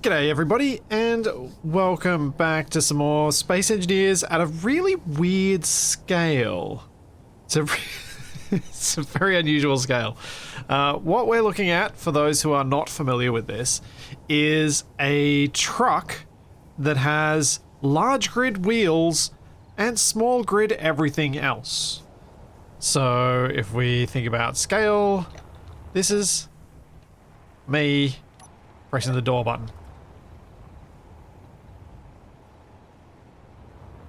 G'day everybody, and welcome back to some more Space Engineers at a really weird scale. It's a very unusual scale. What we're looking at, for those who are not familiar with this, is a truck that has large grid wheels and small grid everything else. So if we think about scale, this is me pressing the door button.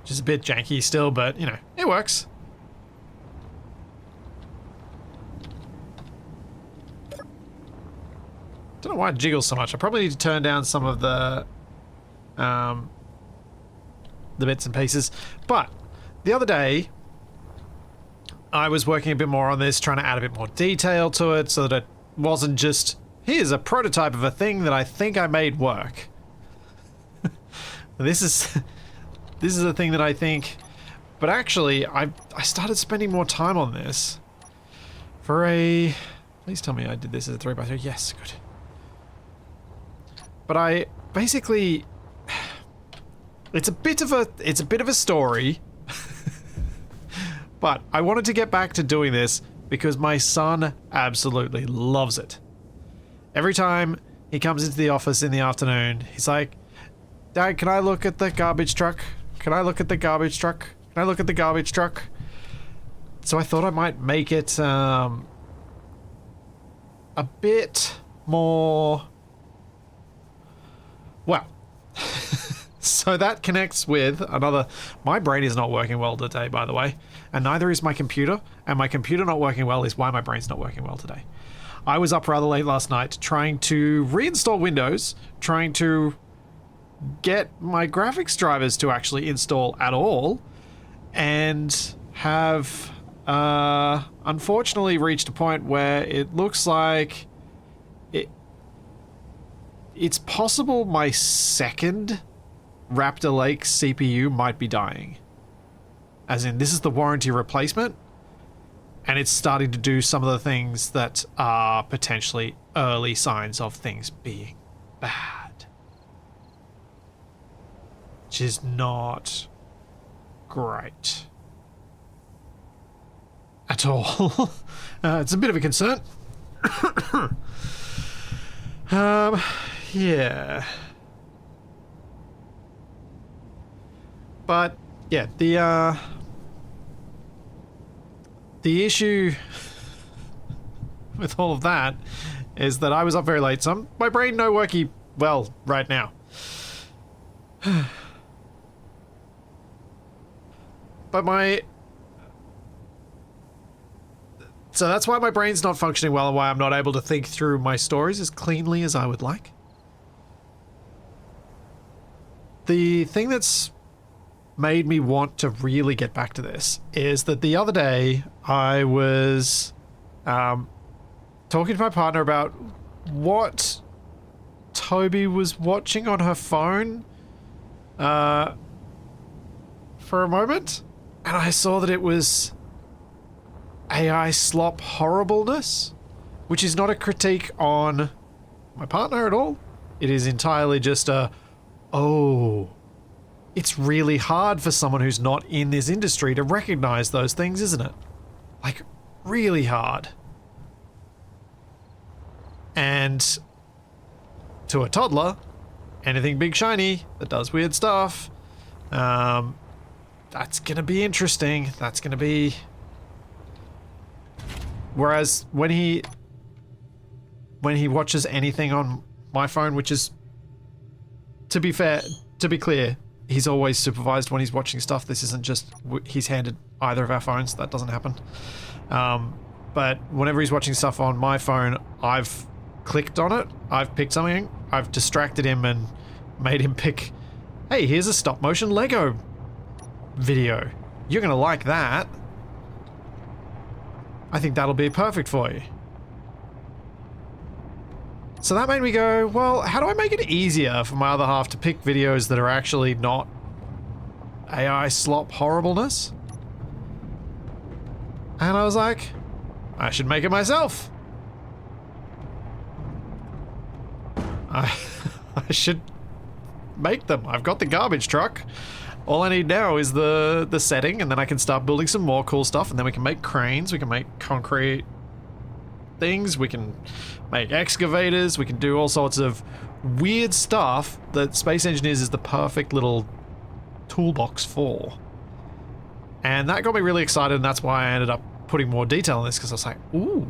Which is a bit janky still, but, you know, it works. Don't know why it jiggles so much. I probably need to turn down some of the bits and pieces. But the other day, I was working a bit more on this, trying to add a bit more detail to it so that it wasn't just, here's a prototype of a thing that I think I made work. This is a thing that I think, but actually I started spending more time on this for a, please tell me I did this as a 3x3. Yes, good. But I basically, it's a bit of a story. But I wanted to get back to doing this because my son absolutely loves it. Every time he comes into the office in the afternoon, he's like, Dad, can I look at the garbage truck? Can I look at the garbage truck? Can I look at the garbage truck? So I thought I might make it a bit more, well, so that connects with another, my brain is not working well today, by the way, and neither is my computer, and my computer not working well is why my brain's not working well today. I was up rather late last night trying to reinstall Windows, trying to get my graphics drivers to actually install at all, and have unfortunately reached a point where it looks like it's possible my second Raptor Lake CPU might be dying. As in, this is the warranty replacement, and it's starting to do some of the things that are potentially early signs of things being bad. Which is not great at all. It's a bit of a concern. Yeah. But yeah, the issue with all of that is that I was up very late, so my brain no worky well right now. But so that's why my brain's not functioning well and why I'm not able to think through my stories as cleanly as I would like. The thing that's made me want to really get back to this is that the other day I was talking to my partner about what Toby was watching on her phone for a moment. And I saw that it was AI slop horribleness, which is not a critique on my partner at all. It is entirely just oh, it's really hard for someone who's not in this industry to recognize those things, isn't it? Like, really hard. And to a toddler, anything big shiny that does weird stuff, that's gonna be interesting. That's gonna be... Whereas when he watches anything on my phone, which is, to be fair, to be clear, he's always supervised when he's watching stuff. This isn't just he's handed either of our phones. That doesn't happen. But whenever he's watching stuff on my phone, I've clicked on it. I've picked something. I've distracted him and made him pick, hey, here's a stop motion Lego video. You're gonna like that. I think that'll be perfect for you. So that made me go, well, how do I make it easier for my other half to pick videos that are actually not AI slop horribleness? And I was like, I should make it myself. I should make them. I've got the garbage truck. All I need now is the setting, and then I can start building some more cool stuff, and then we can make cranes, we can make concrete things, we can make excavators, we can do all sorts of weird stuff that Space Engineers is the perfect little toolbox for. And that got me really excited, and that's why I ended up putting more detail in this, because I was like, ooh,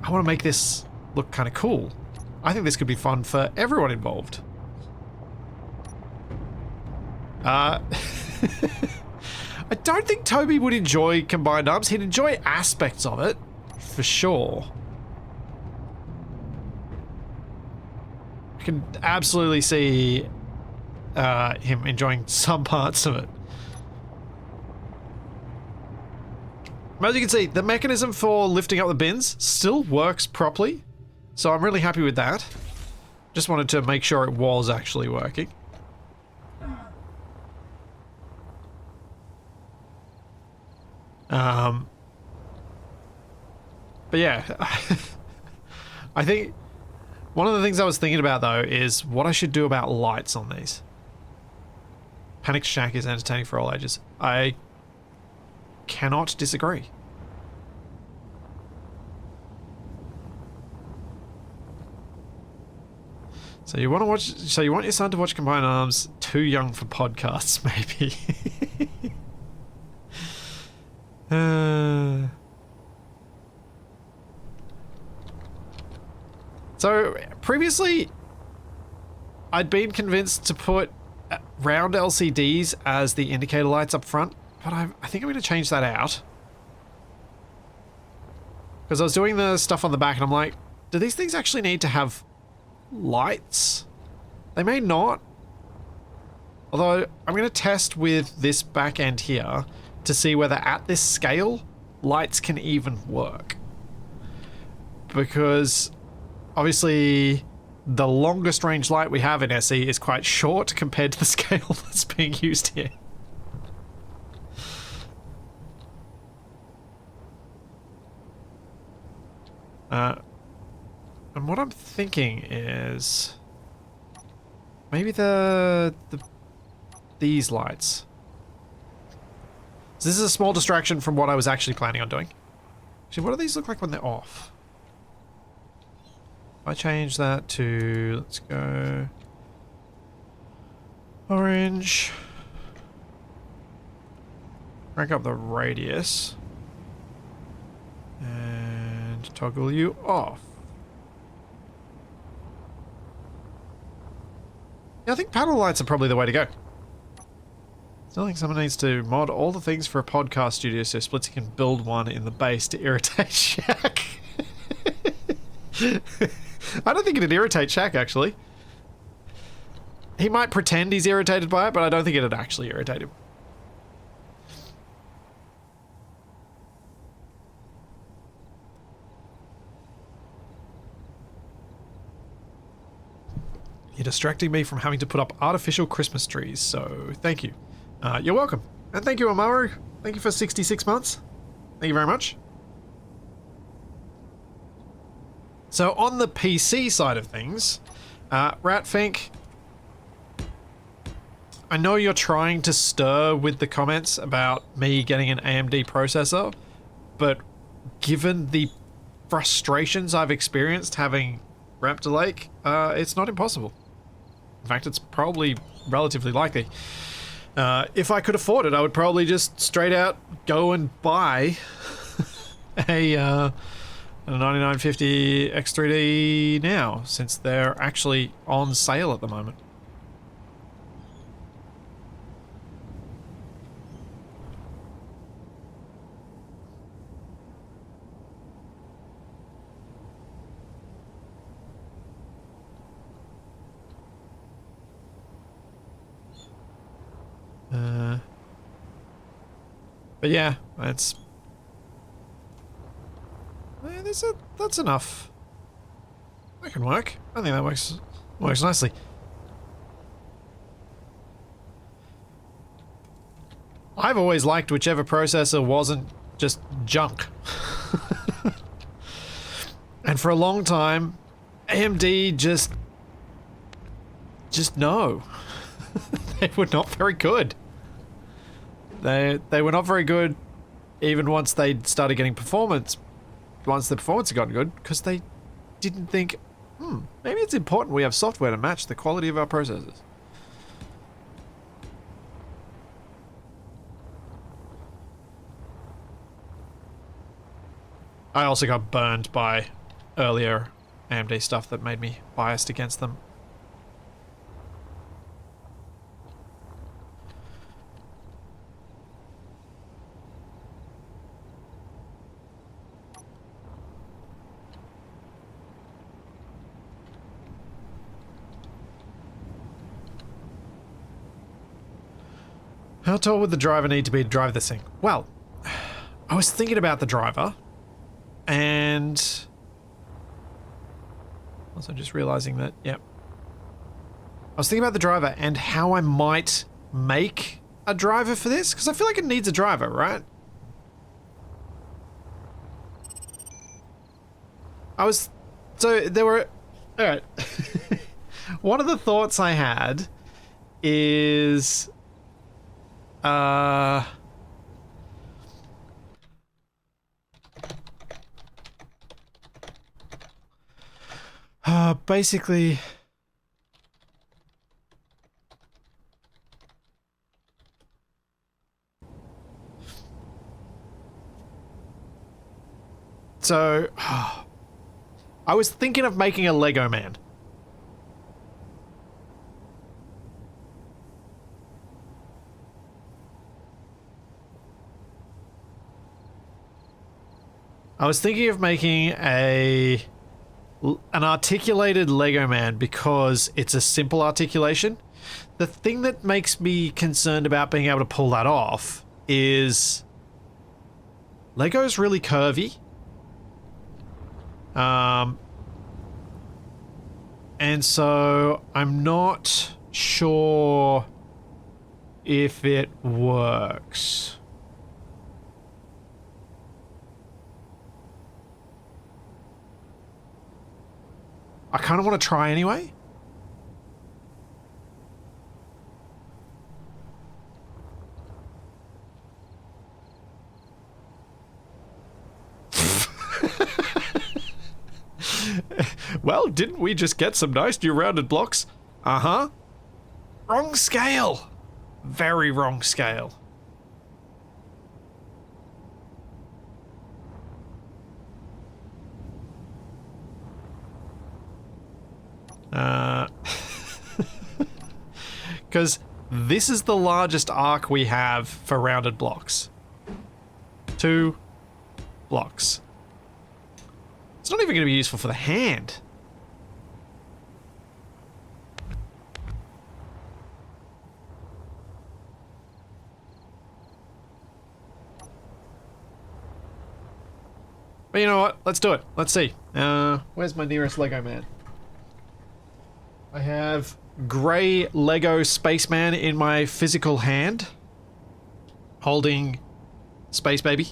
I want to make this look kind of cool. I think this could be fun for everyone involved. I don't think Toby would enjoy combined arms. He'd enjoy aspects of it, for sure. I can absolutely see him enjoying some parts of it. As you can see, the mechanism for lifting up the bins still works properly, so I'm really happy with that. Just wanted to make sure it was actually working. But yeah, I think one of the things I was thinking about though is what I should do about lights on these. Panic Shack is entertaining for all ages. I cannot disagree. So you want to watch? So you want your son to watch Combined Arms? Too young for podcasts, maybe. So previously, I'd been convinced to put round LCDs as the indicator lights up front, but I think I'm going to change that out. Because I was doing the stuff on the back and I'm like, do these things actually need to have lights? They may not. Although I'm going to test with this back end here to see whether at this scale lights can even work. Because obviously the longest range light we have in SE is quite short compared to the scale that's being used here. And what I'm thinking is maybe these lights. So this is a small distraction from what I was actually planning on doing. Actually, what do these look like when they're off? If I change that to, let's go orange. Crank up the radius. And toggle you off. Yeah, I think panel lights are probably the way to go. Still think someone needs to mod all the things for a podcast studio so Splitsy can build one in the base to irritate Shaq. I don't think it'd irritate Shaq, actually. He might pretend he's irritated by it, but I don't think it'd actually irritate him. You're distracting me from having to put up artificial Christmas trees, so thank you. You're welcome. And thank you, Amaru. Thank you for 66 months. Thank you very much. So on the PC side of things, Ratfink, I know you're trying to stir with the comments about me getting an AMD processor, but given the frustrations I've experienced having Raptor Lake, it's not impossible. In fact, it's probably relatively likely. If I could afford it, I would probably just straight out go and buy a 9950 X3D now, since they're actually on sale at the moment. But yeah, that's enough. That can work. I think that works nicely. I've always liked whichever processor wasn't just junk. And for a long time, AMD just just no. They were not very good. They were not very good even once they started getting performance. Once the performance had gotten good, because they didn't think, maybe it's important we have software to match the quality of our processors. I also got burned by earlier AMD stuff that made me biased against them. How tall would the driver need to be to drive this thing? Well, I was thinking about the driver, and also just realizing that, yep. I was thinking about the driver and how I might make a driver for this, because I feel like it needs a driver, right? So there were, alright. One of the thoughts I had is, basically, so, I was thinking of making a Lego man. I was thinking of making an articulated Lego man because it's a simple articulation. The thing that makes me concerned about being able to pull that off is Lego's really curvy. And so I'm not sure if it works. I kind of want to try anyway. Well, didn't we just get some nice new rounded blocks? Uh-huh. Wrong scale. Very wrong scale. Because this is the largest arc we have for rounded blocks. 2 blocks. It's not even going to be useful for the hand. But you know what? Let's do it. Let's see. Where's my nearest Lego man? I have grey Lego spaceman in my physical hand, holding Space Baby.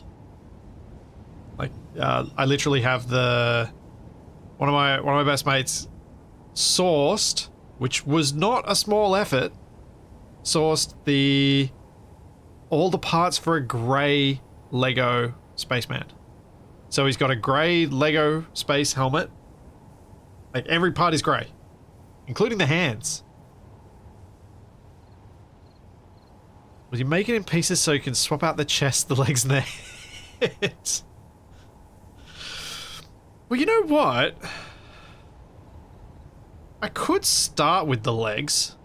Like, I literally have one of my best mates sourced, which was not a small effort, sourced all the parts for a grey Lego spaceman. So he's got a grey Lego space helmet. Like, every part is grey. Including the hands. Was you make it in pieces so you can swap out the chest, the legs, and the heads? Well, you know what? I could start with the legs.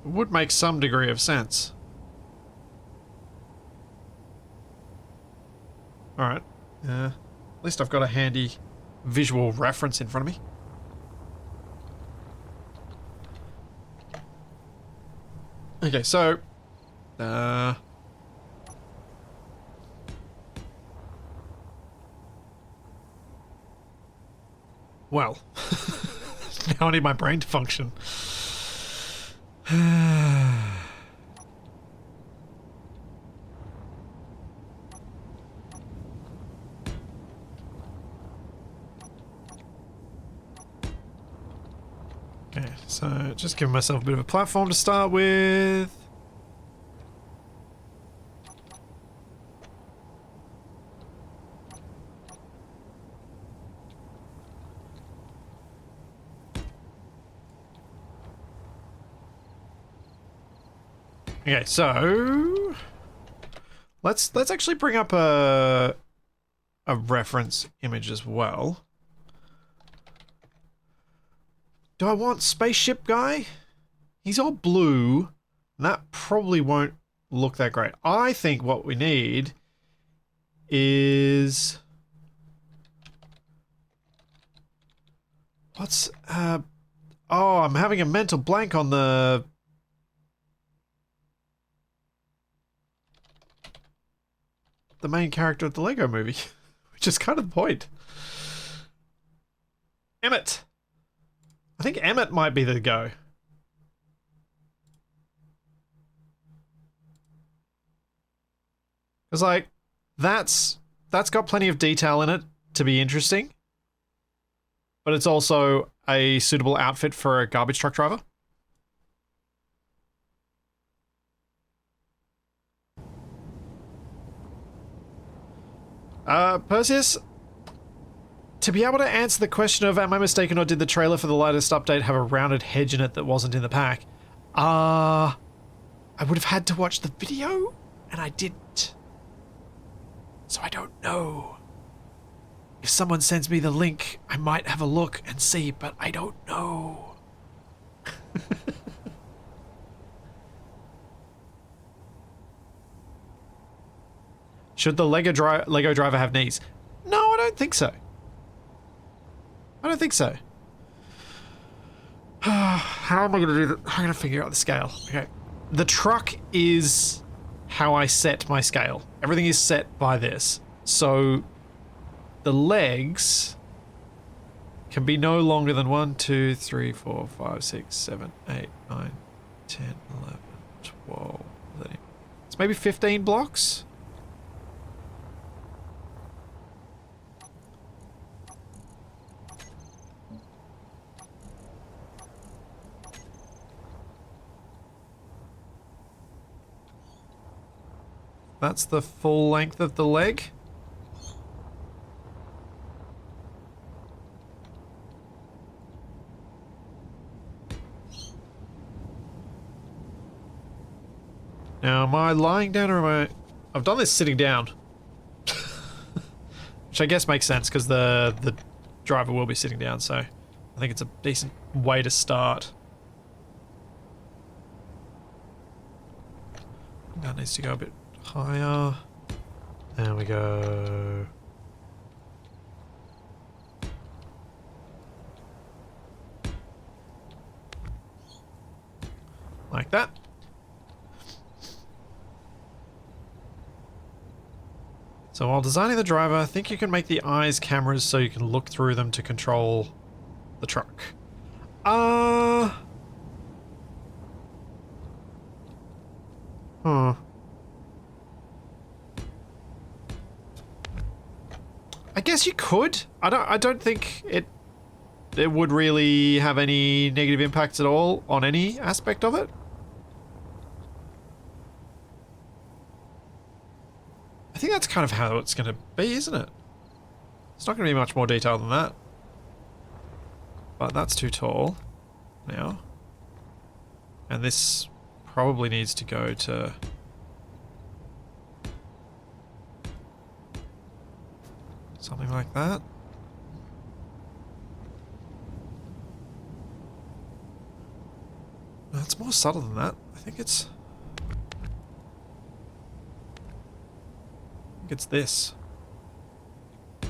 Would make some degree of sense. Alright. At least I've got a handy visual reference in front of me. Okay, so... well. Now I need my brain to function. So just giving myself a bit of a platform to start with. Okay, so let's actually bring up a reference image as well. Do I want spaceship guy? He's all blue, and that probably won't look that great. I think what we need is what's oh, I'm having a mental blank on the main character of the Lego movie, which is kind of the point. Emmett. I think Emmett might be the go. Because, like, that's got plenty of detail in it to be interesting. But it's also a suitable outfit for a garbage truck driver. Perseus, to be able to answer the question of am I mistaken or did the trailer for the latest update have a rounded hedge in it that wasn't in the pack? I would have had to watch the video, and I didn't. So I don't know. If someone sends me the link, I might have a look and see, but I don't know. Should the Lego driver have knees? No, I don't think so. I don't think so. How am I going to do that? I'm going to figure out the scale. Okay. The truck is how I set my scale. Everything is set by this. So the legs can be no longer than 1, 2, 3, 4, 5, 6, 7, 8, 9, 10, 11, 12, 13. It's maybe 15 blocks. That's the full length of the leg. Now, am I lying down or am I... I've done this sitting down. Which I guess makes sense because the driver will be sitting down, so I think it's a decent way to start. That needs to go a bit higher. There we go. Like that. So while designing the driver, I think you can make the eyes cameras so you can look through them to control the truck. I guess you could. I don't think it would really have any negative impacts at all on any aspect of it. I think that's kind of how it's going to be, isn't it? It's not going to be much more detail than that. But that's too tall now. And this probably needs to go to... something like that. No, it's more subtle than that. I think it's this. I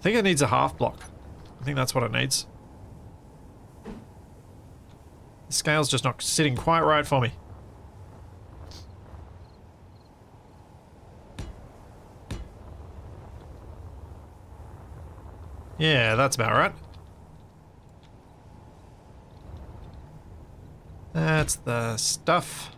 think it needs a half block. I think that's what it needs. The scale's just not sitting quite right for me. Yeah, that's about right. That's the stuff.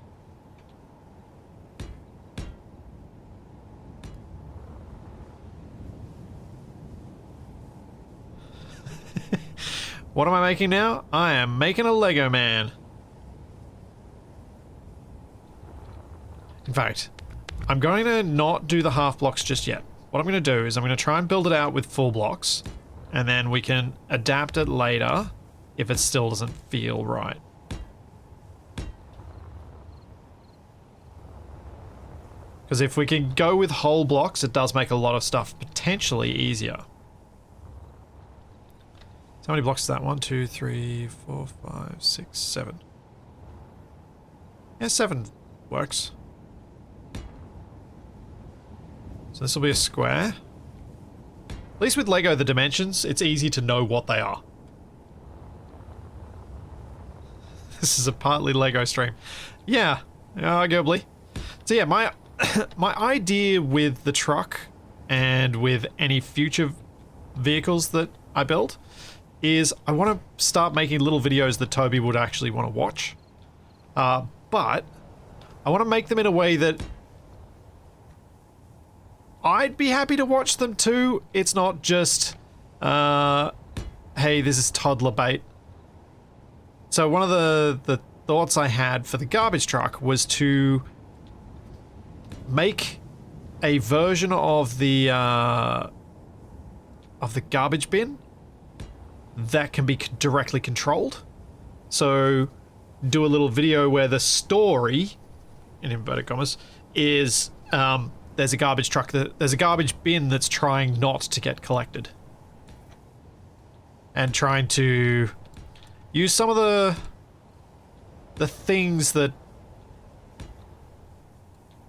What am I making now? I am making a Lego man. In fact, I'm going to not do the half blocks just yet. What I'm going to do is I'm going to try and build it out with full blocks, and then we can adapt it later if it still doesn't feel right. Because if we can go with whole blocks, it does make a lot of stuff potentially easier. So how many blocks is that? 1, 2, 3, 4, 5, 6, 7. Yeah, 7 works. So this will be a square. At least with Lego, the dimensions, it's easy to know what they are. This is a partly Lego stream. Yeah, arguably. So yeah, my my idea with the truck and with any future vehicles that I build is I want to start making little videos that Toby would actually want to watch. But I want to make them in a way that I'd be happy to watch them too. It's not just, hey, this is toddler bait. So one of the thoughts I had for the garbage truck was to make a version of the garbage bin that can be directly controlled. So do a little video where the story, in inverted commas, is there's a garbage truck there's a garbage bin that's trying not to get collected. And trying to use some of the things that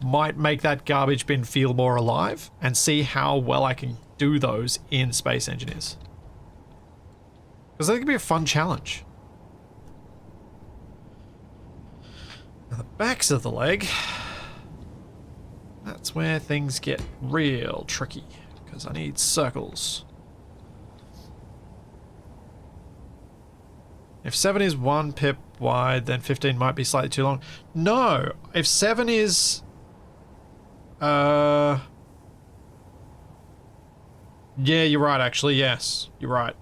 might make that garbage bin feel more alive and see how well I can do those in Space Engineers. Because I think it'd be a fun challenge. Now the backs of the leg, that's where things get real tricky, because I need circles. If 7 is 1 pip wide, then 15 might be slightly too long. No, if 7 is... yeah, you're right, actually, yes. You're right.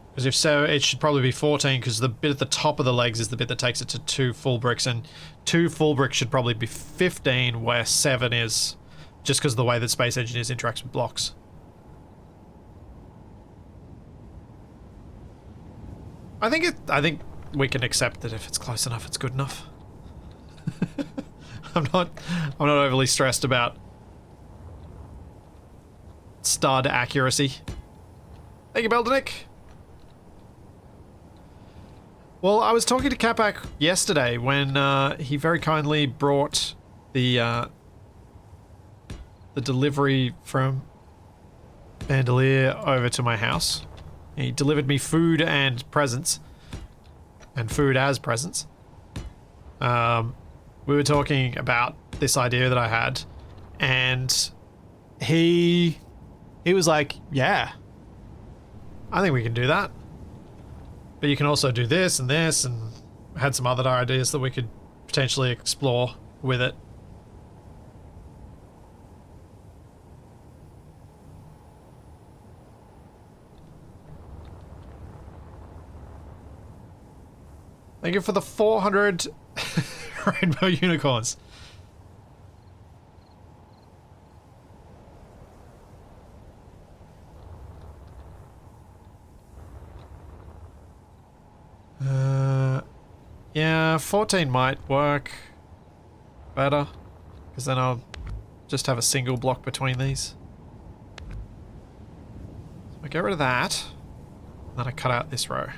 Because if so, it should probably be 14, because the bit at the top of the legs is the bit that takes it to 2 full bricks, and 2 full bricks should probably be 15, where 7 is, just because of the way that Space Engineers interacts with blocks. I think we can accept that if it's close enough, it's good enough. I'm not overly stressed about stud accuracy. Thank you, Beldenik. Well, I was talking to Capac yesterday when he very kindly brought the delivery from Bandolier over to my house. He delivered me food and presents, and food as presents. We were talking about this idea that I had, and he was like, yeah, I think we can do that. But you can also do this, and had some other ideas that we could potentially explore with it. Thank you for the 400 rainbow unicorns. Yeah, 14 might work better, because then I'll just have a single block between these. So I get rid of that, and then I cut out this row.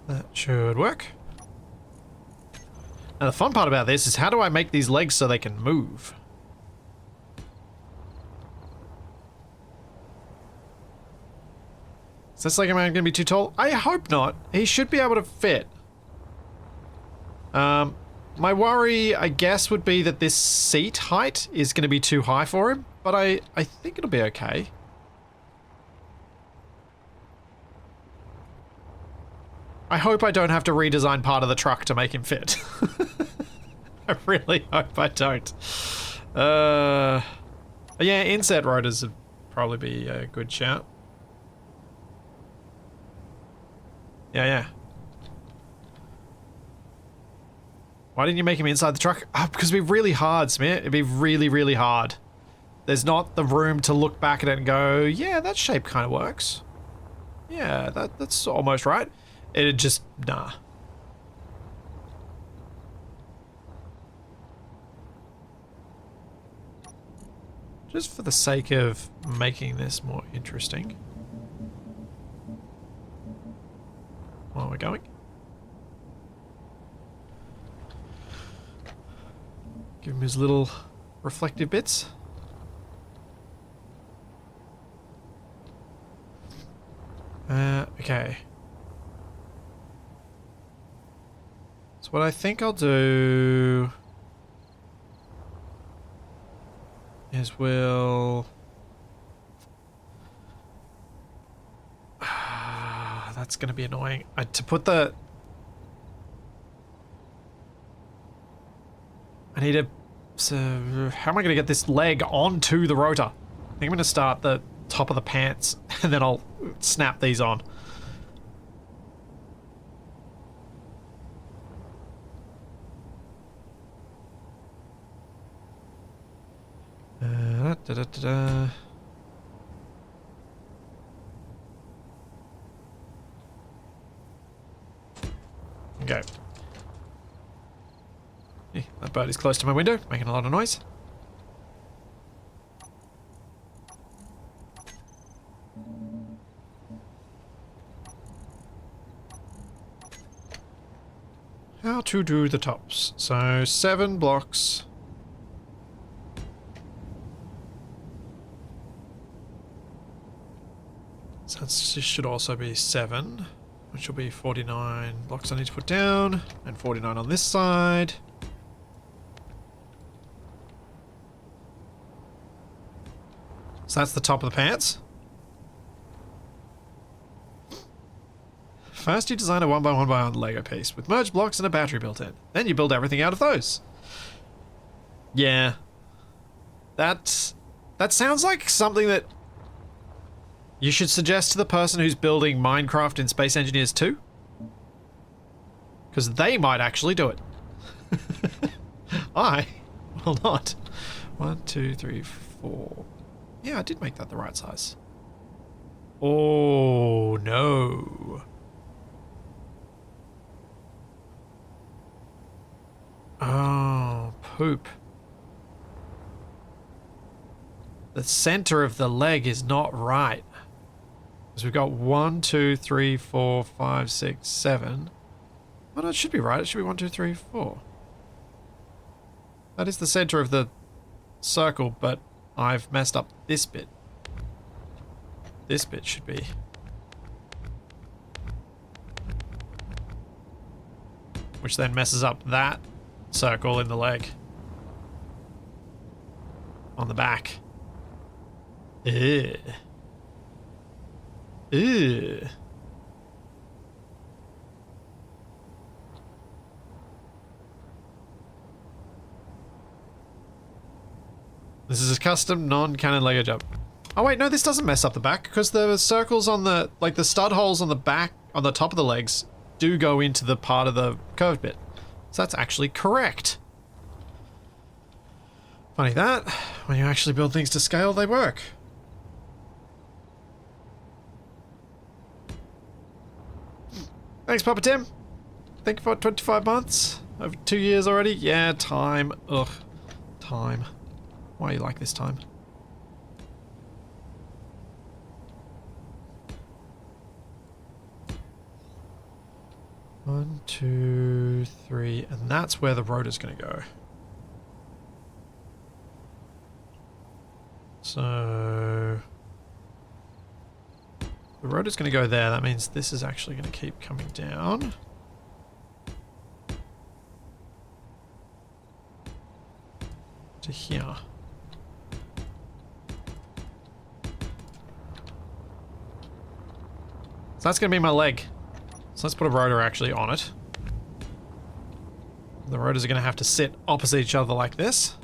That should work. Now the fun part about this is how do I make these legs so they can move? Is this Lego Man going to be too tall? I hope not. He should be able to fit. My worry, I guess, would be that this seat height is going to be too high for him, but I think it'll be okay. I hope I don't have to redesign part of the truck to make him fit. I really hope I don't. Yeah, inset rotors would probably be a good shout. Yeah. Why didn't you make him inside the truck? Oh, because it'd be really hard, Smith. It'd be really, really hard. There's not the room to look back at it and go, yeah, that shape kind of works. Yeah, that's almost right. It'd just, nah. Just for the sake of making this more interesting. While we're going. Give him his little reflective bits. Okay. So what I think I'll do is we'll... that's going to be annoying. To put the... I need to... So, how am I going to get this leg onto the rotor? I think I'm going to start the top of the pants and then I'll snap these on. Okay. Yeah, that bird is close to my window, making a lot of noise. How to do the tops. So 7 blocks. So this should also be 7, which will be 49 blocks I need to put down, and 49 on this side. So that's the top of the pants. First you design a 1x1x1 Lego piece with merged blocks and a battery built in. Then you build everything out of those. Yeah. That sounds like something that you should suggest to the person who's building Minecraft in Space Engineers 2. Because they might actually do it. I will not. 1, 2, 3, 4. Yeah, I did make that the right size. Oh, no. Oh, poop. The center of the leg is not right. Because we've got 1, 2, 3, 4, 5, 6, 7. Oh, no, it should be right. It should be 1, 2, 3, 4. That is the center of the circle, but I've messed up this bit. This bit should be. Which then messes up that circle in the leg. On the back. Ew. Ew. This is a custom non-canon Lego job. Oh wait, no, this doesn't mess up the back because the circles on the, like the stud holes on the back, on the top of the legs do go into the part of the curved bit. So that's actually correct. Funny that, when you actually build things to scale, they work. Thanks, Papa Tim. Thank you for 25 months. Over 2 years already. Yeah, time. Ugh. Time. Why are you like this time? One, 2, 3, and that's where the rotor's gonna go. So the rotor's gonna go there. That means this is actually gonna keep coming down. To here. So that's gonna be my leg. So let's put a rotor actually on it. The rotors are going to have to sit opposite each other like this.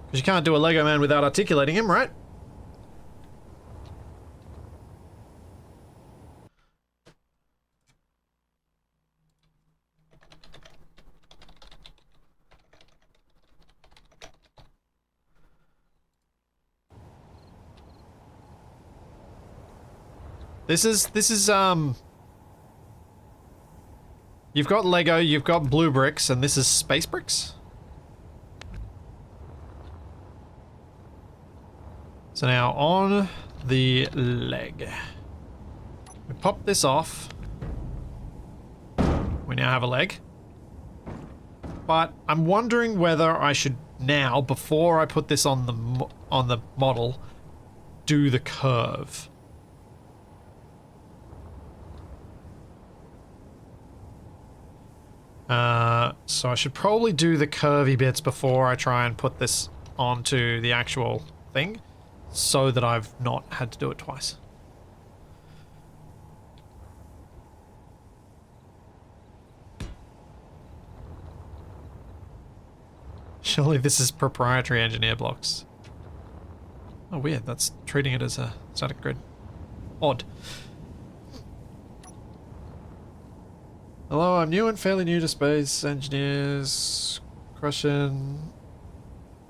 Because you can't do a Lego man without articulating him, right? This is, you've got Lego, you've got blue bricks, and this is space bricks? So now on the leg. We pop this off. We now have a leg. But I'm wondering whether I should now, before I put this on the model, do the curve. So I should probably do the curvy bits before I try and put this onto the actual thing, so that I've not had to do it twice. Surely this is proprietary engineer blocks. Oh weird, that's treating it as a static grid. Odd. Hello, I'm new and fairly new to space engineers. Question.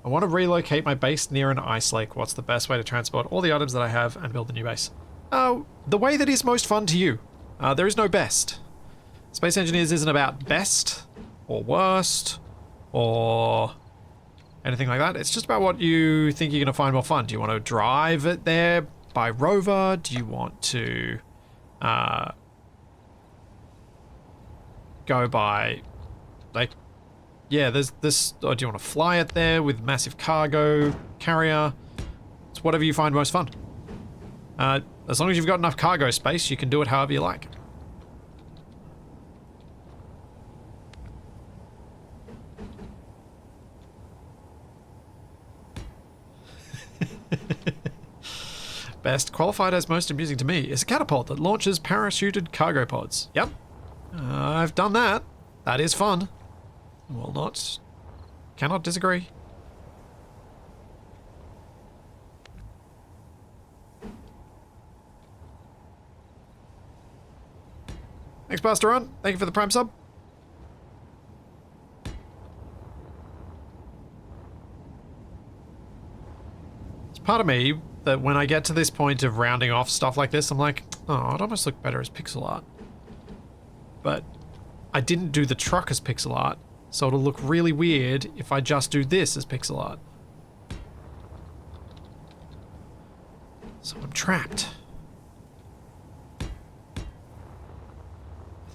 I want to relocate my base near an ice lake. What's the best way to transport all the items that I have and build a new base? The way that is most fun to you. There is no best. Space engineers isn't about best or worst or anything like that. It's just about what you think you're going to find more fun. Do you want to drive it there by rover? Do you want to go by, like, yeah, there's this, or do you want to fly it there with massive cargo carrier? It's whatever you find most fun. As long as you've got enough cargo space, you can do it however you like. Best qualified as most amusing to me is a catapult that launches parachuted cargo pods. Yep. I've done that. That is fun. Will not. Cannot disagree. Thanks, Buster Run. Thank you for the Prime sub. It's part of me that when I get to this point of rounding off stuff like this, I'm like, oh, it'd almost look better as pixel art. But I didn't do the truck as pixel art, so it'll look really weird if I just do this as pixel art. So I'm trapped. I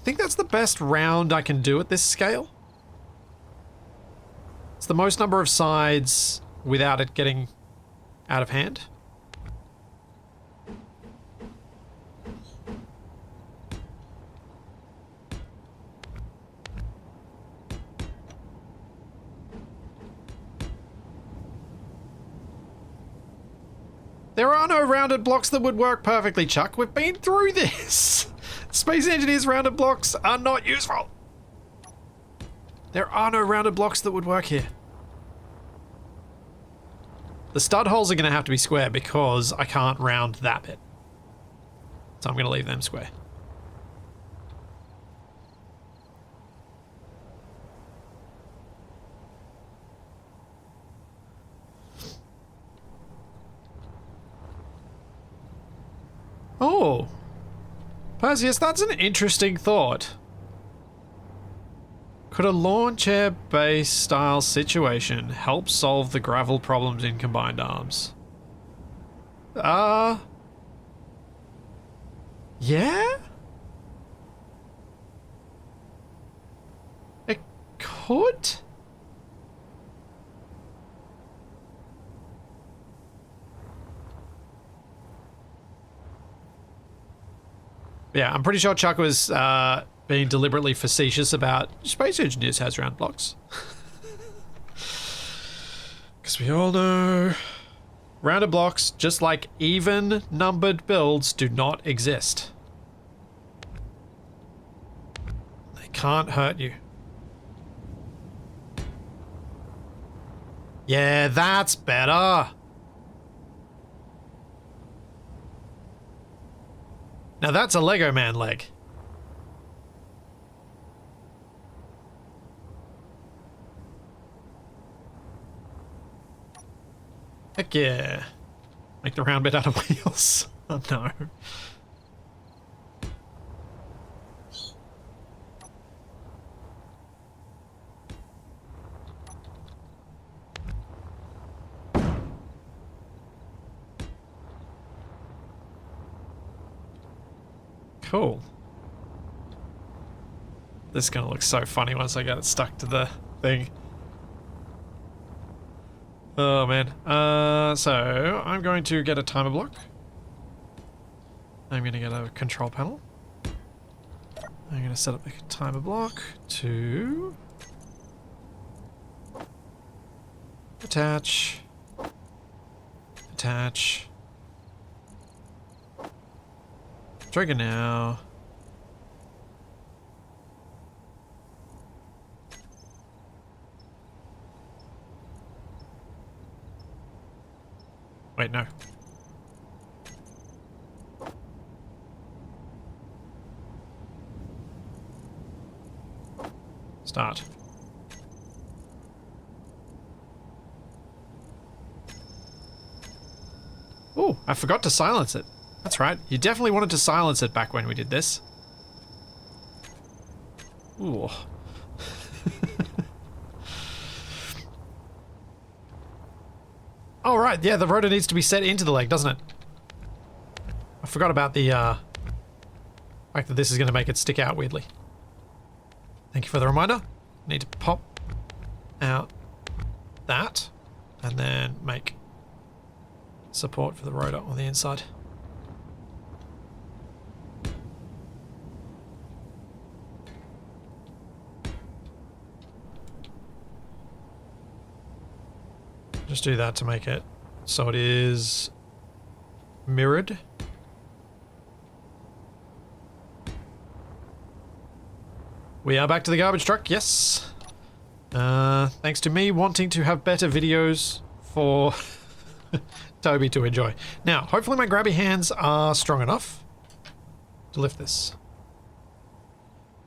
think that's the best round I can do at this scale. It's the most number of sides without it getting out of hand. There are no rounded blocks that would work perfectly, Chuck. We've been through this. Space Engineers rounded blocks are not useful. There are no rounded blocks that would work here. The stud holes are going to have to be square because I can't round that bit. So I'm going to leave them square. Oh, Perseus, that's an interesting thought. Could a lawn chair base style situation help solve the gravel problems in combined arms? Yeah? It could? Yeah, I'm pretty sure Chuck was being deliberately facetious about Space Engineers has round blocks. Because we all know rounded blocks, just like even numbered builds, do not exist. They can't hurt you. Yeah, that's better. Now that's a Lego Man leg. Heck yeah. Make the round bit out of wheels. Oh no. Cool. This is gonna look so funny once I get it stuck to the thing. Oh man. So I'm going to get a timer block. I'm gonna get a control panel. I'm gonna set up a timer block to attach. Attach. Trigger now. Wait, no. Start. Oh, I forgot to silence it. That's right. You definitely wanted to silence it back when we did this. Ooh. Oh, right. Yeah, the rotor needs to be set into the leg, doesn't it? I forgot about the fact that this is going to make it stick out weirdly. Thank you for the reminder. Need to pop out that and then make support for the rotor on the inside. Just do that to make it so it is mirrored. We are back to the garbage truck, yes. Thanks to me wanting to have better videos for Toby to enjoy. Now, hopefully my grabby hands are strong enough to lift this.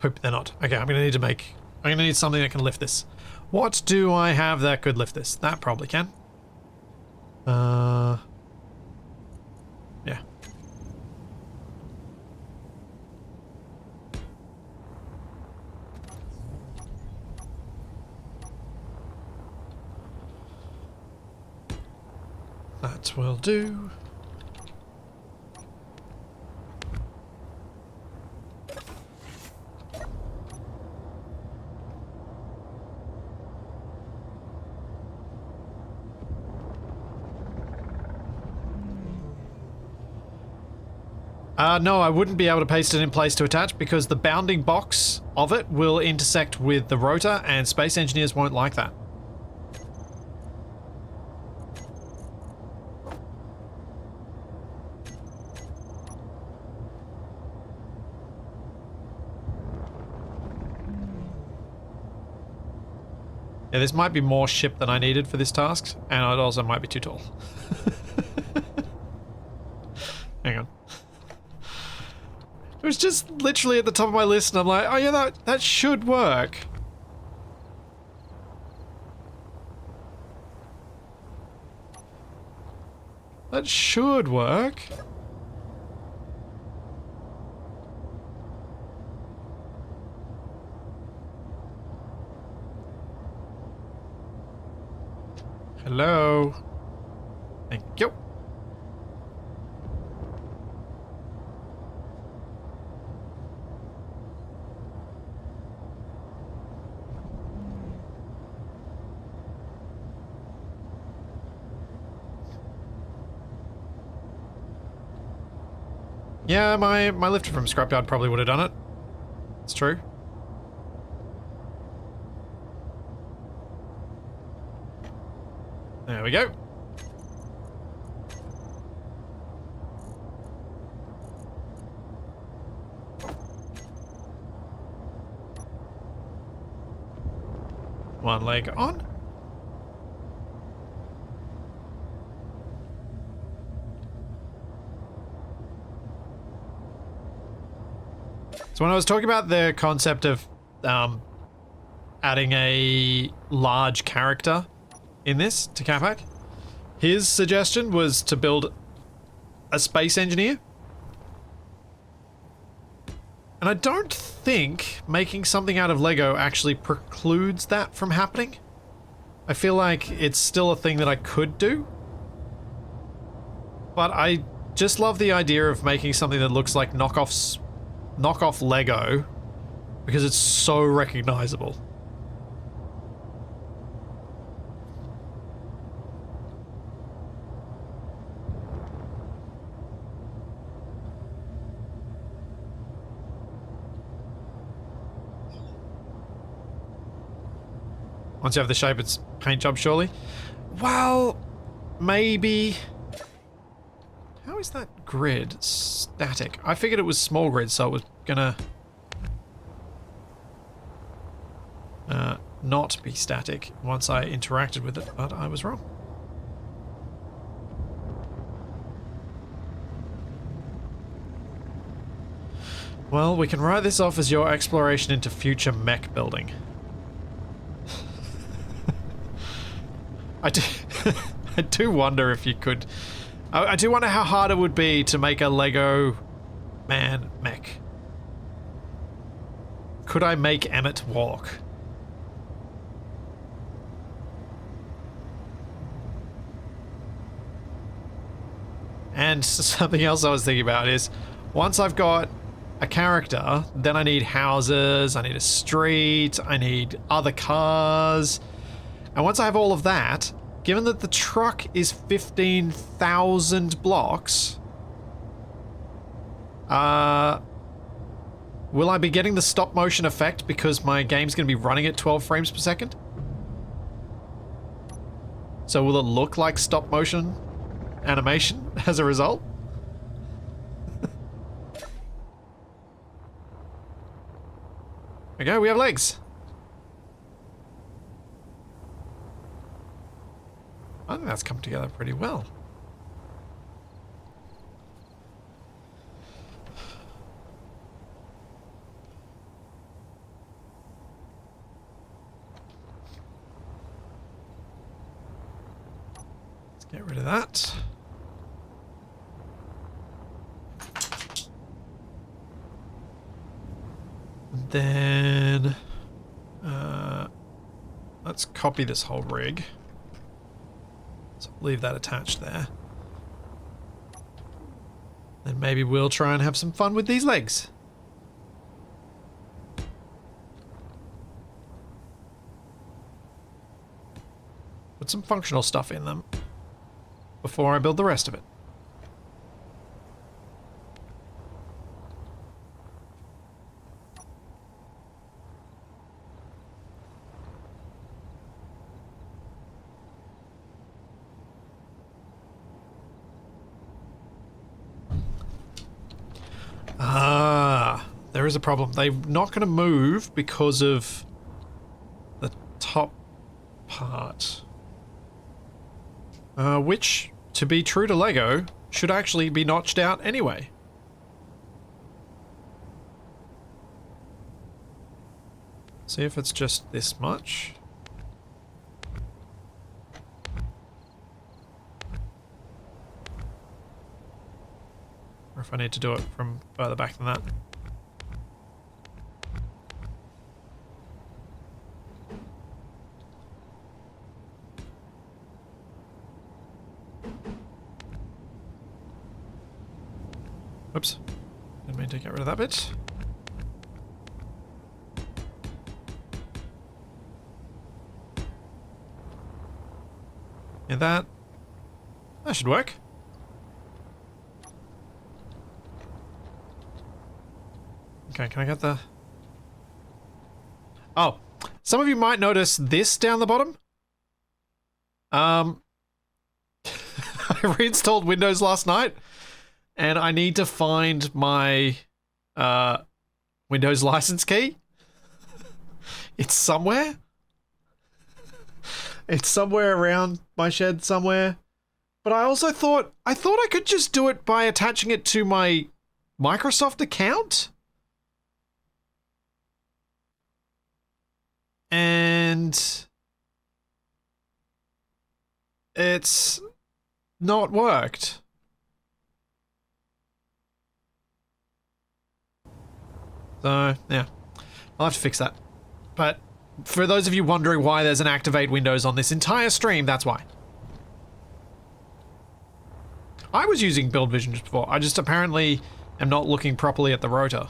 Hope they're not. Okay, I'm gonna need something that can lift this. What do I have that could lift this? That probably can. Yeah. That will do. No, I wouldn't be able to paste it in place to attach because the bounding box of it will intersect with the rotor and space engineers won't like that. Yeah, this might be more ship than I needed for this task, and it also might be too tall. Hang on. It was just literally at the top of my list, and I'm like, oh yeah, that should work. That should work. Hello. Thank you. Yeah, my lifter from Scrapyard probably would have done it. It's true. There we go. one leg on. So when I was talking about the concept of adding a large character in this to Capac, his suggestion was to build a space engineer. And I don't think making something out of Lego actually precludes that from happening. I feel like it's still a thing that I could do. But I just love the idea of making something that looks like knockoff Lego because it's so recognizable. Once you have the shape, it's paint job, surely? Well, maybe. How is that grid static? I figured it was small grid, so it was gonna not be static once I interacted with it, but I was wrong. Well, we can write this off as your exploration into future mech building. I do wonder if you could... I do wonder how hard it would be to make a Lego man mech. Could I make Emmett walk? And something else I was thinking about is, once I've got a character, then I need houses, I need a street, I need other cars... And once I have all of that, given that the truck is 15,000 blocks, will I be getting the stop motion effect because my game's going to be running at 12 frames per second? So will it look like stop motion animation as a result? Okay, we have legs. I think that's come together pretty well. Let's get rid of that. And then let's copy this whole rig. So leave that attached there. Then maybe we'll try and have some fun with these legs. Put some functional stuff in them before I build the rest of it. There is a problem. They're not going to move because of the top part. Which, to be true to Lego, should actually be notched out anyway. See if it's just this much. Or if I need to do it from further back than that. Oops. Didn't mean to get rid of that bit. And that should work. Okay, can I get the... Oh, some of you might notice this down the bottom. I reinstalled Windows last night, and I need to find my Windows license key. It's somewhere. It's somewhere around my shed somewhere. But I also thought I could just do it by attaching it to my Microsoft account. And it's not worked. So, yeah. I'll have to fix that. But for those of you wondering why there's an activate Windows on this entire stream, that's why. I was using Build Vision just before. I just apparently am not looking properly at the rotor.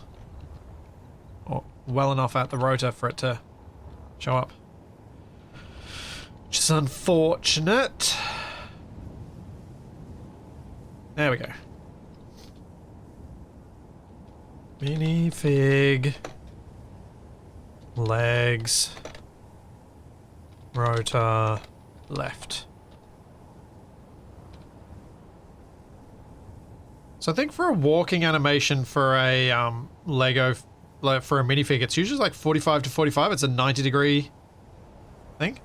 Or well enough at the rotor for it to show up. Which is unfortunate. There we go. Minifig. Legs. Rotor. Left. So I think for a walking animation for a Lego, for a minifig, it's usually like 45 to 45. It's a 90-degree thing.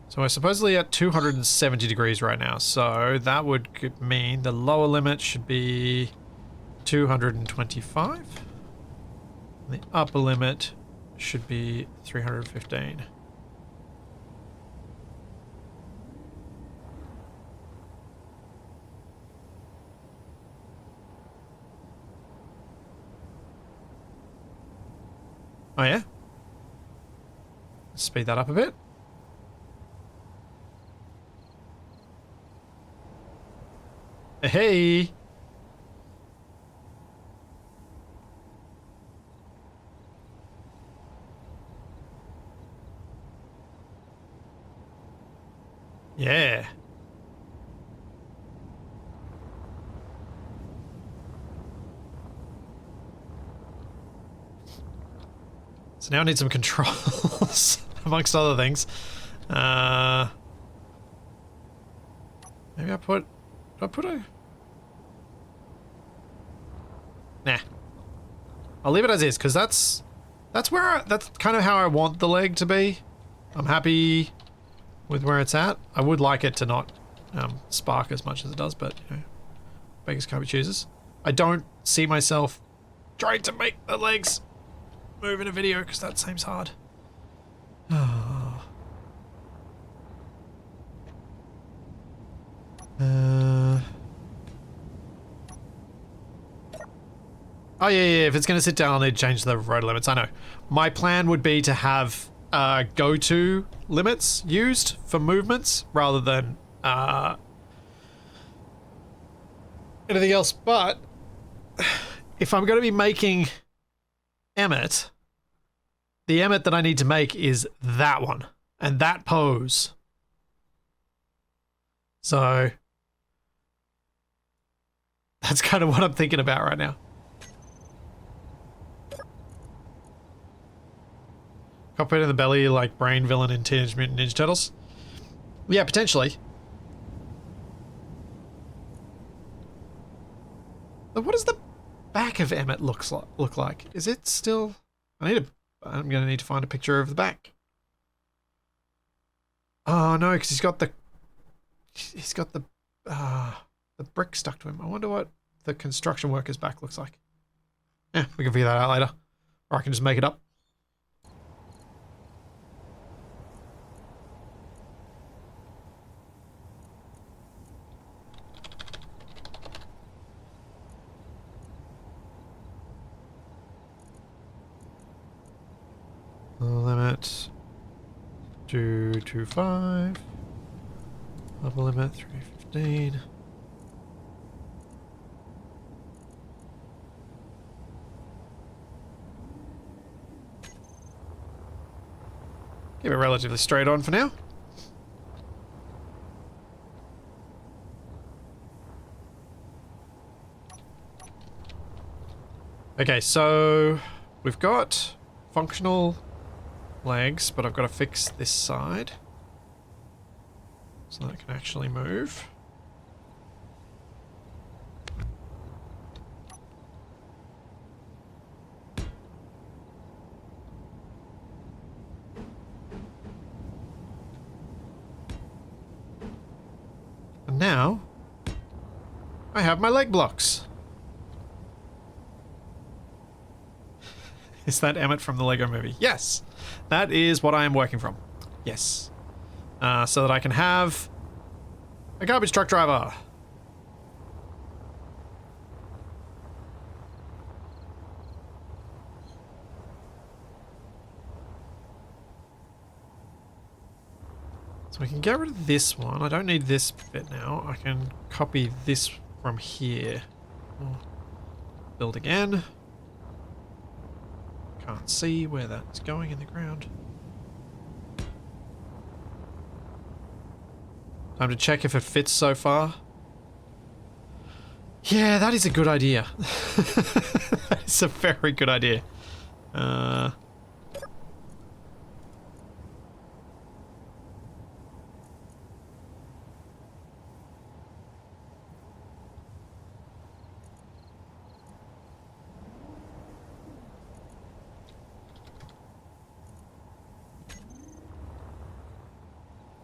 So we're supposedly at 270 degrees right now. So that would mean the lower limit should be 225. And the upper limit should be 315. Oh yeah? Speed that up a bit. Hey! Yeah. So now I need some controls, amongst other things. Maybe I put... Do I put a... Nah. I'll leave it as is, because that's where that's kind of how I want the leg to be. I'm happy with where it's at. I would like it to not spark as much as it does, but you know, beggars can't be choosers. I don't see myself trying to make the legs move in a video because that seems hard. Oh. Oh yeah, if it's going to sit down, I'll need to change the rotor limits. I know. My plan would be to have go-to limits used for movements rather than anything else. But if I'm going to be making Emmett, the Emmett that I need to make is that one and that pose. So that's kind of what I'm thinking about right now. Cockpit in the belly like brain villain in Teenage Mutant Ninja Turtles? Yeah, potentially. But what does the back of Emmett look like? Is it still... I'm gonna need to find a picture of the back. Oh no, because he's got the brick stuck to him. I wonder what the construction worker's back looks like. Yeah, we can figure that out later. Or I can just make it up. Limit 225. Upper limit 315. Keep it relatively straight on for now. Okay, so we've got functional legs, but I've got to fix this side so that it can actually move. now I have my leg blocks. Is that Emmett from the Lego movie? Yes, that is what I am working from. Yes. So that I can have a garbage truck driver. So we can get rid of this one. I don't need this bit now. I can copy this from here. Build again. Can't see where that's going in the ground. Time to check if it fits so far. Yeah, that is a good idea. It's a very good idea.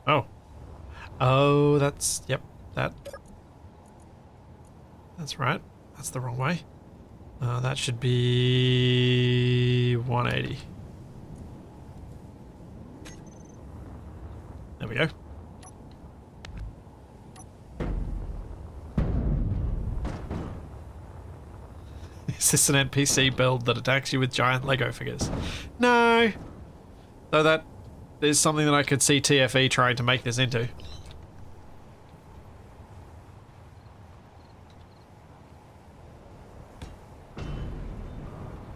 Oh. Oh, that's, yep, that's right. That's the wrong way. That should be 180. There we go. Is this an NPC build that attacks you with giant Lego figures? No. Though that is something that I could see TFE trying to make this into.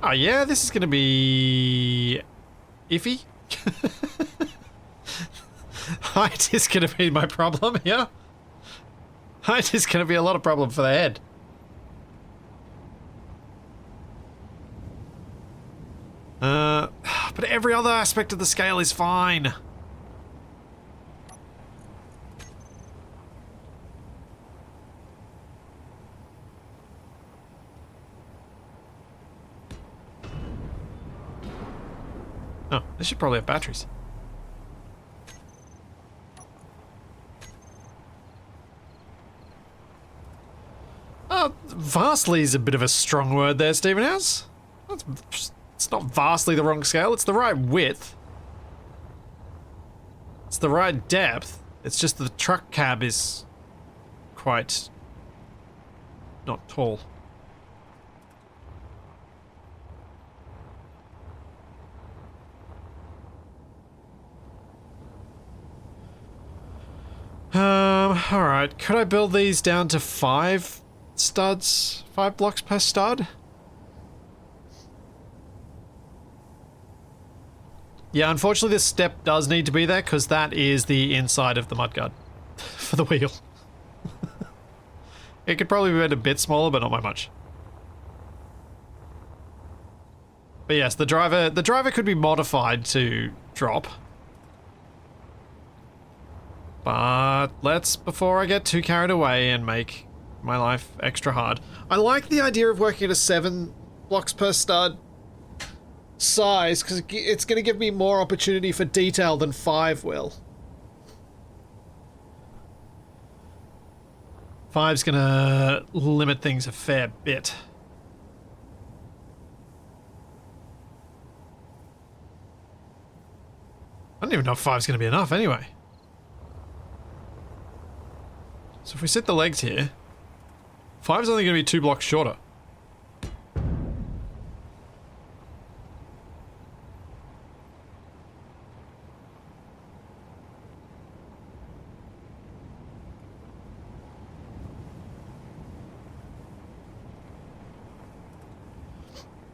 Oh yeah, this is going to be iffy. Height is going to be my problem here. Height is going to be a lot of problem for the head. But every other aspect of the scale is fine. Oh, this should probably have batteries. Vastly is a bit of a strong word there, Stephen House. It's not vastly the wrong scale, it's the right width. It's the right depth. It's just the truck cab is quite not tall. Alright, could I build these down to 5 studs? 5 blocks per stud? Yeah, unfortunately this step does need to be there because that is the inside of the mudguard for the wheel. It could probably be made a bit smaller, but not by much. But yes, the driver could be modified to drop. But let's, before I get too carried away and make my life extra hard. I like the idea of working at a 7 blocks per stud size, because it's going to give me more opportunity for detail than 5 will. 5's going to limit things a fair bit. I don't even know if 5's going to be enough anyway. So if we set the legs here, 5's only going to be 2 blocks shorter.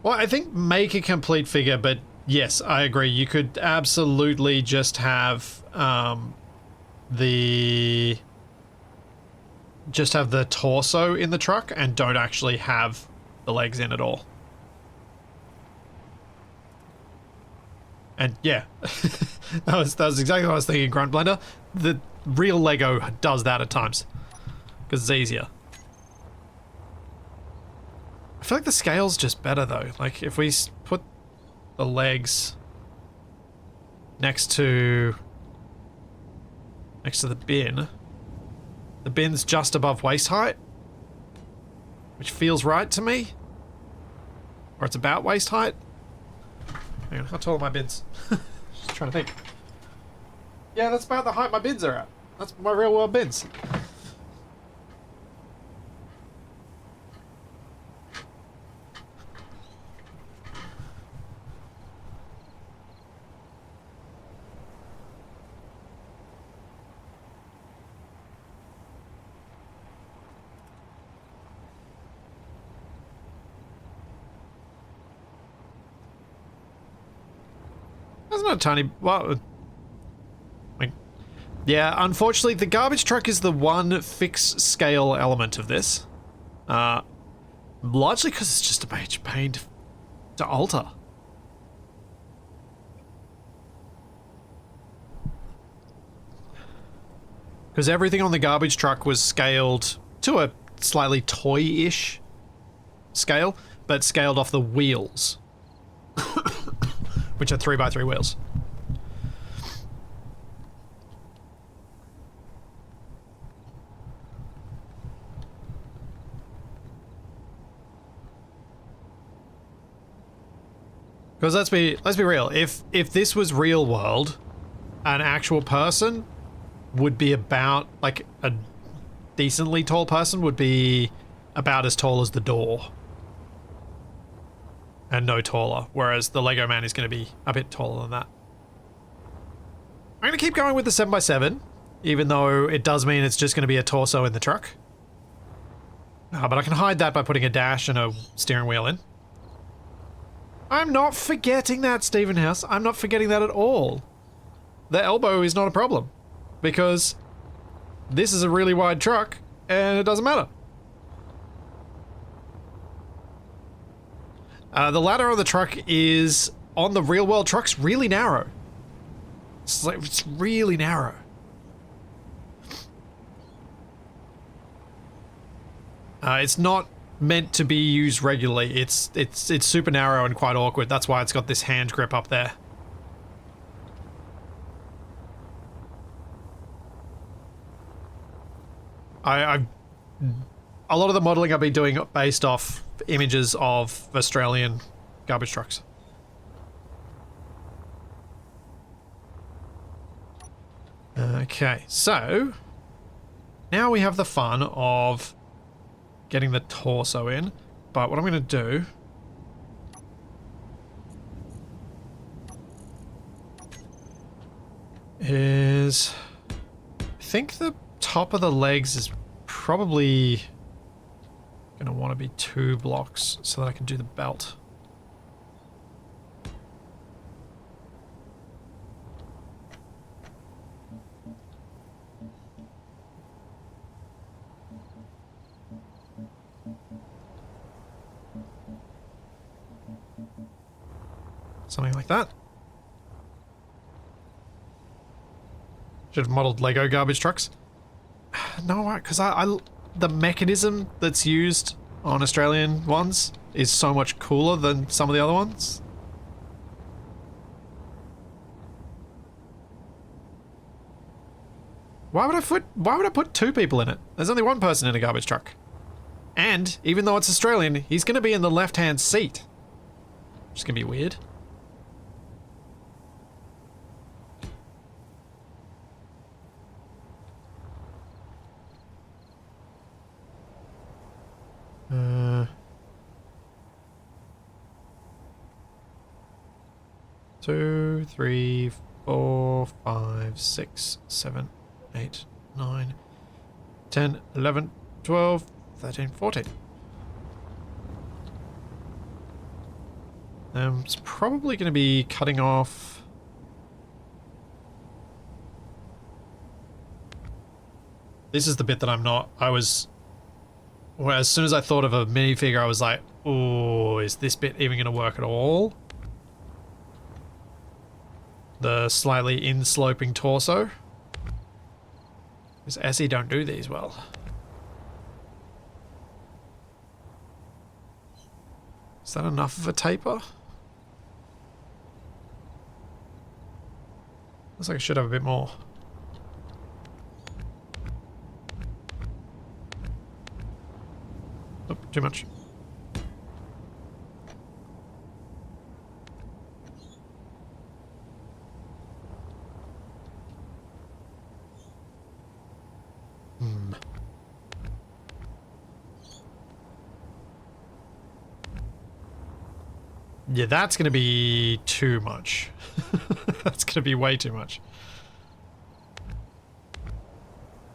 Well, I think make a complete figure, but yes, I agree. You could absolutely just have the torso in the truck and don't actually have the legs in at all. And yeah, that was exactly what I was thinking, Grunt Blender. The real Lego does that at times because it's easier. I feel like the scale's just better though. Like if we put the legs next to the bin, The bin's just above waist height, which feels right to me. Or it's about waist height. Hang on, how tall are my bins? Just trying to think. Yeah, that's about the height my bins are at. That's my real world bins. That's not a tiny... Well, yeah, unfortunately, the garbage truck is the one fixed scale element of this. Largely because it's just a major pain to alter. Because everything on the garbage truck was scaled to a slightly toy-ish scale, but scaled off the wheels. Which are 3x3 wheels. Because let's be real. If this was real world, an actual person would be about, like, a decently tall person would be about as tall as the door. And no taller, whereas the Lego man is going to be a bit taller than that. I'm going to keep going with the 7x7, even though it does mean it's just going to be a torso in the truck. But I can hide that by putting a dash and a steering wheel in. I'm not forgetting that, Stephen House. I'm not forgetting that at all. The elbow is not a problem, because this is a really wide truck, and it doesn't matter. The ladder on the truck is, on the real world trucks, really narrow. It's really narrow. It's not meant to be used regularly. It's super narrow and quite awkward. That's why it's got this hand grip up there. A lot of the modeling I've been doing based off images of Australian garbage trucks. Okay, so now we have the fun of getting the torso in, but what I'm going to do is, I think the top of the legs is probably going to want to be 2 blocks so that I can do the belt. Something like that. Should have modeled Lego garbage trucks. No, because the mechanism that's used on Australian ones is so much cooler than some of the other ones. Why would I put 2 people in it? There's only 1 person in a garbage truck. And even though it's Australian, he's going to be in the left-hand seat. Which is going to be weird. Two, 3, 4, 5, 6, 7, 8, 9, 10, 11, 12, 13, 14. It's probably going to be cutting off... This is the bit that I'm not... Well, as soon as I thought of a minifigure, I was like, oh, is this bit even going to work at all? The slightly in-sloping torso. Because SE don't do these well. Is that enough of a taper? Looks like I should have a bit more. Oh, too much. Yeah, that's going to be too much. That's going to be way too much.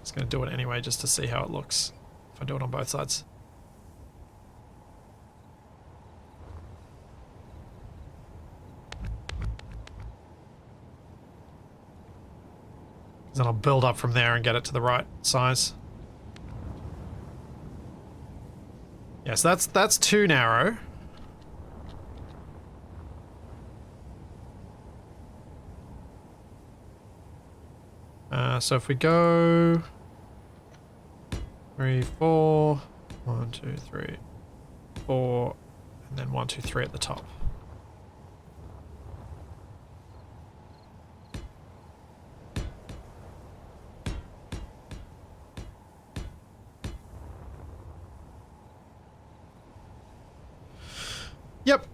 Just going to do it anyway just to see how it looks if I do it on both sides. Then I'll build up from there and get it to the right size. Yes, that's too narrow. So if we go 3, 4, 1, 2, 3, 4, and then 1, 2, 3 at the top. Yep,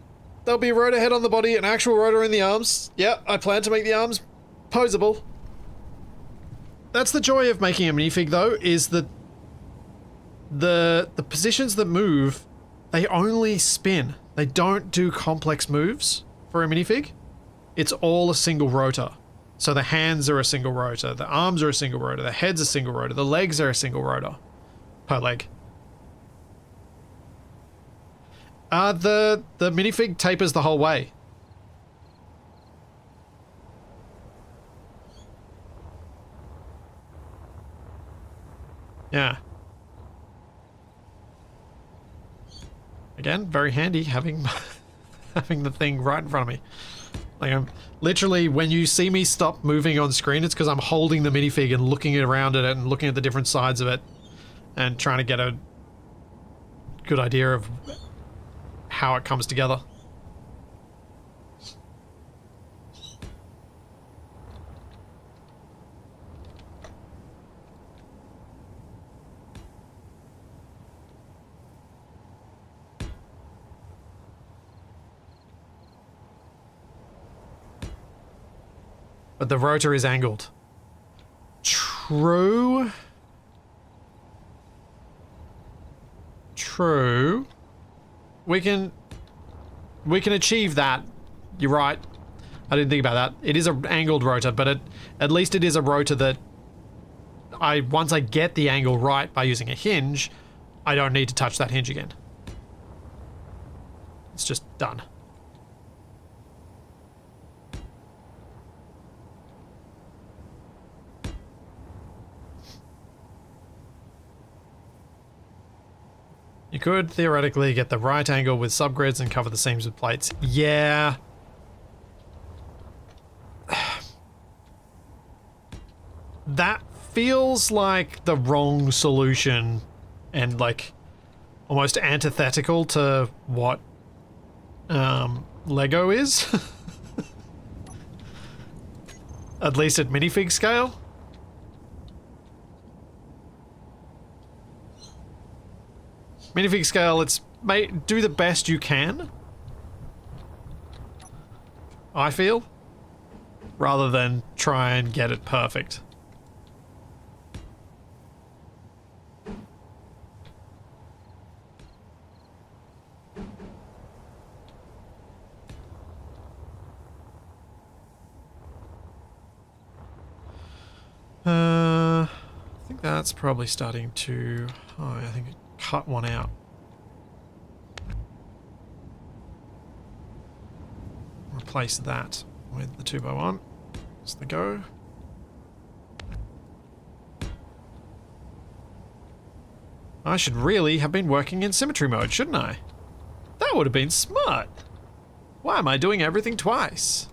there'll be a rotor head on the body, an actual rotor in the arms. Yep, I plan to make the arms posable. That's the joy of making a minifig, though, is that the positions that move, they only spin. They don't do complex moves for a minifig. It's all a single rotor. So the hands are a single rotor, the arms are a single rotor, the head's a single rotor, the legs are a single rotor per leg. The minifig tapers the whole way. Yeah. Again, very handy having having the thing right in front of me. Like, I'm literally, when you see me stop moving on screen, it's because I'm holding the minifig and looking around at it and looking at the different sides of it and trying to get a good idea of how it comes together. But the rotor is angled. True. True. We can achieve that. You're right. I didn't think about that. It is an angled rotor, but at least it is a rotor that once I get the angle right by using a hinge, I don't need to touch that hinge again. It's just done. You could theoretically get the right angle with subgrids and cover the seams with plates. Yeah. That feels like the wrong solution and like almost antithetical to what Lego is. At least at minifig scale. Minifig scale, it's do the best you can, I feel, rather than try and get it perfect. I think that's probably starting to... Oh, I think it cut one out. Replace that with the 2x1. That's the go. I should really have been working in symmetry mode, shouldn't I? That would have been smart. Why am I doing everything twice?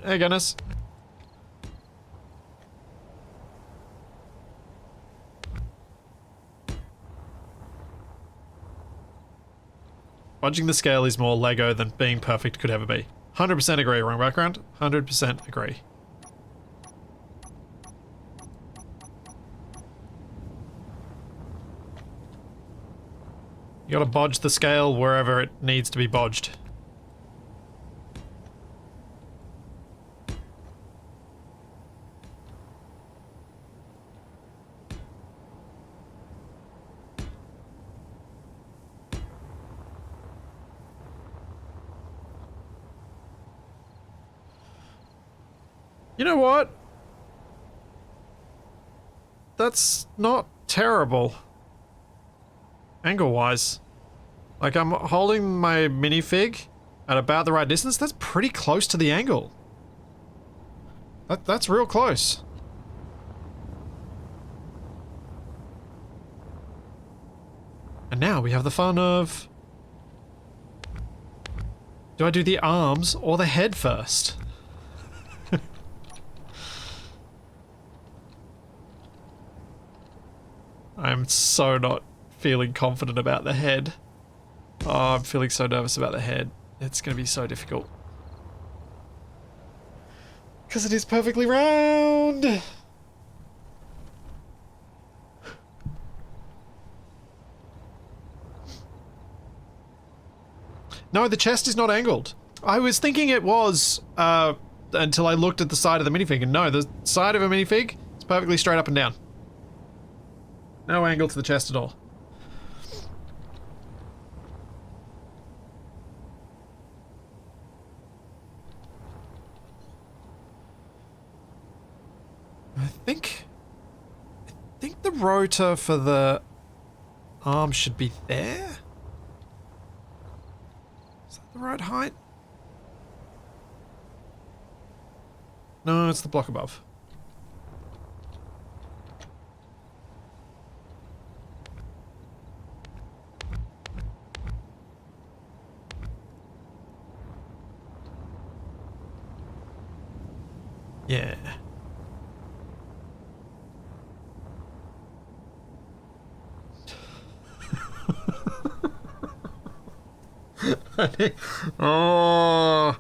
Hey, goodness. Fudging the scale is more Lego than being perfect could ever be. 100% agree, wrong background. 100% agree. You gotta bodge the scale wherever it needs to be bodged. You know what? That's not terrible. Angle-wise. Like, I'm holding my minifig at about the right distance. That's pretty close to the angle. That's real close. And now we have the fun of... Do I do the arms or the head first? I'm so not feeling confident about the head. Oh, I'm feeling so nervous about the head. It's going to be so difficult. Because it is perfectly round! No, the chest is not angled. I was thinking it was, until I looked at the side of the minifig, and no, the side of a minifig is perfectly straight up and down. No angle to the chest at all. I think the rotor for the arm should be there? Is that the right height? No, it's the block above. Yeah. Oh,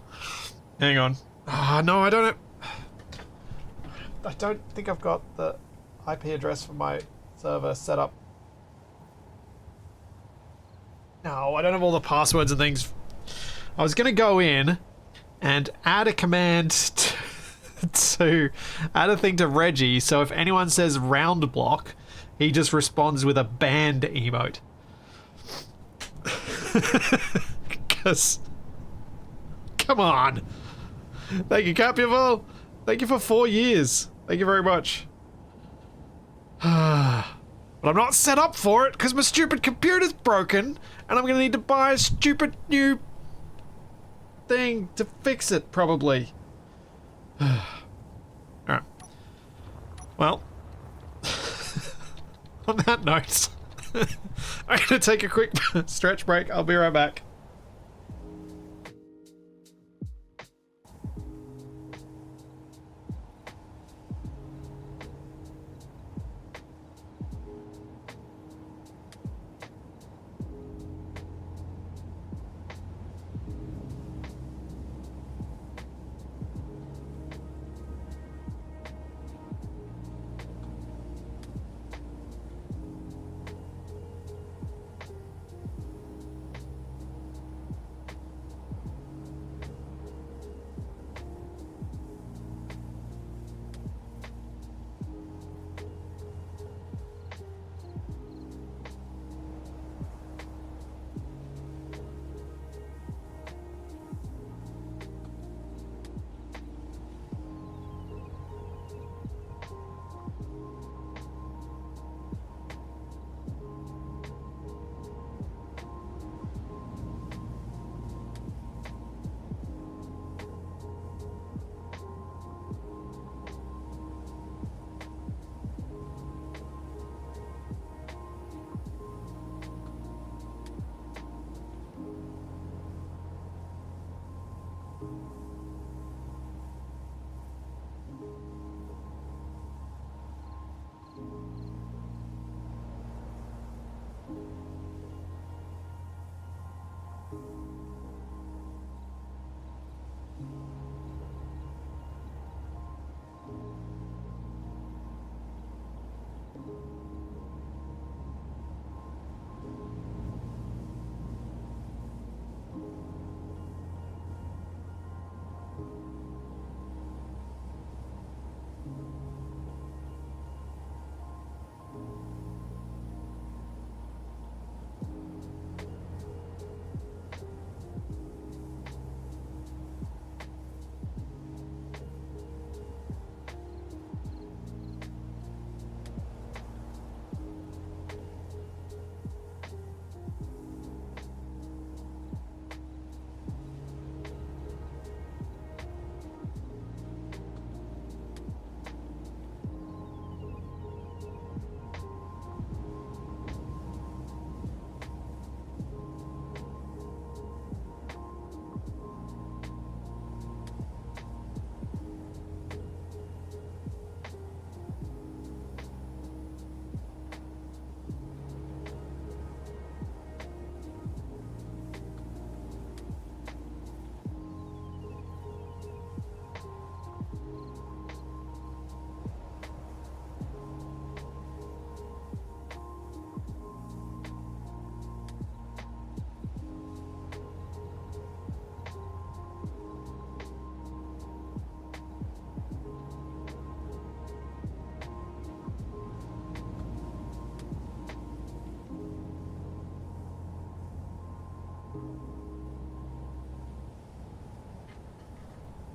hang on. Oh, no, I don't think I've got the IP address for my server set up. No, I don't have all the passwords and things. I was gonna go in and add a command to add a thing to Reggie, so if anyone says round block, he just responds with a banned emote. Because, come on. Thank you, Capioval. Thank you for 4 years. Thank you very much. But I'm not set up for it because my stupid computer's broken and I'm going to need to buy a stupid new thing to fix it, probably. Alright. Well, on that note, I'm going to take a quick stretch break. I'll be right back.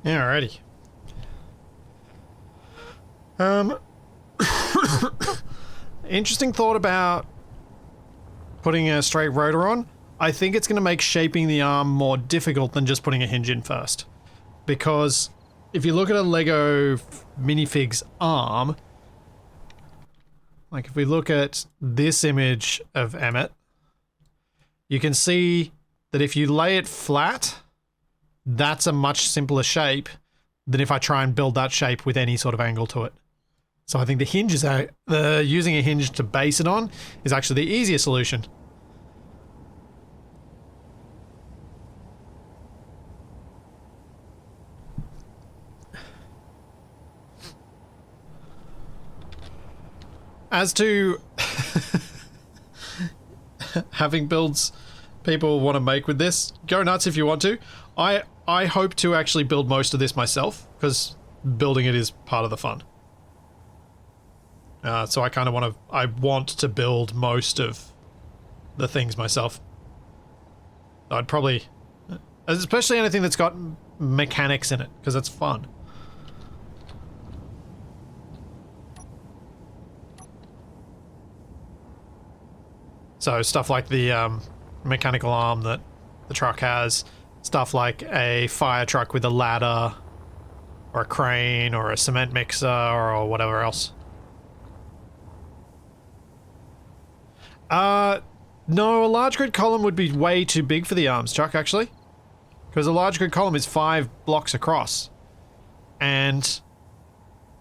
Alrighty. Interesting thought about putting a straight rotor on. I think it's going to make shaping the arm more difficult than just putting a hinge in first. Because if you look at a Lego minifig's arm, like if we look at this image of Emmett, you can see that if you lay it flat, that's a much simpler shape than if I try and build that shape with any sort of angle to it. So I think the hinge is using a hinge to base it on is actually the easier solution. As to having builds people want to make with this, go nuts if you want to. I hope to actually build most of this myself, because building it is part of the fun. So I kind of want to build most of the things myself. I'd probably, especially anything that's got mechanics in it, because that's fun. So stuff like the mechanical arm that the truck has, stuff like a fire truck with a ladder, or a crane, or a cement mixer, or whatever else. No, a large grid column would be way too big for the arms, Chuck, actually. Because a large grid column is 5 blocks across. And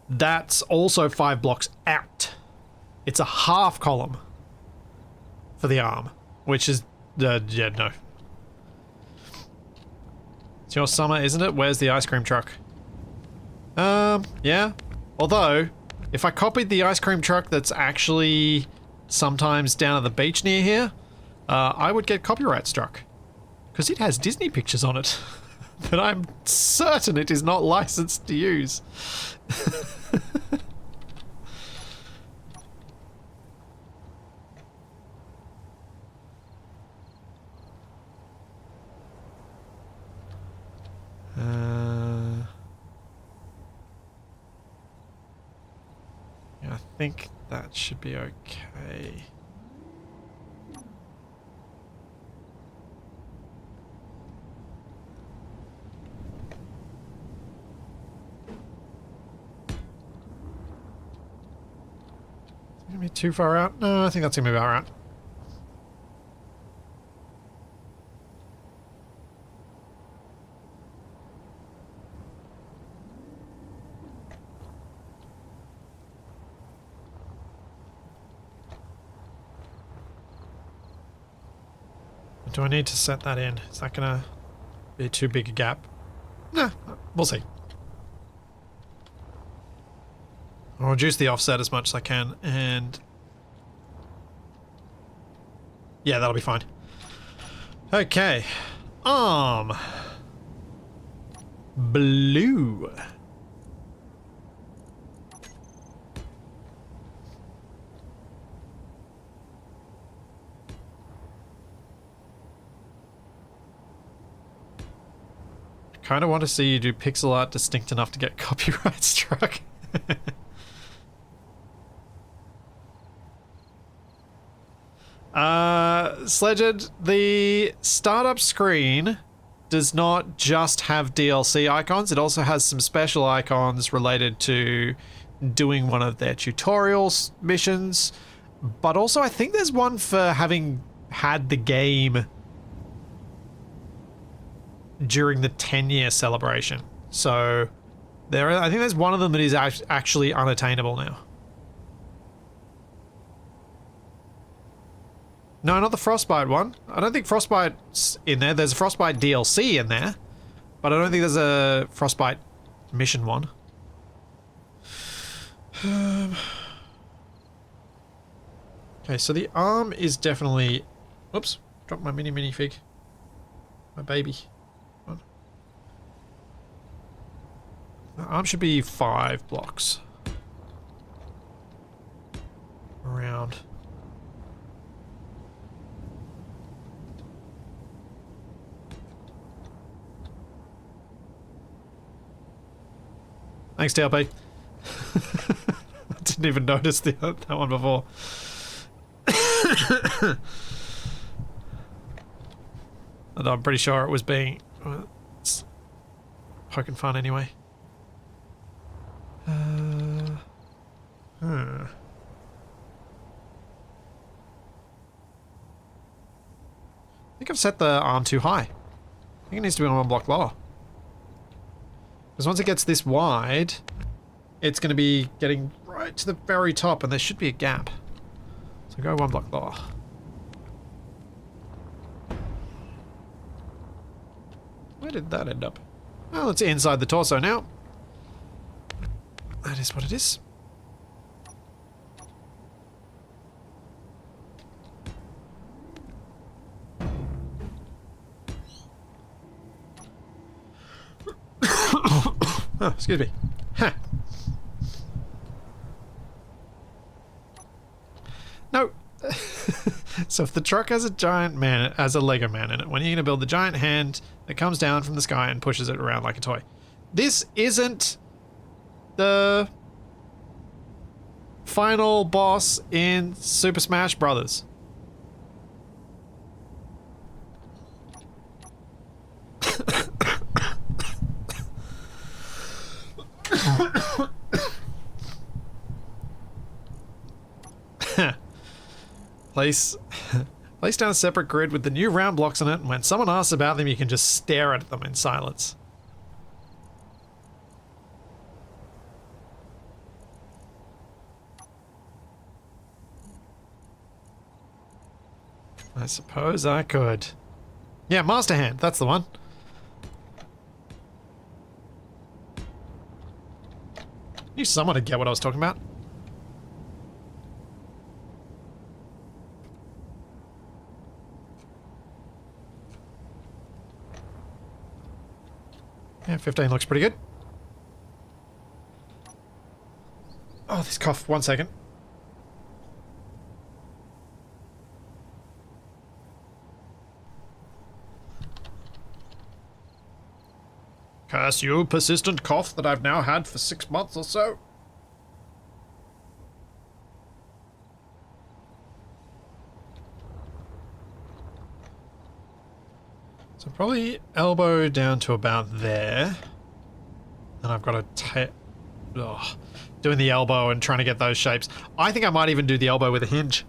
that's also 5 blocks out. It's a half column for the arm, which is, yeah, no. It's your summer, isn't it? Where's the ice cream truck? Yeah. Although, if I copied the ice cream truck that's actually sometimes down at the beach near here, I would get copyright struck. Because it has Disney pictures on it. That I'm certain it is not licensed to use. Yeah, I think that should be okay. Is it gonna be too far out? No, I think that's gonna be about right. Do I need to set that in? Is that gonna be too big a gap? Nah, we'll see. I'll reduce the offset as much as I can, and yeah, that'll be fine. Okay. Arm. Blue. Kind of want to see you do pixel art distinct enough to get copyright struck. Sledged, the startup screen does not just have DLC icons, it also has some special icons related to doing one of their tutorials missions, but also I think there's one for having had the game during the 10-year celebration. So I think there's one of them that is actually unattainable now. No, not the Frostbite one. I don't think Frostbite's in there. There's a Frostbite DLC in there, but I don't think there's a Frostbite mission one. Okay, so the arm is definitely... Whoops, dropped my minifig. My baby. The arm should be 5 blocks. Around. Thanks, TLP. I didn't even notice that one before. Although I'm pretty sure it was being... it's poking fun anyway. I think I've set the arm too high. I think it needs to be on one block lower. Because once it gets this wide, it's going to be getting right to the very top, and there should be a gap. So go one block lower. Where did that end up? Well, it's inside the torso now. That is what it is. Oh, excuse me. Huh. No. So if the truck has a giant man, has a Lego man in it, when are you going to build the giant hand that comes down from the sky and pushes it around like a toy? This isn't the final boss in Super Smash Brothers. Place down a separate grid with the new round blocks on it, and when someone asks about them, you can just stare at them in silence. I suppose I could. Yeah, Master Hand, that's the one. Knew someone would get what I was talking about. Yeah, 15 looks pretty good. Oh, this cough. 1 second. Curse you, persistent cough that I've now had for 6 months or so. So probably elbow down to about there. And I've got to doing the elbow and trying to get those shapes. I think I might even do the elbow with a hinge.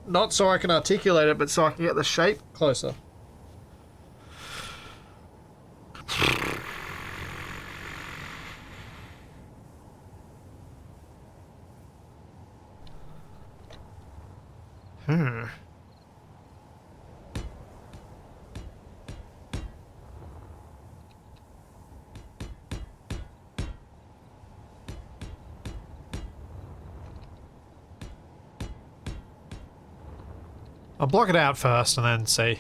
Not so I can articulate it, but so I can get the shape closer. I'll block it out first and then see.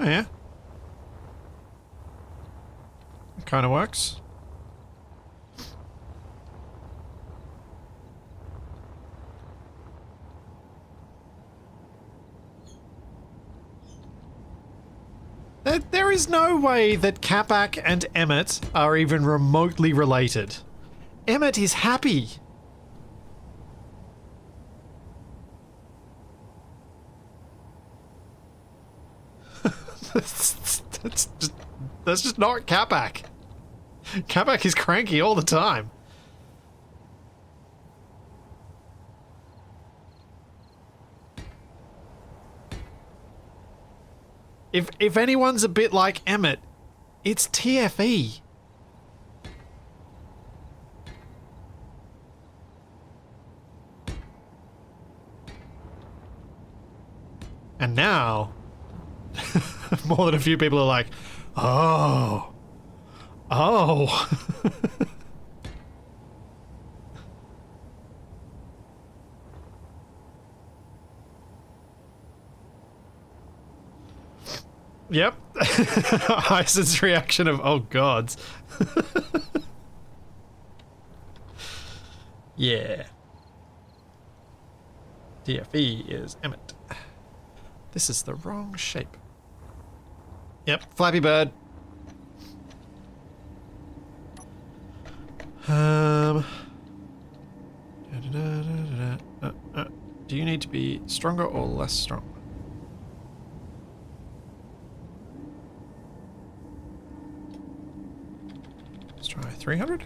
Oh yeah. It kind of works. There is no way that Capac and Emmett are even remotely related. Emmett is happy. That's just not Capac. Capac is cranky all the time. If anyone's a bit like Emmett, it's TFE. And now, more than a few people are like, oh, Oh. Yep. Ison's reaction of, oh gods. Yeah. DFE is Emmett. This is the wrong shape. Yep, Flappy Bird. Do you need to be stronger or less strong? Let's try 300.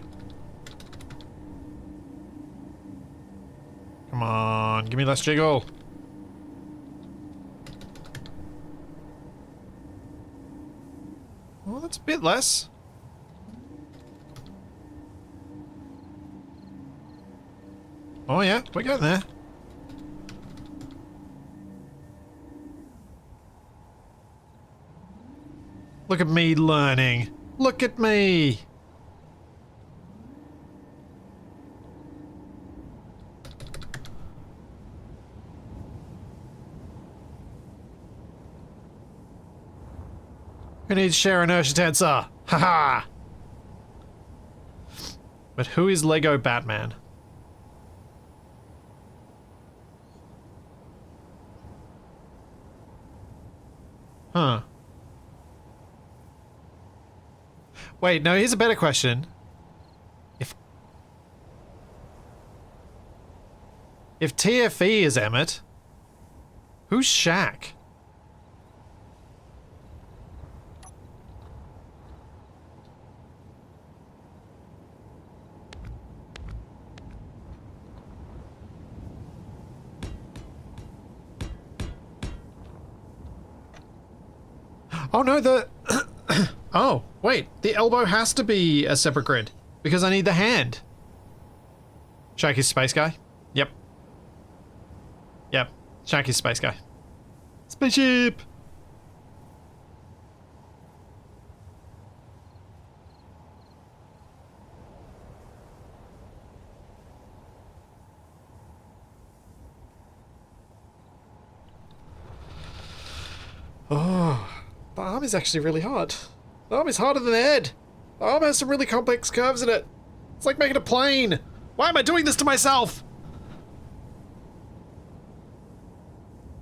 Come on, give me less jiggle. Well, that's a bit less. Oh yeah, we're getting there. Look at me learning. Look at me. Who needs share inertia tensor? Haha. But who is Lego Batman? Huh. Wait, no, here's a better question. If TFE is Emmett, who's Shaq? Oh no, the... Oh, wait. The elbow has to be a separate grid. Because I need the hand. Shaq is space guy? Yep. Yep. Shaq is space guy. Spaceship! Oh... The arm is actually really hard. The arm is harder than the head. The arm has some really complex curves in it. It's like making a plane. Why am I doing this to myself?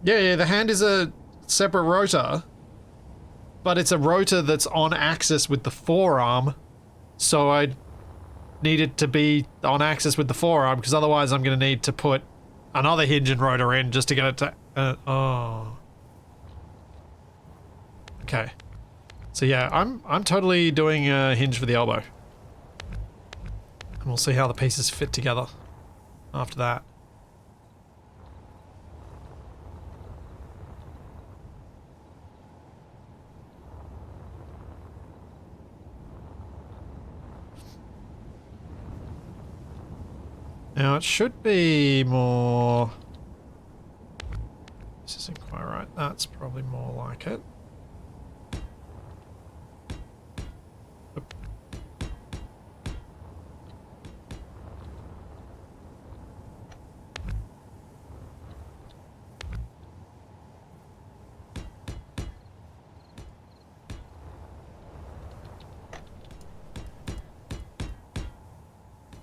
Yeah, the hand is a separate rotor. But it's a rotor that's on axis with the forearm. So I need it to be on axis with the forearm, because otherwise I'm going to need to put another hinge and rotor in just to get it to... oh... Okay. So yeah, I'm totally doing a hinge for the elbow. And we'll see how the pieces fit together after that. Now it should be more... This isn't quite right. That's probably more like it.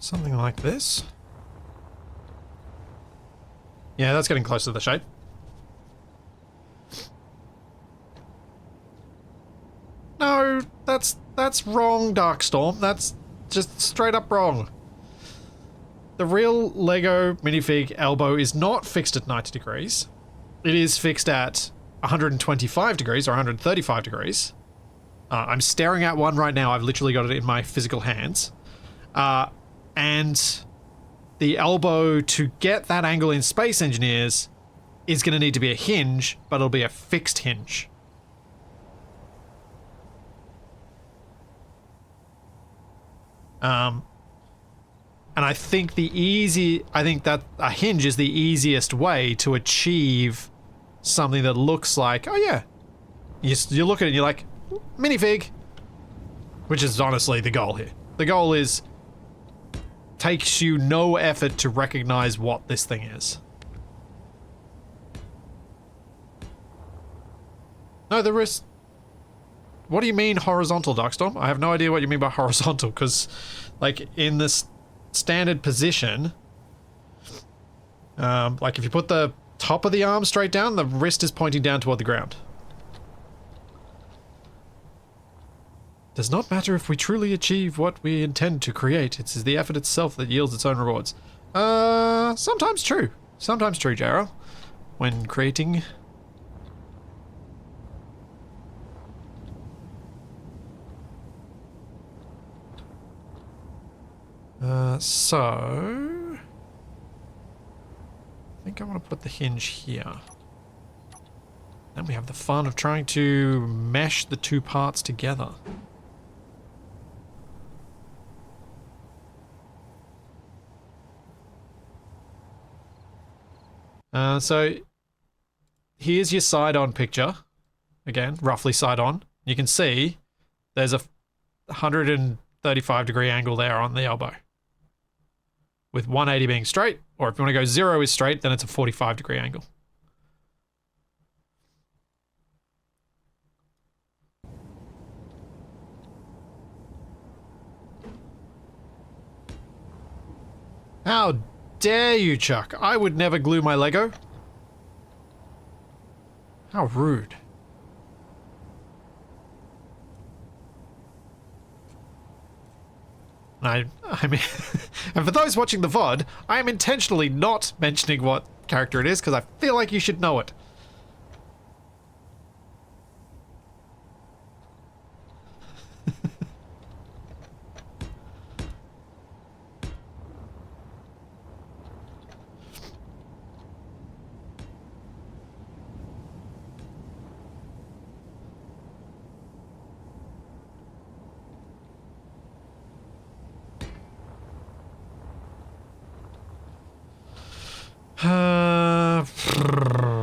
Something like this. Yeah, that's getting close to the shape. No, that's wrong, Darkstorm. That's just straight up wrong. The real Lego minifig elbow is not fixed at 90 degrees. It is fixed at 125 degrees or 135 degrees. I'm staring at one right now. I've literally got it in my physical hands. And the elbow to get that angle in Space Engineers is going to need to be a hinge, but it'll be a fixed hinge. And I think that a hinge is the easiest way to achieve something that looks like, oh yeah, you look at it and you're like, minifig. Which is honestly the goal here. The goal is, takes you no effort to recognize what this thing is. No, the wrist... What do you mean horizontal, Darkstorm? I have no idea what you mean by horizontal, because, like, in this standard position, like, if you put the top of the arm straight down, the wrist is pointing down toward the ground. Does not matter if we truly achieve what we intend to create. It is the effort itself that yields its own rewards. Sometimes true. Sometimes true, JRL. When creating... so... I think I want to put the hinge here. Then we have the fun of trying to mesh the two parts together. So here's your side-on picture. Again, roughly side-on. You can see there's a 135-degree angle there on the elbow. With 180 being straight, or if you want to go 0 is straight, then it's a 45-degree angle. How dare you, Chuck? I would never glue my Lego. How rude. I mean, and for those watching the VOD, I am intentionally not mentioning what character it is because I feel like you should know it.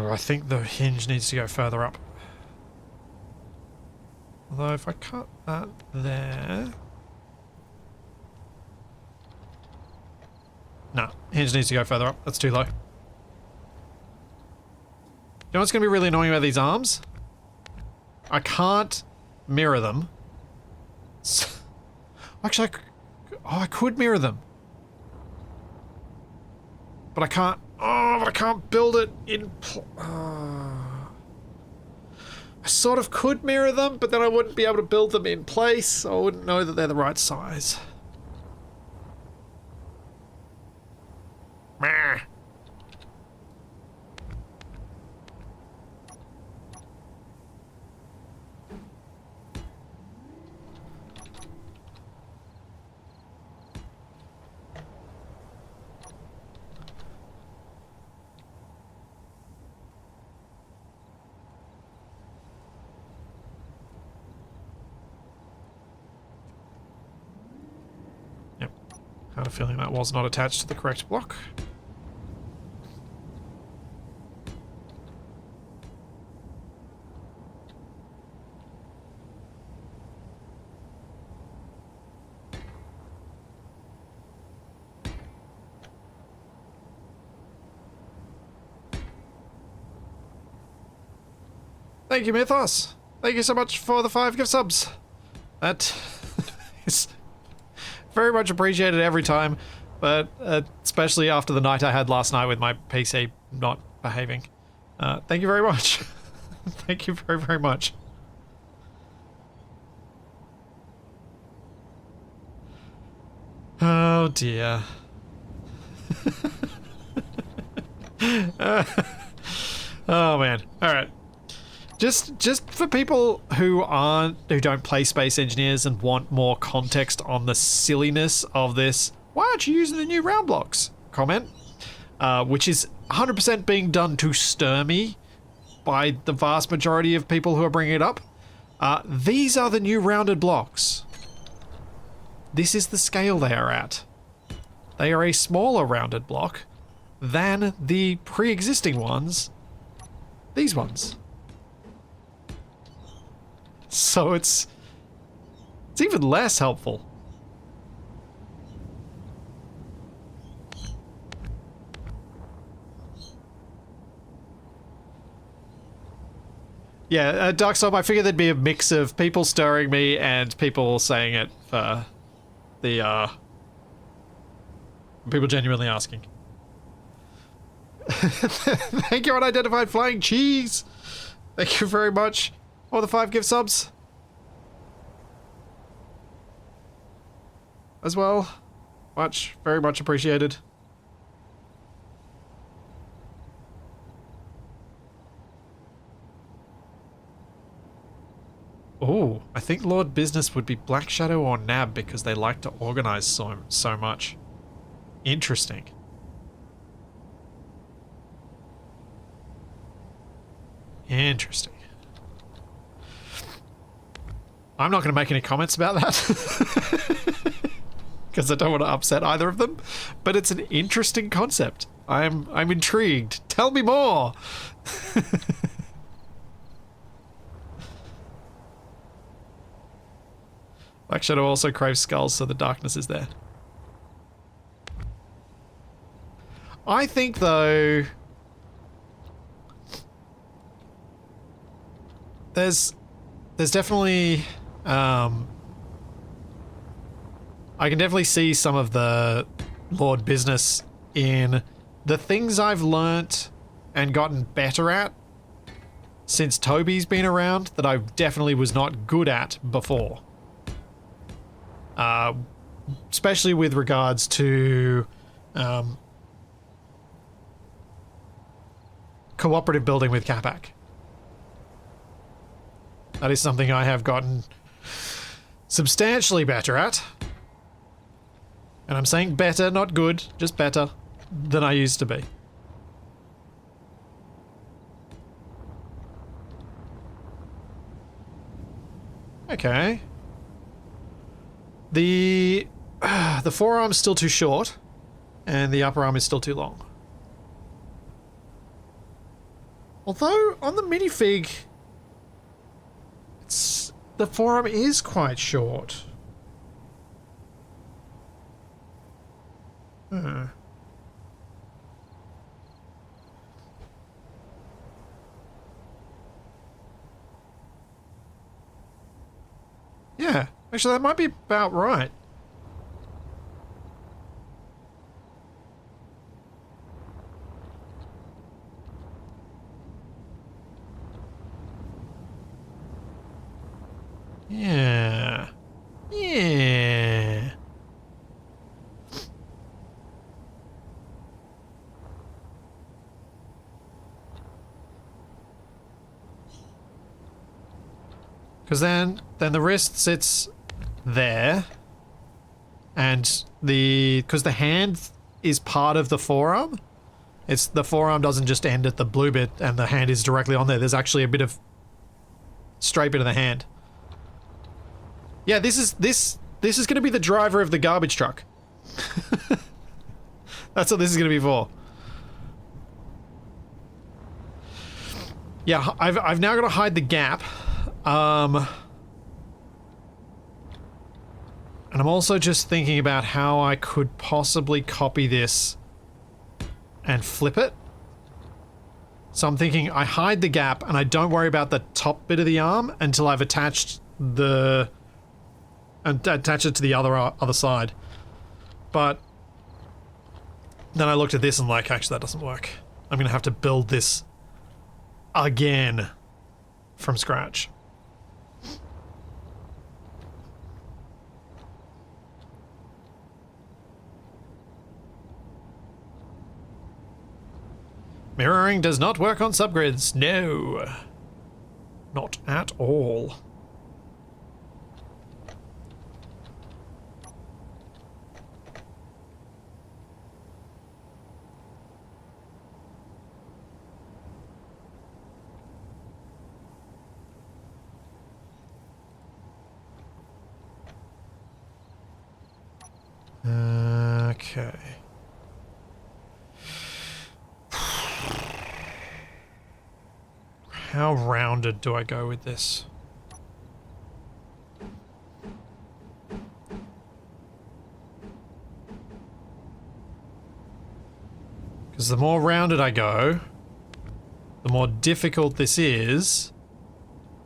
I think the hinge needs to go further up. Although if I cut that there... No, hinge needs to go further up. That's too low. You know what's going to be really annoying about these arms? I can't mirror them. Actually, I could mirror them. But I can't... Oh, but I can't build it in... I sort of could mirror them, but then I wouldn't be able to build them in place, so I wouldn't know that they're the right size. Meh. I had a feeling that was not attached to the correct block. Thank you, Mythos. Thank you so much for the 5 gift subs. That is... very much appreciated every time, but especially after the night I had last night with my PC not behaving. Thank you very much. Thank you very, very much. Oh dear. Oh man. Alright. Just for people who don't play Space Engineers and want more context on the silliness of this, why aren't you using the new round blocks? Comment. Which is 100% being done to stir me by the vast majority of people who are bringing it up. These are the new rounded blocks. This is the scale they are at. They are a smaller rounded block than the pre-existing ones. These ones. So it's It's even less helpful. Yeah, Darkstorm, I figured there'd be a mix of people stirring me and people saying it for the, people genuinely asking. Thank you, unidentified flying cheese! Thank you very much for the 5 gift subs. As well. Very much appreciated. Oh, I think Lord Business would be Black Shadow or Nab because they like to organize so much. Interesting. Interesting. I'm not going to make any comments about that because I don't want to upset either of them, but it's an interesting concept. I'm intrigued. Tell me more. Black Shadow also craves skulls, so the darkness is there. I think, though, there's definitely, I can definitely see some of the Lord Business in the things I've learnt and gotten better at since Toby's been around that I definitely was not good at before. Especially with regards to cooperative building with Capac. That is something I have gotten substantially better at. And I'm saying better, not good, just better than I used to be. Okay. The forearm's still too short, and the upper arm is still too long. Although, on the minifig, the forearm is quite short. Yeah, actually that might be about right. Yeah. Yeah. Because then the wrist sits there, and because the hand is part of the forearm, the forearm doesn't just end at the blue bit and the hand is directly on there. There's actually a bit of straight bit of the hand. Yeah, this is going to be the driver of the garbage truck. That's what this is going to be for. Yeah, I've now got to hide the gap. And I'm also just thinking about how I could possibly copy this and flip it. So I'm thinking I hide the gap and I don't worry about the top bit of the arm until I've attached it to the other side. But then I looked at this and like, actually that doesn't work. I'm gonna have to build this again from scratch. Mirroring does not work on subgrids. No. Not at all. Okay. How rounded do I go with this? Because the more rounded I go, the more difficult this is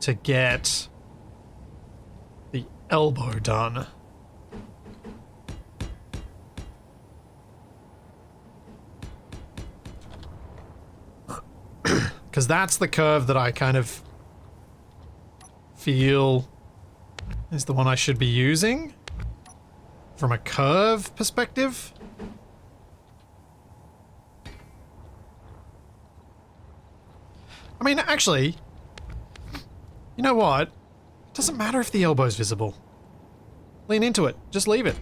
to get the elbow done. Because that's the curve that I kind of feel is the one I should be using from a curve perspective. I mean, actually, you know what? It doesn't matter if the elbow's visible. Lean into it. Just leave it.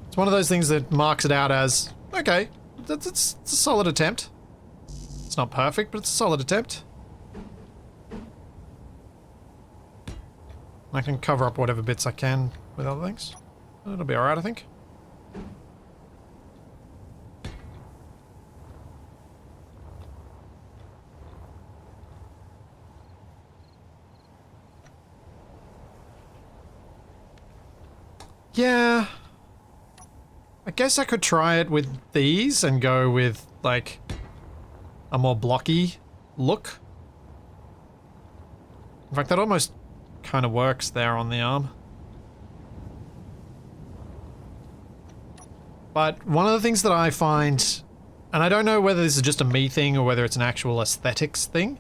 It's one of those things that marks it out as, okay, it's a solid attempt. It's not perfect, but it's a solid attempt. I can cover up whatever bits I can with other things. It'll be alright, I think. Yeah. I guess I could try it with these and go with, like, a more blocky look. In fact, that almost kind of works there on the arm. But one of the things that I find, and I don't know whether this is just a me thing or whether it's an actual aesthetics thing,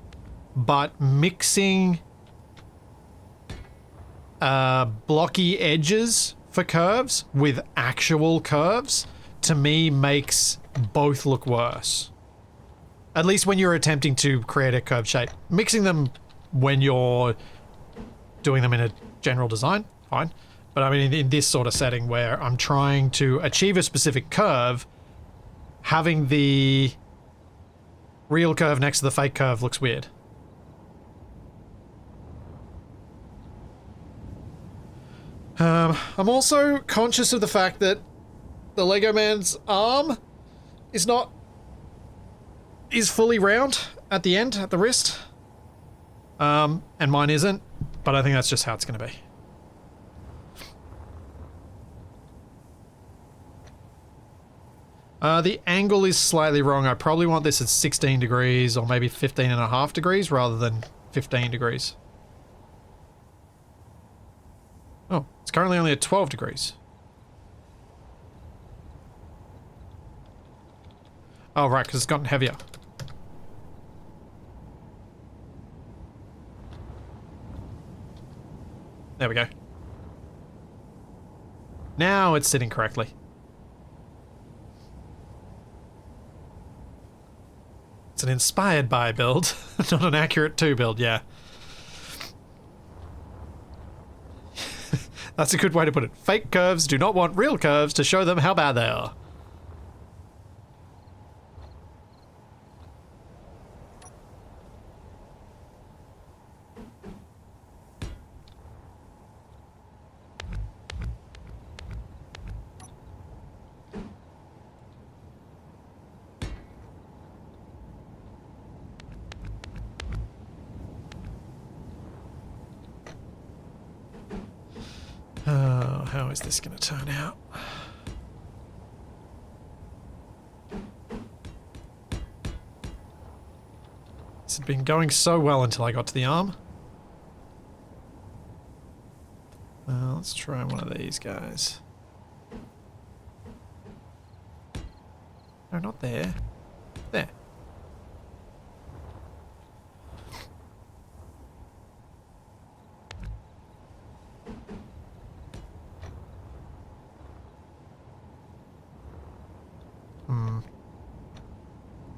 but mixing blocky edges for curves with actual curves, to me, makes both look worse. At least when you're attempting to create a curved shape. Mixing them when you're doing them in a general design, fine. But I mean, in this sort of setting where I'm trying to achieve a specific curve, having the real curve next to the fake curve looks weird. I'm also conscious of the fact that the Lego Man's arm is fully round at the end, at the wrist. And mine isn't, but I think that's just how it's going to be. The angle is slightly wrong. I probably want this at 16 degrees or maybe 15.5 degrees rather than 15 degrees. Oh, it's currently only at 12 degrees. Oh, right, because it's gotten heavier. There we go. Now it's sitting correctly. It's an inspired by build, not an accurate to build, yeah. That's a good way to put it. Fake curves do not want real curves to show them how bad they are. Oh, how is this going to turn out? This had been going so well until I got to the arm. Let's try one of these guys. No, not there. There.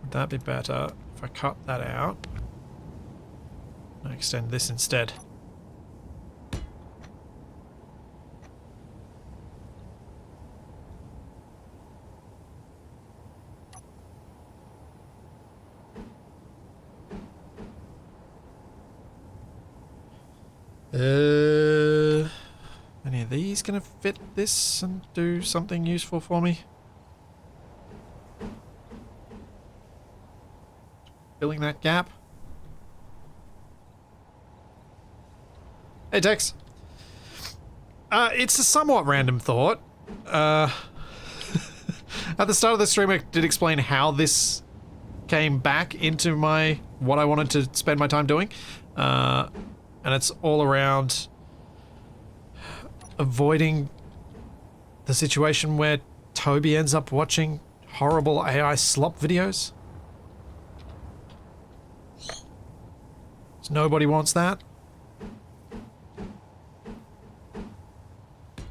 Would that be better if I cut that out and extend this instead? Any of these gonna fit this and do something useful for me? Filling that gap. Hey, Tex. It's a somewhat random thought. At the start of the stream, I did explain how this came back into what I wanted to spend my time doing. And it's all around avoiding the situation where Toby ends up watching horrible AI slop videos. So nobody wants that.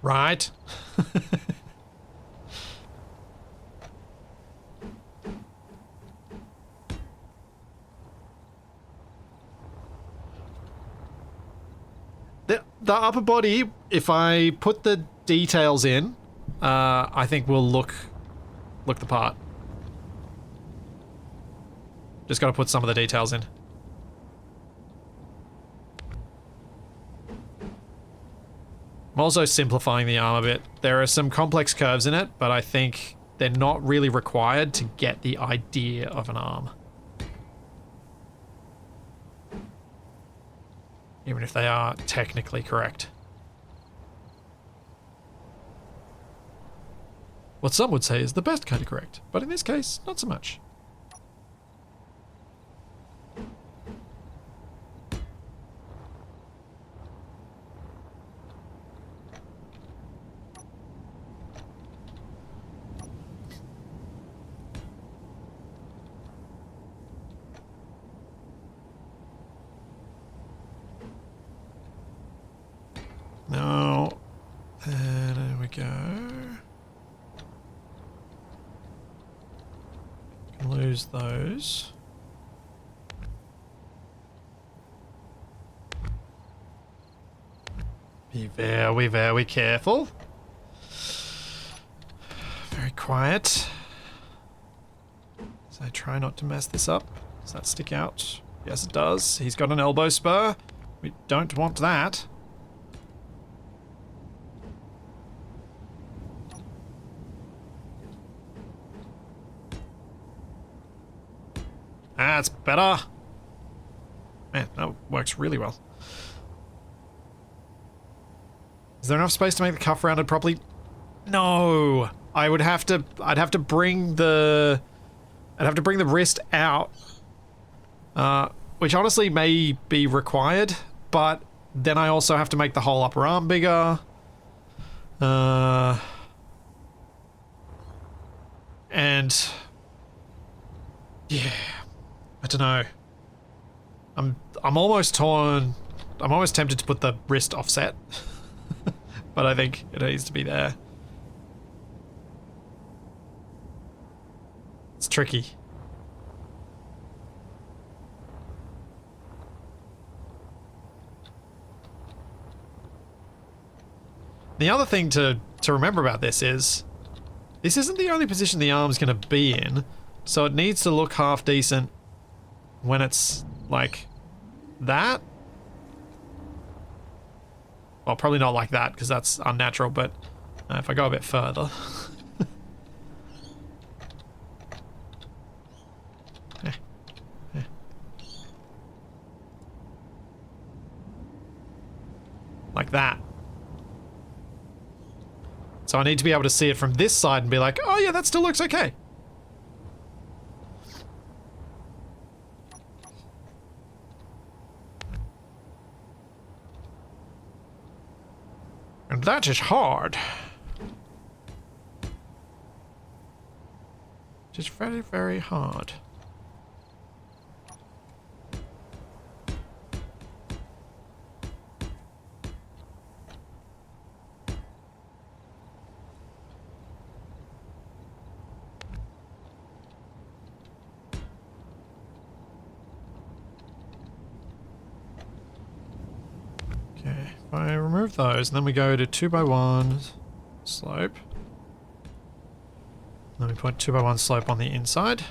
Right? The upper body, if I put the details in, I think will look the part. Just got to put some of the details in. I'm also simplifying the arm a bit. There are some complex curves in it, but I think they're not really required to get the idea of an arm. Even if they are technically correct. What some would say is the best kind of correct, but in this case, not so much. Now, there we go. Can lose those. Be very careful. Very quiet. So I try not to mess this up. Does that stick out? Yes, it does. He's got an elbow spur. We don't want that. That's better. Man, that works really well. Is there enough space to make the cuff rounded properly? No. I'd have to bring the wrist out. Which honestly may be required, but then I also have to make the whole upper arm bigger. And yeah. I don't know. I'm almost torn. I'm almost tempted to put the wrist offset. But I think it needs to be there. It's tricky. The other thing to remember about this is this isn't the only position the arm's going to be in, so it needs to look half decent when it's like that. Well, probably not like that because that's unnatural, but if I go a bit further. Like that. So I need to be able to see it from this side and be like, oh yeah, that still looks okay. And that is hard. Just very, very hard. I remove those, and then we go to 2x1 slope. Then we put 2x1 slope on the inside.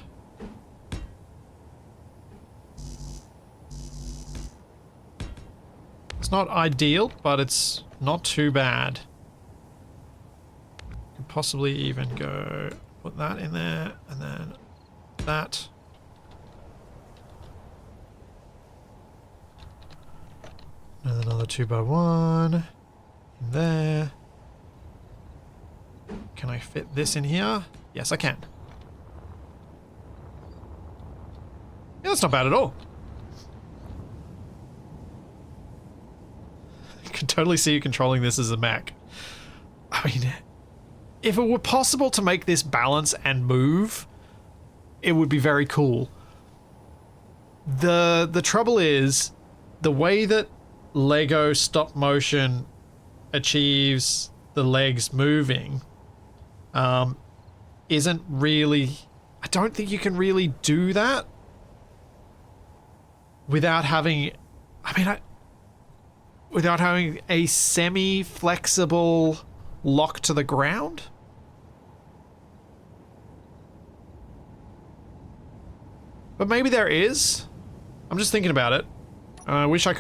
It's not ideal, but it's not too bad. Could possibly even go put that in there, and then that. And another 2x1 in there. Can I fit this in here? Yes, I can. Yeah, that's not bad at all. I can totally see you controlling this as a Mac. I mean, if it were possible to make this balance and move, it would be very cool. The trouble is, the way that Lego stop motion achieves the legs moving isn't really... I don't think you can really do that without having... without having a semi-flexible lock to the ground? But maybe there is. I'm just thinking about it. I wish I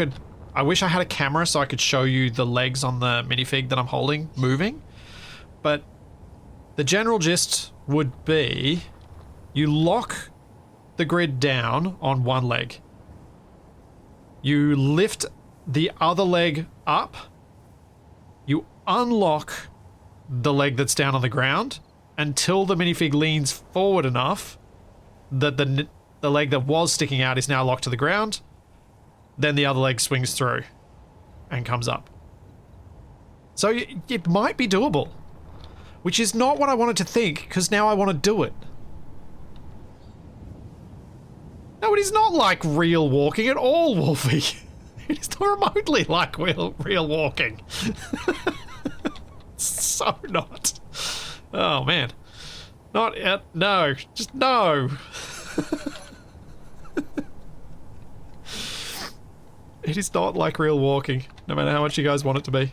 had a camera so I could show you the legs on the minifig that I'm holding moving. But the general gist would be you lock the grid down on one leg. You lift the other leg up. You unlock the leg that's down on the ground until the minifig leans forward enough that the leg that was sticking out is now locked to the ground. Then the other leg swings through and comes up. So it might be doable, which is not what I wanted to think, because now I want to do it. No, it is not like real walking at all, Wolfie. It is not remotely like real walking. So not. Oh, man. Not yet. No. Just no. It is not like real walking, no matter how much you guys want it to be.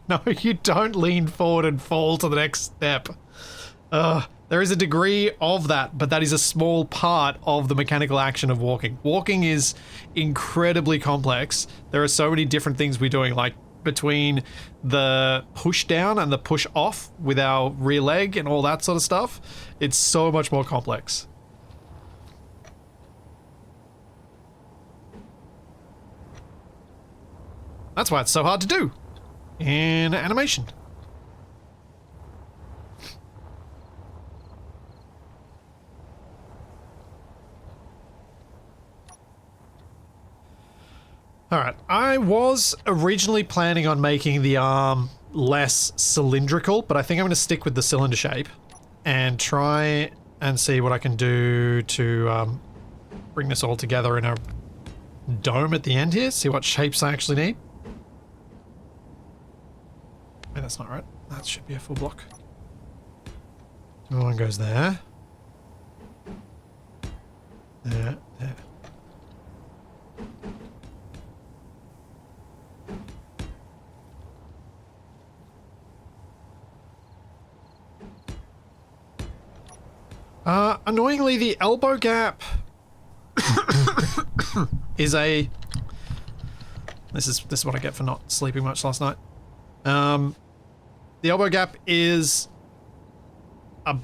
No, you don't lean forward and fall to the next step. There is a degree of that, but that is a small part of the mechanical action of walking. Walking is incredibly complex. There are so many different things we're doing, like between the push down and the push off with our rear leg and all that sort of stuff. It's so much more complex. That's why it's so hard to do in animation. Alright, I was originally planning on making the arm less cylindrical, but I think I'm going to stick with the cylinder shape and try and see what I can do to bring this all together in a dome at the end here, see what shapes I actually need. Hey, that's not right. That should be a full block. One goes there. There, there. Annoyingly, the elbow gap is a... This is what I get for not sleeping much last night. The elbow gap is a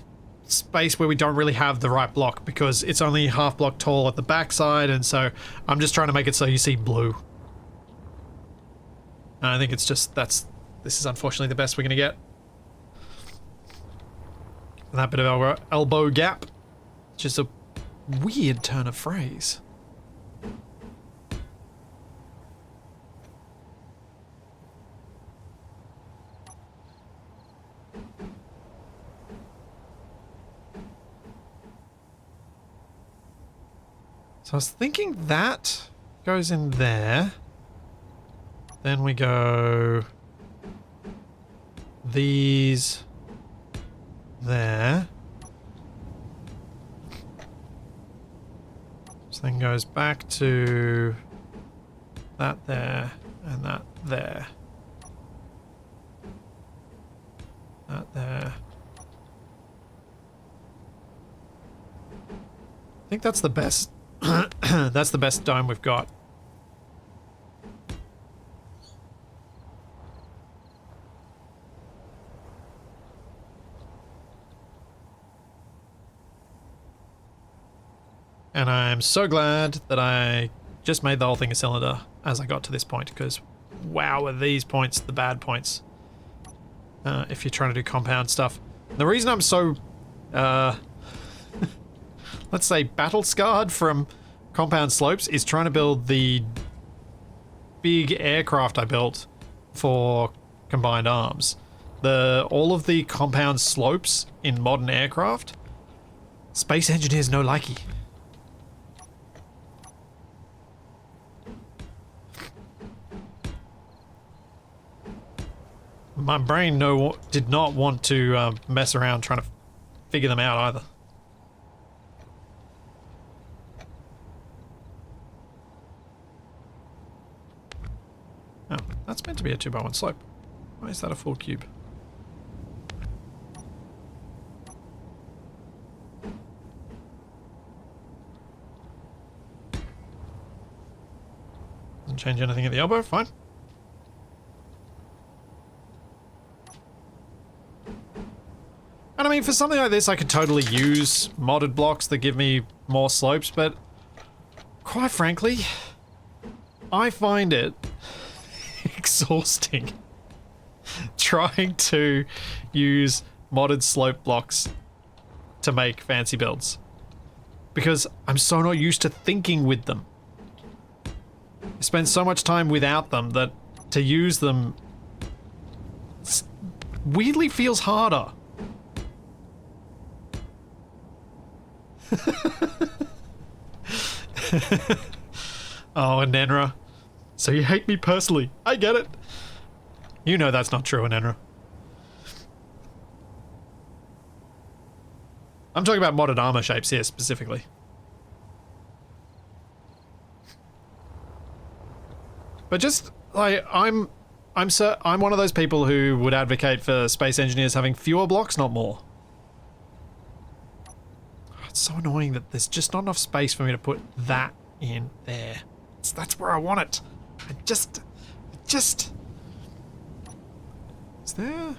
space where we don't really have the right block because it's only half block tall at the backside, and so I'm just trying to make it so you see blue. And I think it's just, this is unfortunately the best we're going to get. That bit of elbow gap. Just a weird turn of phrase. So I was thinking that goes in there. Then we go these there. This thing goes back to that there and that there. That there. I think that's the best. That's the best dome we've got. And I'm so glad that I just made the whole thing a cylinder as I got to this point, because wow, are these points the bad points if you're trying to do compound stuff. The reason I'm so, let's say, battle scarred from compound slopes is trying to build the big aircraft I built for combined arms. All of the compound slopes in modern aircraft, space engineers no likey. My brain did not want to mess around trying to figure them out either. Oh, that's meant to be a 2x1 slope. Why is that a full cube? Doesn't change anything at the elbow, fine. And I mean, for something like this, I could totally use modded blocks that give me more slopes, but quite frankly, I find it exhausting trying to use modded slope blocks to make fancy builds, because I'm so not used to thinking with them. I spend so much time without them that to use them weirdly feels harder. Oh, Anenra. So you hate me personally. I get it. You know that's not true, Anenra. I'm talking about modded armor shapes here specifically. But just like I'm one of those people who would advocate for space engineers having fewer blocks, not more. It's so annoying that there's just not enough space for me to put that in there. That's where I want it. I just... Is there...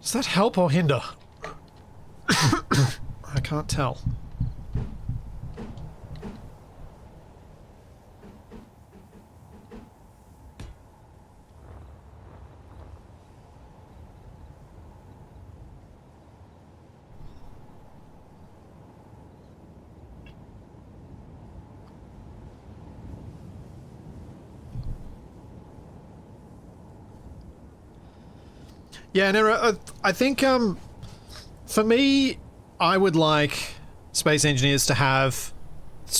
Does that help or hinder? I can't tell. Yeah, no, I think, for me, I would like space engineers to have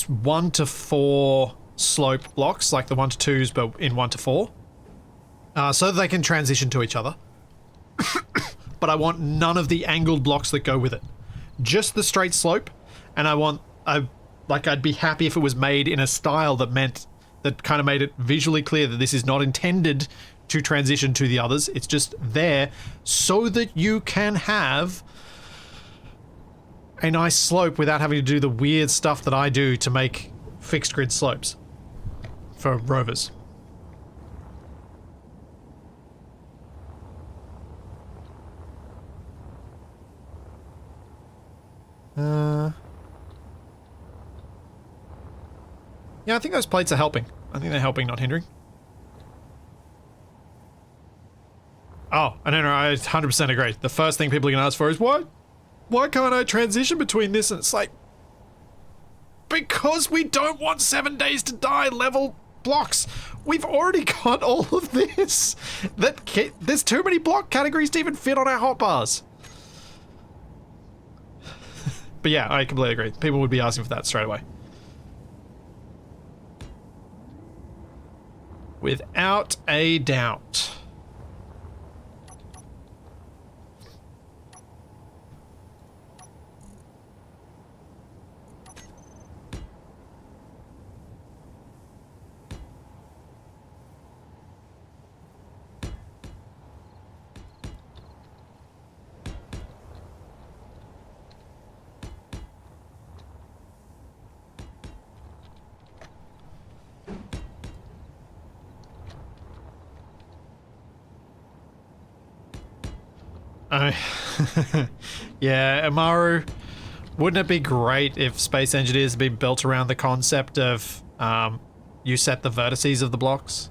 1 to 4 slope blocks, like the 1 to 2s, but in 1 to 4, so that they can transition to each other. But I want none of the angled blocks that go with it. Just the straight slope, and I'd be happy if it was made in a style that kind of made it visually clear that this is not intended to transition to the others. It's just there so that you can have a nice slope without having to do the weird stuff that I do to make fixed grid slopes for rovers. Yeah, I think those plates are helping. I think they're helping, not hindering. Oh, I don't know, I 100% agree. The first thing people are going to ask for is, why can't I transition between this? And it's like, because we don't want 7 days to die level blocks. We've already got all of this. There's too many block categories to even fit on our hotbars. But yeah, I completely agree. People would be asking for that straight away. Without a doubt. I yeah, Amaru, wouldn't it be great if Space Engineers had been built around the concept of you set the vertices of the blocks?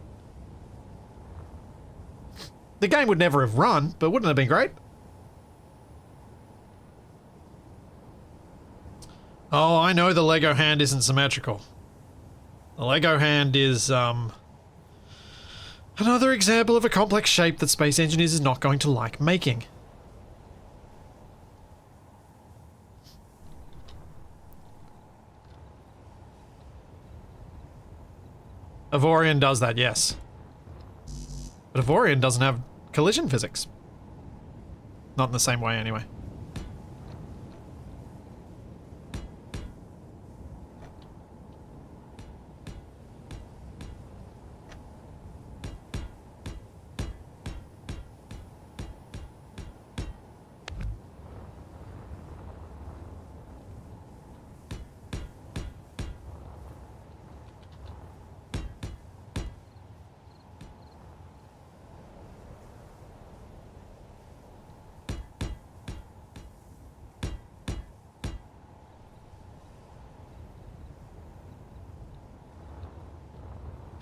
The game would never have run, but wouldn't it have been great? Oh, I know the Lego hand isn't symmetrical. The Lego hand is another example of a complex shape that Space Engineers is not going to like making. Avorion does that, yes. But Avorion doesn't have collision physics. Not in the same way, anyway.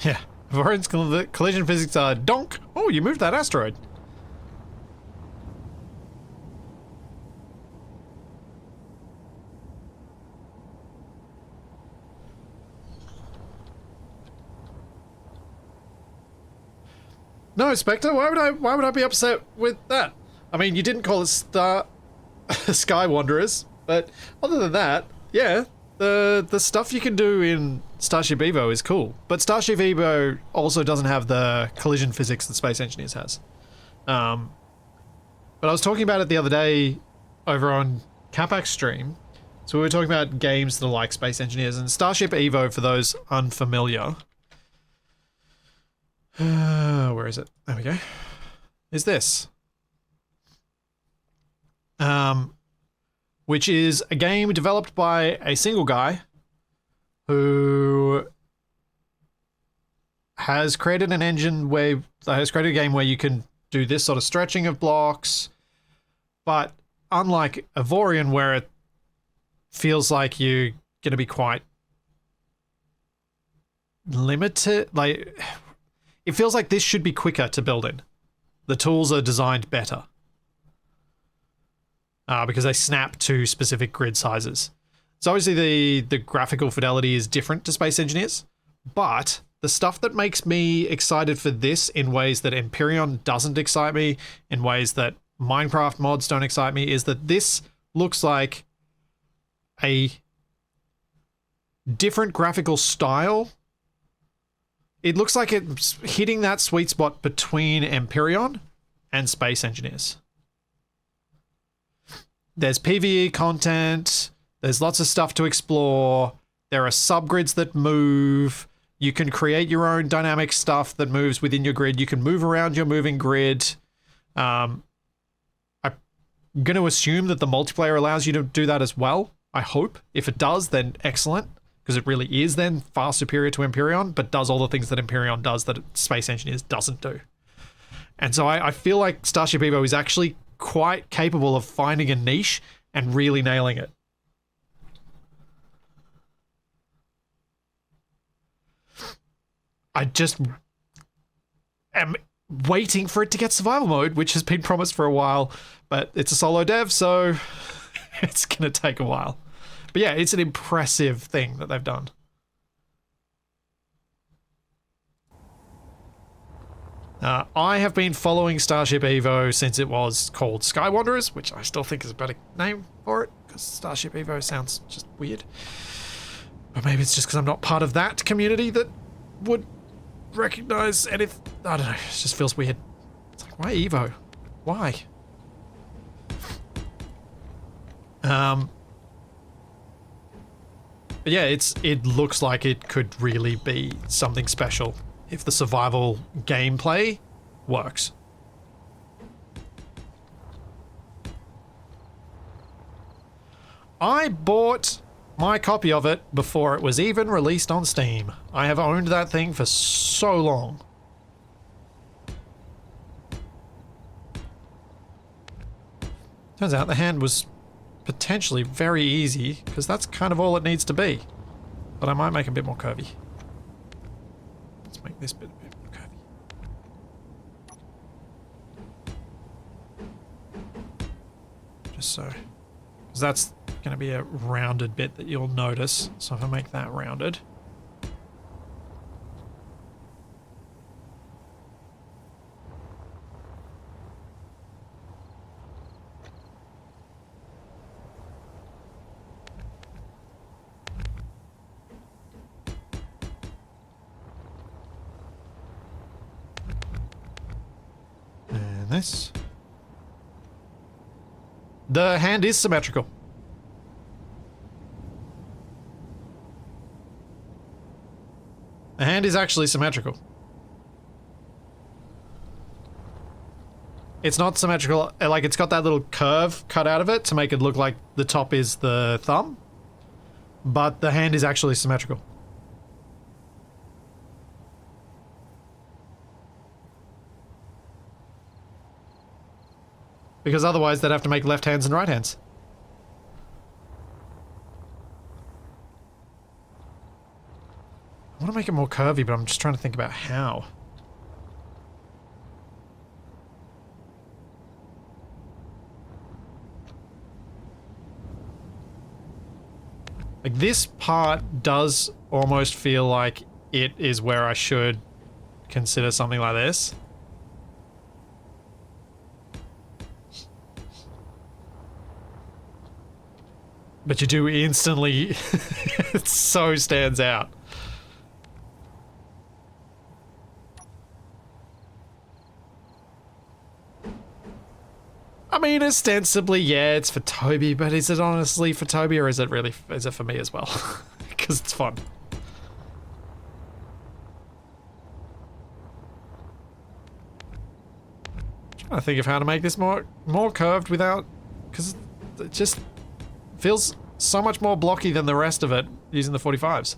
Yeah, Avorion's collision physics are donk. Oh, you moved that asteroid. No, Spectre, why would I be upset with that? I mean, you didn't call it Sky Wanderers, but other than that, yeah, the stuff you can do in Starship Evo is cool. But Starship Evo also doesn't have the collision physics that Space Engineers has. But I was talking about it the other day over on Capac's stream. So we were talking about games that are like Space Engineers, and Starship Evo, for those unfamiliar. Where is it? There we go. Is this. Which is a game developed by a single guy who has created an engine where, has created a game where you can do this sort of stretching of blocks, but unlike Avorion, where it feels like you're going to be quite limited, like, it feels like this should be quicker to build in. The tools are designed better. Because they snap to specific grid sizes. So obviously the graphical fidelity is different to Space Engineers, but the stuff that makes me excited for this in ways that Empyrean doesn't excite me, in ways that Minecraft mods don't excite me, is that this looks like a different graphical style. It looks like it's hitting that sweet spot between Empyrean and Space Engineers. There's PvE content, there's lots of stuff to explore, there are subgrids that move, you can create your own dynamic stuff that moves within your grid, you can move around your moving grid. I'm going to assume that the multiplayer allows you to do that as well, I hope. If it does, then excellent, because it really is then far superior to Empyrean, but does all the things that Empyrean does that Space Engineers doesn't do. And so I feel like Starship Evo is actually quite capable of finding a niche and really nailing it. I just am waiting for it to get survival mode, which has been promised for a while, but it's a solo dev, so it's going to take a while. But yeah, it's an impressive thing that they've done. I have been following Starship Evo since it was called Sky Wanderers, which I still think is a better name for it, because Starship Evo sounds just weird. But maybe it's just because I'm not part of that community that would recognize anything. I don't know, it just feels weird. It's like, why Evo? Why? But yeah, it looks like it could really be something special if the survival gameplay works. I bought my copy of it before it was even released on Steam. I have owned that thing for so long. Turns out the hand was potentially very easy, because that's kind of all it needs to be. But I might make a bit more curvy. Let's make this bit a bit more curvy. Just so. Because that's going to be a rounded bit that you'll notice. So if I make that rounded. This. The hand is symmetrical. The hand is actually symmetrical. It's not symmetrical, like it's got that little curve cut out of it to make it look like the top is the thumb, but the hand is actually symmetrical. Because otherwise they'd have to make left hands and right hands. I want to make it more curvy, but I'm just trying to think about how. Like this part does almost feel like it is where I should consider something like this. But you do instantly, it so stands out. I mean, ostensibly, yeah, it's for Toby, but is it honestly for Toby or is it really, is it for me as well? Because it's fun. Trying to think of how to make this more curved without, because it just feels so much more blocky than the rest of it using the 45s.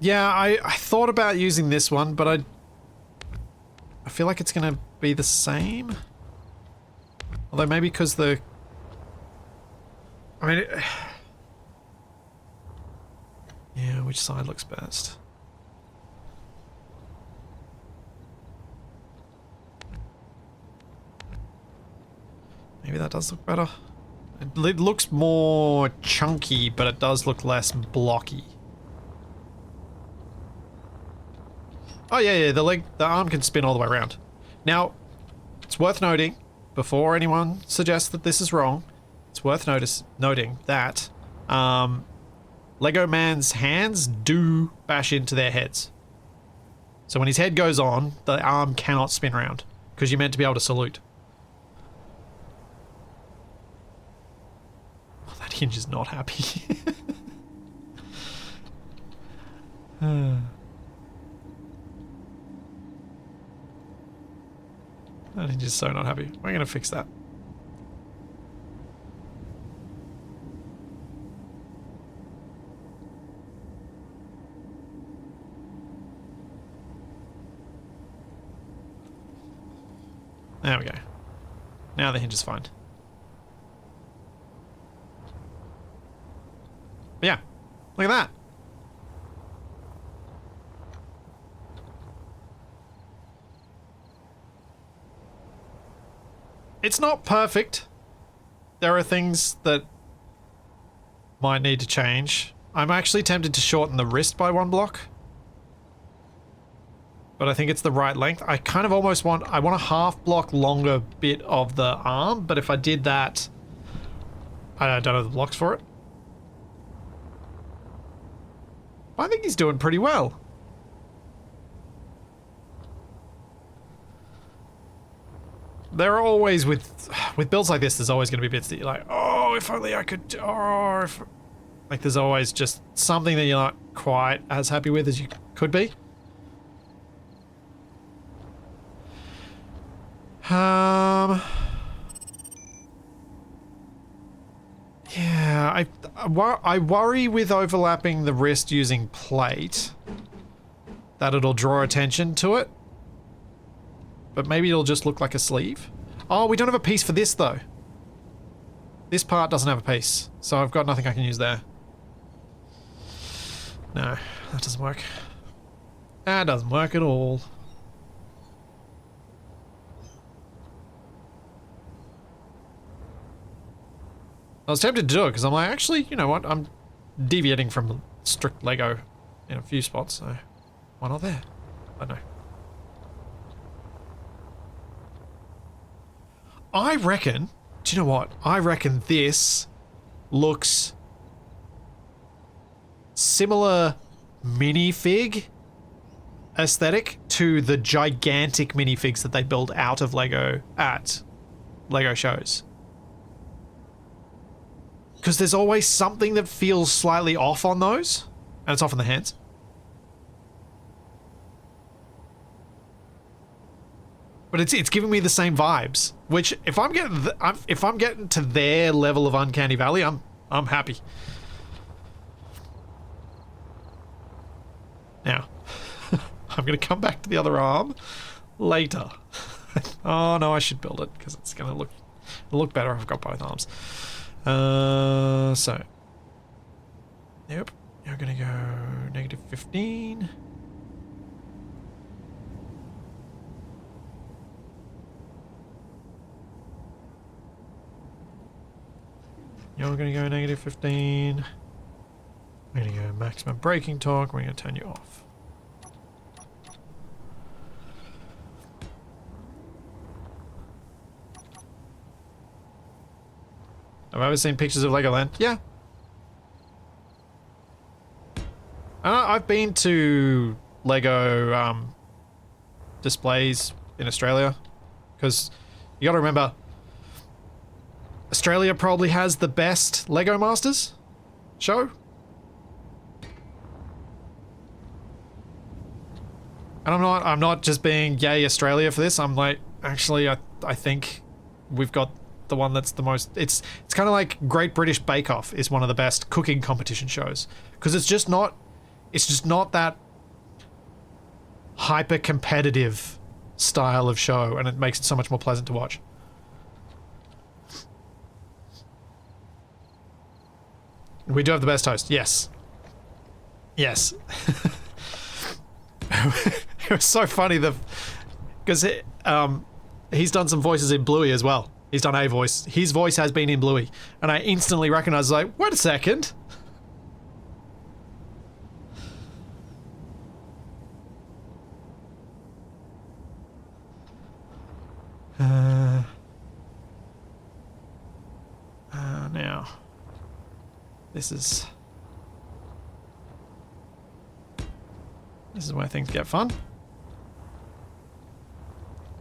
Yeah, I thought about using this one, but I feel like it's gonna be the same. Although maybe because the... I mean... Yeah, which side looks best? Maybe that does look better. It looks more chunky, but it does look less blocky. Oh yeah, the arm can spin all the way around. Now, it's worth noting, before anyone suggests that this is wrong, it's worth noting that Lego Man's hands do bash into their heads. So when his head goes on, the arm cannot spin around, because you're meant to be able to salute. Oh, that hinge is not happy. That hinge is so not happy. We're gonna fix that. There we go. Now the hinge is fine. But yeah, look at that. It's not perfect. There are things that might need to change. I'm actually tempted to shorten the wrist by 1 block. But I think it's the right length. I kind of almost want... I want a half block longer bit of the arm, but if I did that... I don't have the blocks for it. But I think he's doing pretty well. There are always, with builds like this, there's always going to be bits that you're like, oh, if only I could... Oh, if... Like, there's always just something that you're not quite as happy with as you could be. Yeah, I worry with overlapping the wrist using plate that it'll draw attention to it. But maybe it'll just look like a sleeve. Oh, we don't have a piece for this though. This part doesn't have a piece, so I've got nothing I can use there. No, that doesn't work. That doesn't work at all. I was tempted to do it because I'm like, actually, you know what? I'm deviating from strict Lego in a few spots, so why not there? I don't know. I reckon, do you know what? I reckon this looks similar minifig aesthetic to the gigantic minifigs that they build out of Lego at Lego shows. Because there's always something that feels slightly off on those, and it's off in the hands. But it's giving me the same vibes, which if I'm getting to their level of Uncanny Valley, I'm happy. Now, I'm gonna come back to the other arm later. Oh no, I should build it because it's gonna look better if I've got both arms. So, yep, you're gonna go negative 15. You're gonna go negative 15. We're gonna go maximum braking torque. We're gonna turn you off. Have I ever seen pictures of Legoland? Yeah. I've been to Lego displays in Australia because you gotta remember Australia probably has the best Lego Masters show. And I'm not just being yay Australia for this. I'm like, actually I think we've got the one that's the most, it's kind of like Great British Bake Off is one of the best cooking competition shows because it's just not that hyper competitive style of show, and it makes it so much more pleasant to watch. We do have the best host, yes. Yes. It was so funny because he's done some voices in Bluey as well. He's done a voice. His voice has been in Bluey. And I instantly recognized, like, wait a second. Now. This is where things get fun.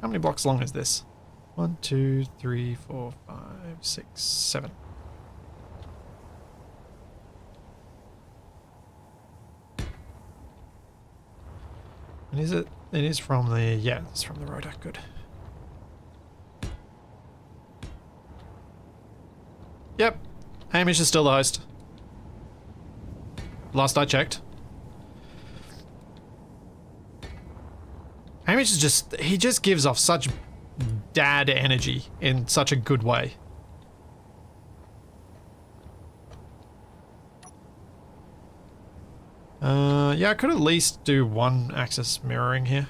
How many blocks long is this? 1, 2, 3, 4, 5, 6, 7. And is it? It is from the, yeah, it's from the rotor. Good. Yep. Hamish is still the host. Last I checked. Hamish is just, he just gives off such dad energy in such a good way. Yeah, I could at least do one axis mirroring here.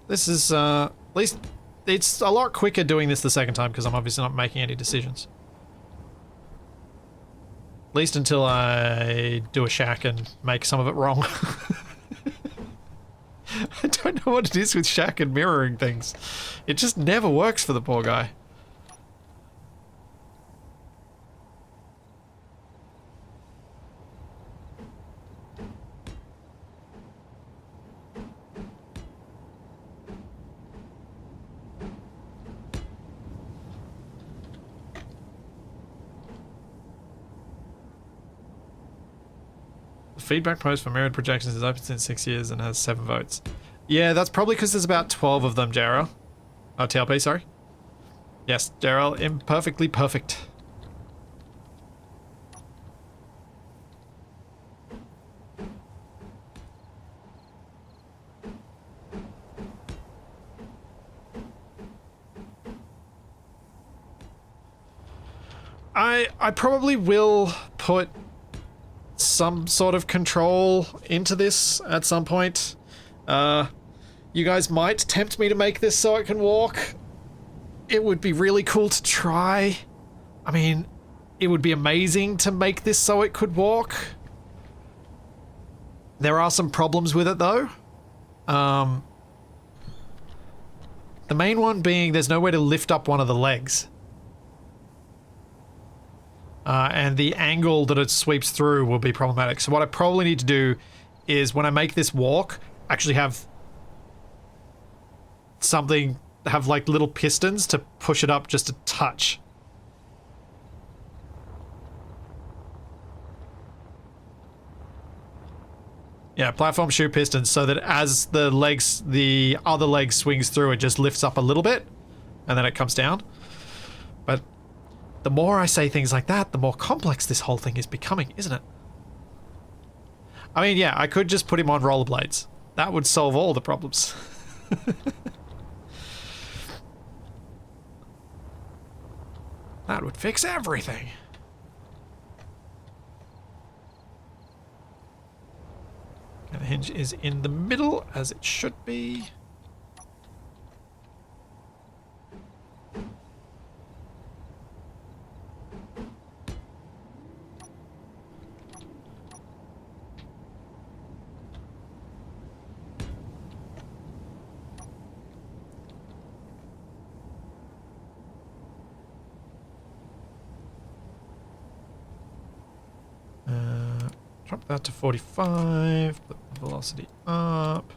This is, at least, it's a lot quicker doing this the second time because I'm obviously not making any decisions. At least until I do a shack and make some of it wrong. I don't know what it is with shack and mirroring things. It just never works for the poor guy. feedback post for mirrored projections is open since 6 years and has 7 votes. Yeah, that's probably because there's about 12 of them, JRL. Oh, TLP, sorry. Yes, JRL, imperfectly perfect. I probably will put some sort of control into this at some point. You guys might tempt me to make this so it can walk. It would be really cool to try. I mean, it would be amazing to make this so it could walk. There are some problems with it though. The main one being there's no way to lift up one of the legs. And the angle that it sweeps through will be problematic. So what I probably need to do is when I make this walk, actually have something, have like little pistons to push it up just a touch. Yeah, platform shoe pistons so that as the other leg swings through, it just lifts up a little bit and then it comes down. But the more I say things like that, the more complex this whole thing is becoming, isn't it? I mean, yeah, I could just put him on rollerblades. That would solve all the problems. That would fix everything. And the hinge is in the middle, as it should be. Drop that to 45, put the velocity up,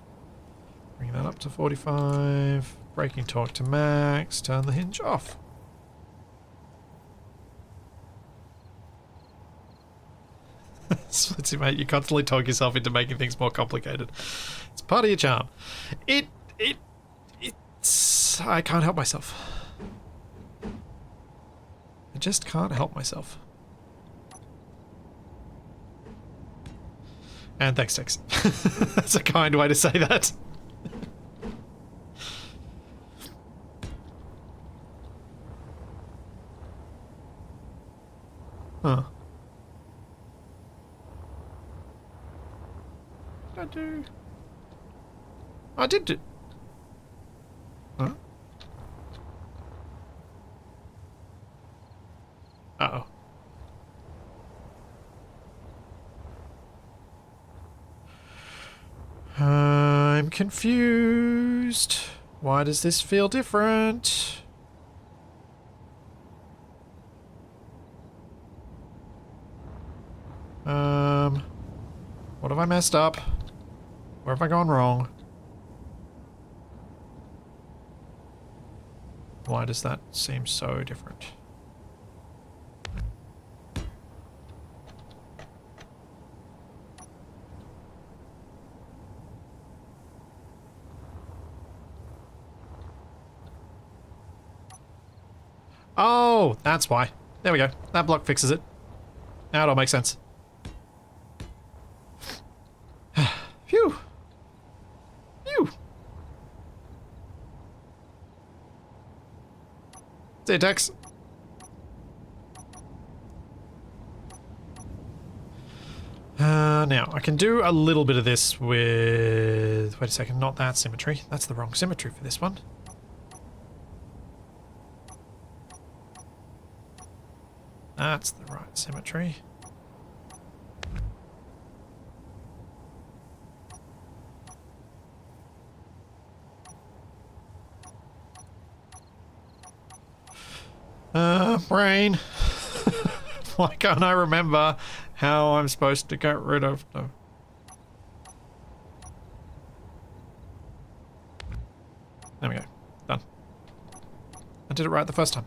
bring that up to 45, braking torque to max, turn the hinge off. Splitsy, mate, you constantly talk yourself into making things more complicated. It's part of your charm. It's... I can't help myself. I just can't help myself. And thanks, Tex. That's a kind way to say that. Huh. What did I do? I did do... Huh? Uh-oh. I'm confused. Why does this feel different? What have I messed up? Where have I gone wrong? Why does that seem so different? Oh, that's why. There we go. That block fixes it. Now it all makes sense. Phew. Phew. See you, Tex. Now, I can do a little bit of this with... Wait a second, not that symmetry. That's the wrong symmetry for this one. That's the right symmetry. Brain. Why can't I remember how I'm supposed to get rid of them? There we go. Done. I did it right the first time.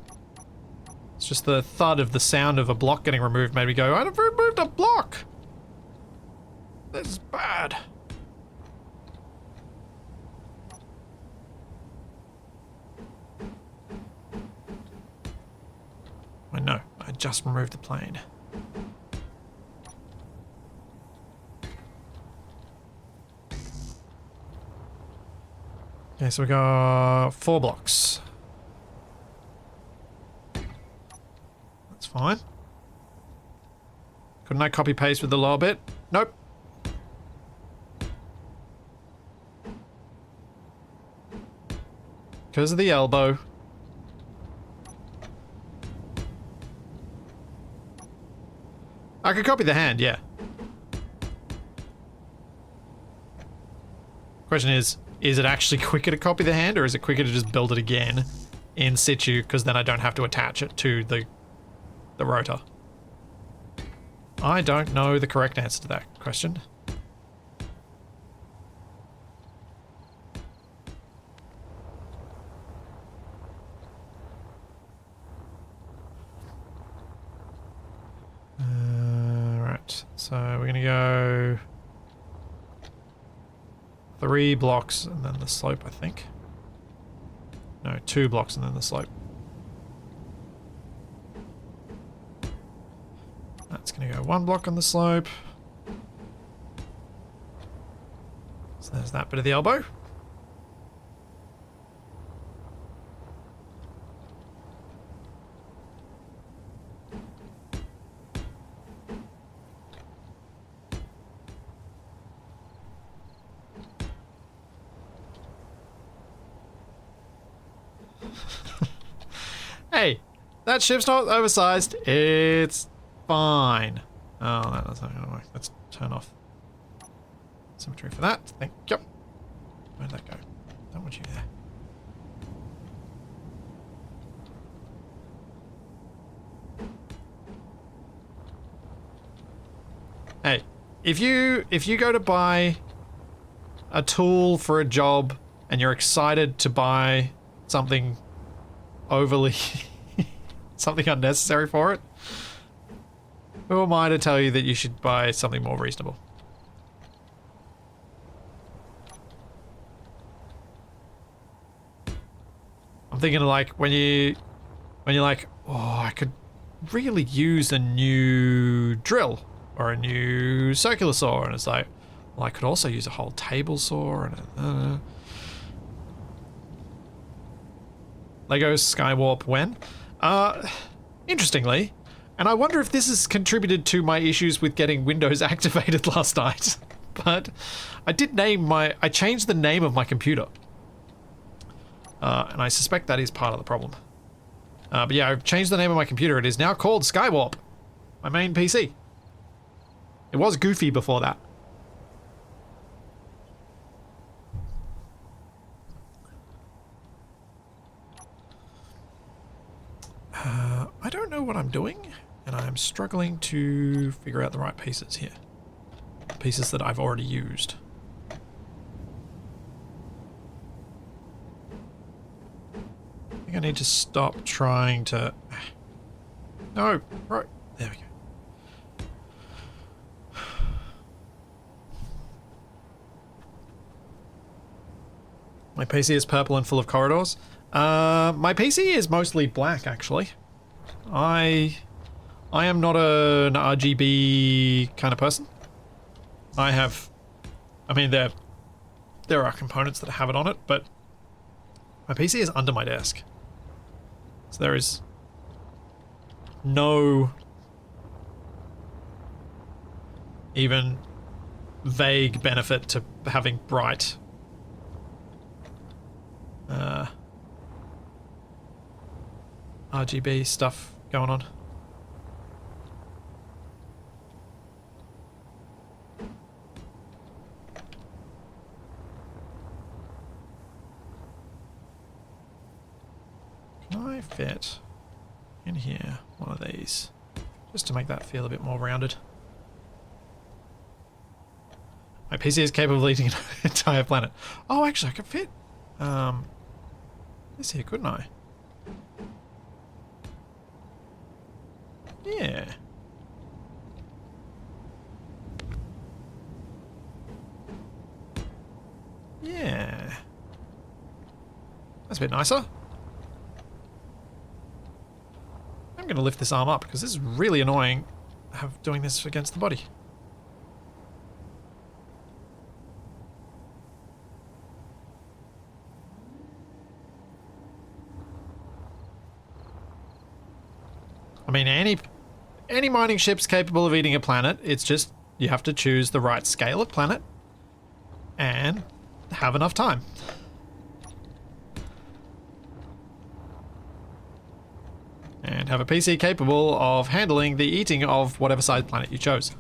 It's just the thud of the sound of a block getting removed made me go, I've removed a block! is bad. I know, I just removed the plane. Okay, so we got 4 blocks. That's fine. Couldn't I copy paste with the lower bit? Nope. Because of the elbow. I could copy the hand, yeah. Question is it actually quicker to copy the hand, or is it quicker to just build it again in situ, because then I don't have to attach it to the rotor? I don't know the correct answer to that question. Right, so we're gonna go 3 blocks and then the slope, I think. No, 2 blocks and then the slope. That's going to go 1 block on the slope. So there's that bit of the elbow. Hey, that ship's not oversized. It's fine. Oh, that's not gonna work. Let's turn off symmetry for that. Thank you. Where'd that go? Don't want you there. Hey, if you go to buy a tool for a job and you're excited to buy something overly something unnecessary for it, who am I to tell you that you should buy something more reasonable? I'm thinking of like when you're like, oh, I could really use a new drill or a new circular saw, and it's like, well, I could also use a whole table saw and Lego Skywarp when? Interestingly, and I wonder if this has contributed to my issues with getting Windows activated last night, but I changed the name of my computer. And I suspect that is part of the problem. But yeah, I've changed the name of my computer. It is now called Skywarp, my main PC. It was Goofy before that. I don't know what I'm doing, and I'm struggling to figure out the right pieces here. Pieces that I've already used. I think I need to stop trying to... No, right, there we go. My PC is purple and full of corridors. My PC is mostly black, actually. I am not an RGB kind of person. I mean, there are components that have it on it, but my PC is under my desk. So there is no even vague benefit to having bright RGB stuff going on. Can I fit in here one of these just to make that feel a bit more rounded? My PC is capable of eating an entire planet. Oh, actually, I could fit this here, couldn't I? Yeah. Yeah. That's a bit nicer. I'm going to lift this arm up because this is really annoying doing this against the body. I mean, any mining ship's capable of eating a planet. It's just you have to choose the right scale of planet and have enough time. And have a PC capable of handling the eating of whatever size planet you chose.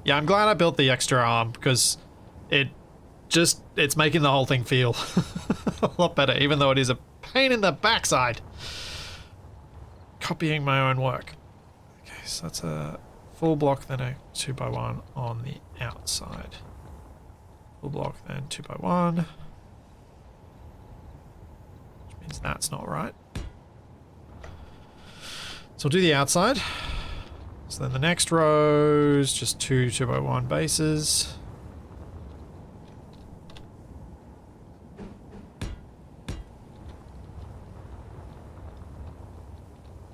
Yeah, I'm glad I built the extra arm because it's making the whole thing feel a lot better, even though it is a pain in the backside. Copying my own work. Okay, so that's a full block, then a 2x1 on the outside. Full block, then 2x1. Which means that's not right. So we'll do the outside. So then the next rows, just 2x1 bases.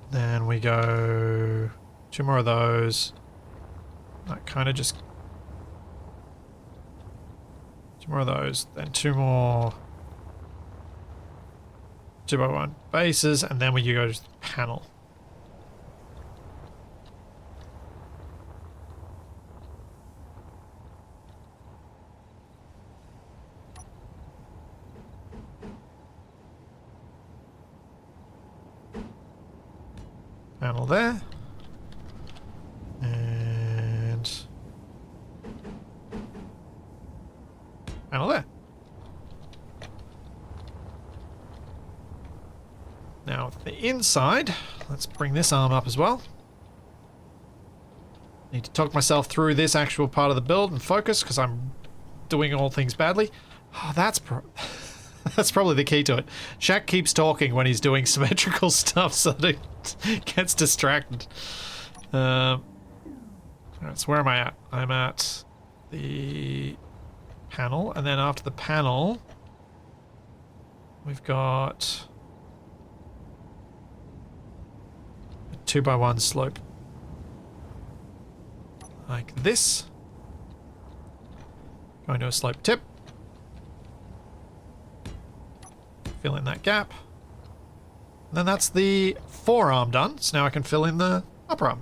Then we go 2 more of those. That kind of just... 2 more of those, then 2 more 2x1 bases, and then we go to the panel. Panel there. And panel there. Now the inside, let's bring this arm up as well. Need to talk myself through this actual part of the build and focus because I'm doing all things badly. Oh, that's probably the key to it. Shaq keeps talking when he's doing symmetrical stuff so that it gets distracted. Alright, so where am I at? I'm at the panel, and then after the panel, we've got a 2x1 slope. Like this. Going to a slope tip. Fill in that gap. And then that's the forearm done. So now I can fill in the upper arm.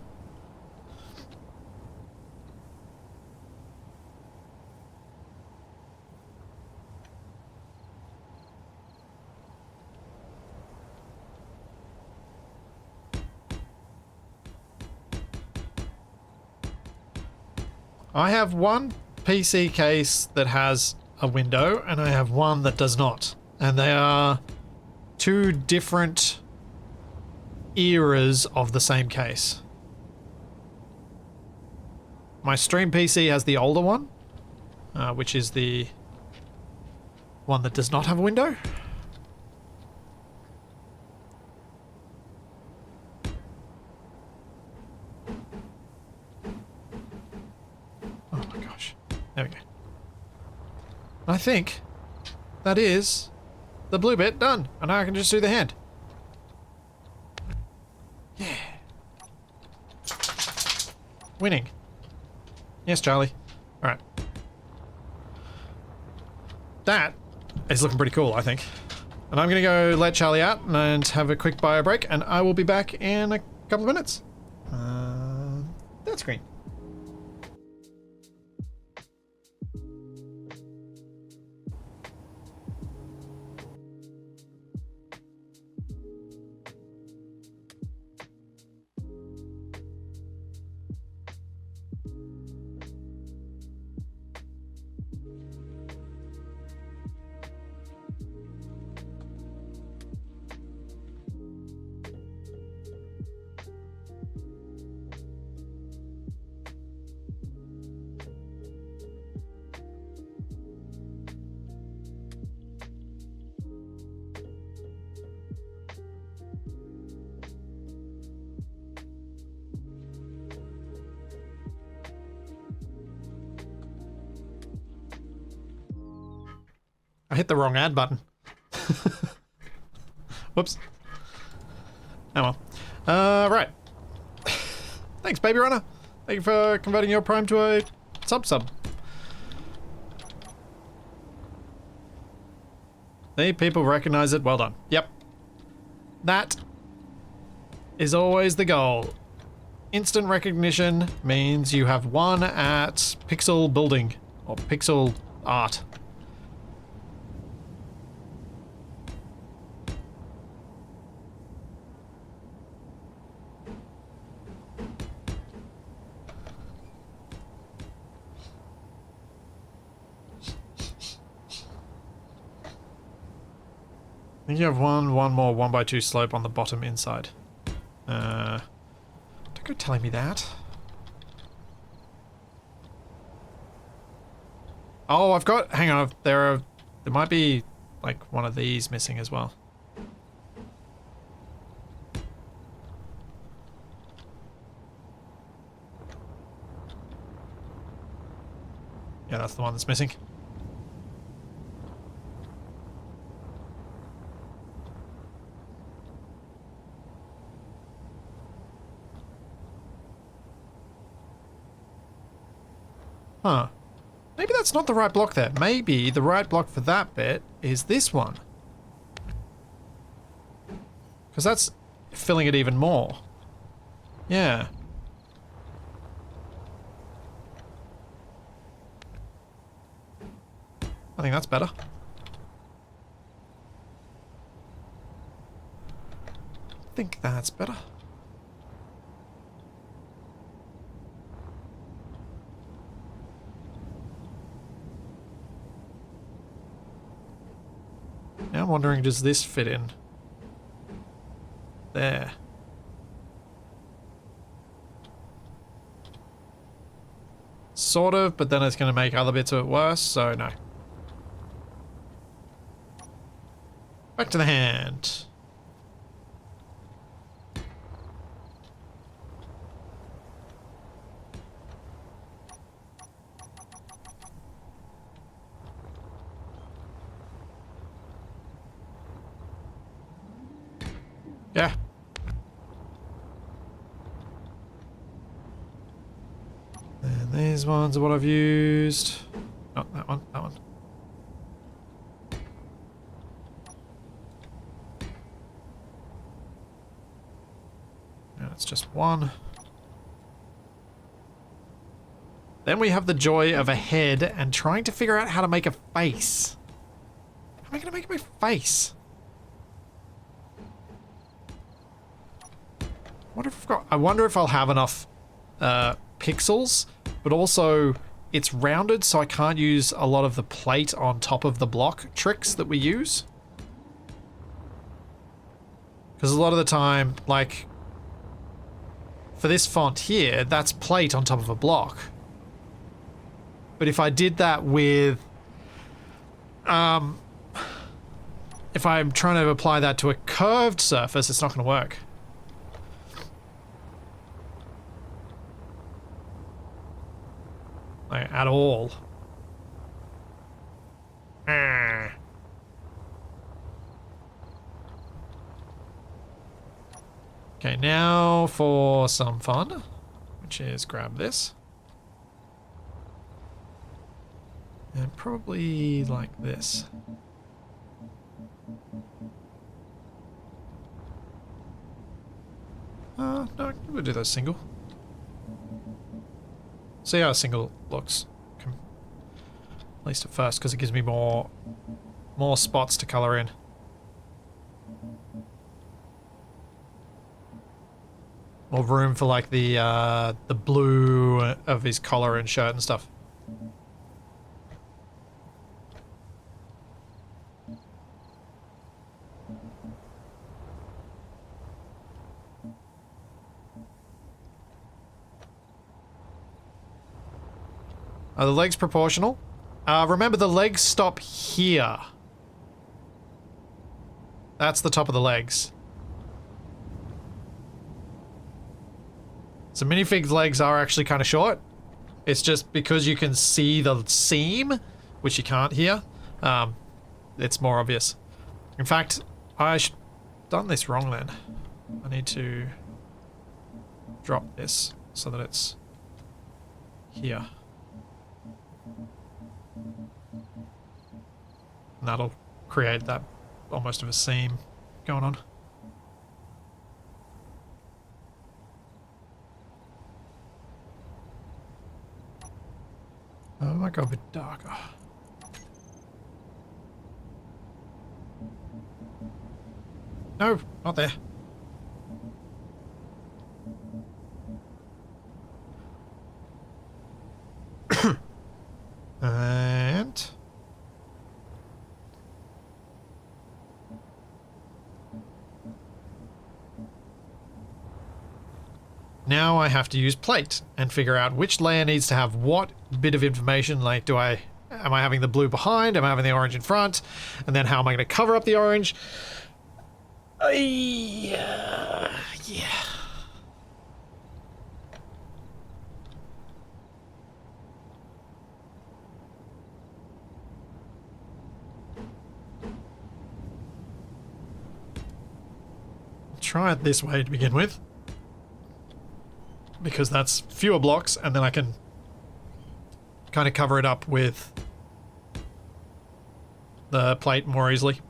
I have one PC case that has a window, and I have one that does not. And they are 2 different eras of the same case. My stream PC has the older one, which is the one that does not have a window. Oh my gosh. There we go. I think that is the blue bit done, and now I can just do the hand. Yeah. Winning. Yes, Charlie. Alright. That is looking pretty cool, I think. And I'm gonna go let Charlie out and have a quick bio break, and I will be back in a couple of minutes. That's green. hit the wrong add button. Whoops. Oh well. Right. Thanks, Baby Runner. Thank you for converting your Prime to a sub. The people recognize it. Well done. Yep. That is always the goal. Instant recognition means you have won at pixel building or pixel art. I think you have one more 1x2 slope on the bottom inside. Don't go telling me that. Oh, I've got, hang on, there might be like one of these missing as well. Yeah, that's the one that's missing. Huh. Maybe that's not the right block there. Maybe the right block for that bit is this one. Because that's filling it even more. Yeah. I think that's better. I think that's better. Now I'm wondering, does this fit in? There. Sort of, but then it's going to make other bits of it worse, so no. Back to the hand. Yeah. And these ones are what I've used. Oh, that one, that one. And it's just one. Then we have the joy of a head and trying to figure out how to make a face. How am I going to make my face? I wonder if I'll have enough pixels, but also it's rounded, so I can't use a lot of the plate on top of the block tricks that we use. Because a lot of the time, like, for this font here, that's plate on top of a block. But if I did that with, if I'm trying to apply that to a curved surface, it's not going to work. Like, at all. Okay, now for some fun, which is grab this. And probably like this. No, we'll do those single. See how a single looks, at least at first, because it gives me more spots to color in. More room for like the blue of his collar and shirt and stuff. Are the legs proportional? Remember, the legs stop here. That's the top of the legs. So Minifig's legs are actually kind of short. It's just because you can see the seam, which you can't here. it's more obvious. In fact, I should have done this wrong then. I need to drop this so that it's here. And that'll create that almost of a seam going on. Oh, I might go a bit darker. No, not there. And now I have to use plate and figure out which layer needs to have what bit of information. Like, am I having the blue behind? Am I having the orange in front? And then how am I going to cover up the orange? Yeah. Try it this way to begin with, because that's fewer blocks, and then I can kind of cover it up with the plate more easily.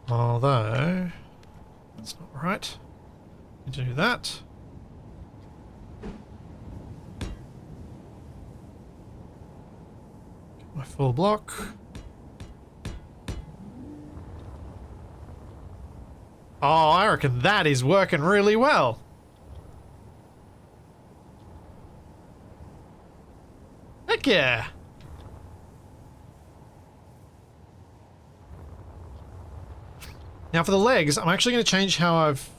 Although, that's not right. Need to do that. Get my full block. Oh, I reckon that is working really well. Heck yeah. Now for the legs, I'm actually going to change how I've...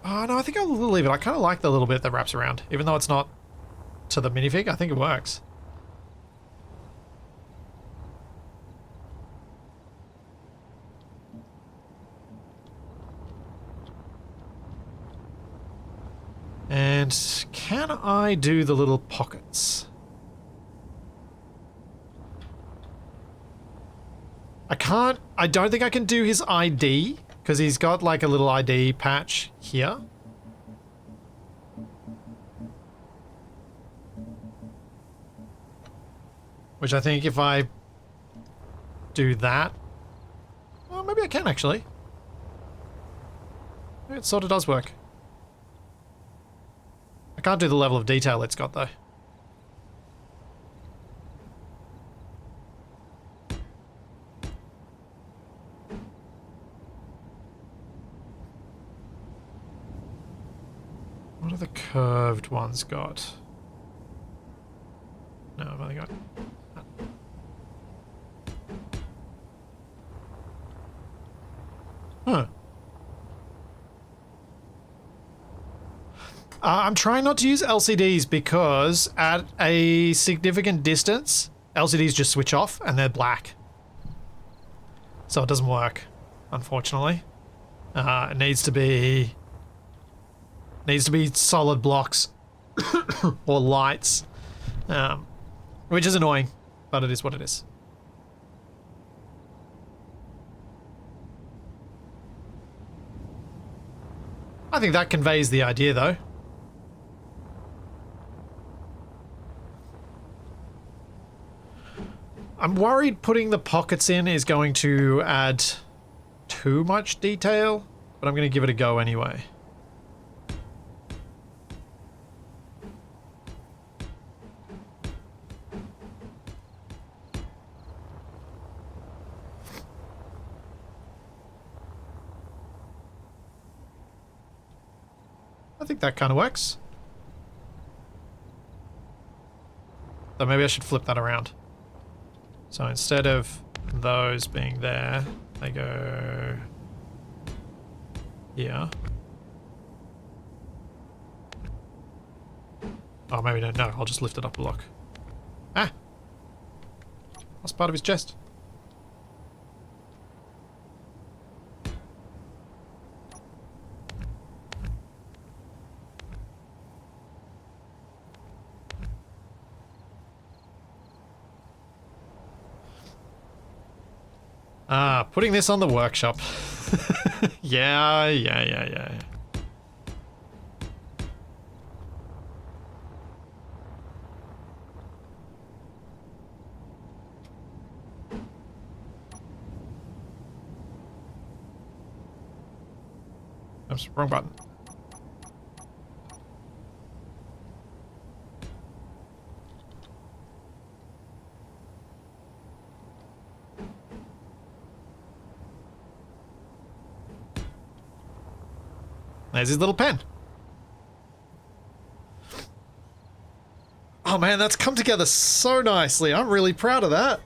Oh no, I think I'll leave it. I kind of like the little bit that wraps around. Even though it's not to the minifig, I think it works. And can I do the little pockets? I don't think I can do his ID, because he's got like a little ID patch here. Which I think if I do that... Well, maybe I can actually. Maybe it sort of does work. I can't do the level of detail it's got though. What have the curved ones got? No, I've only got that. Huh. I'm trying not to use LCDs because at a significant distance, LCDs just switch off and they're black. So it doesn't work, unfortunately. It needs to be solid blocks or lights, which is annoying, but it is what it is. I think that conveys the idea though. I'm worried putting the pockets in is going to add too much detail, but I'm going to give it a go anyway. I think that kind of works. So maybe I should flip that around. So instead of those being there, they go here. Oh, maybe no. No, I'll just lift it up a block. Ah! That's part of his chest. Ah, putting this on the workshop. Yeah. Oops, wrong button. There's his little pen. Oh man, that's come together so nicely. I'm really proud of that.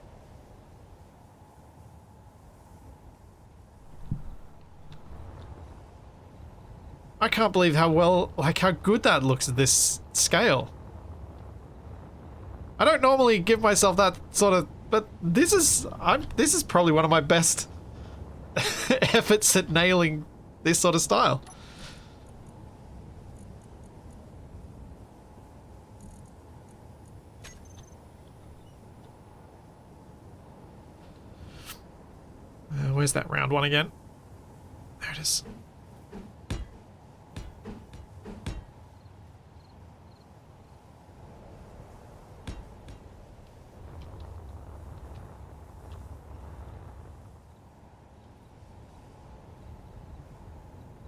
I can't believe how well, like how good that looks at this scale. I don't normally give myself that sort of, but this is probably one of my best efforts at nailing this sort of style. Where's that round one again? There it is.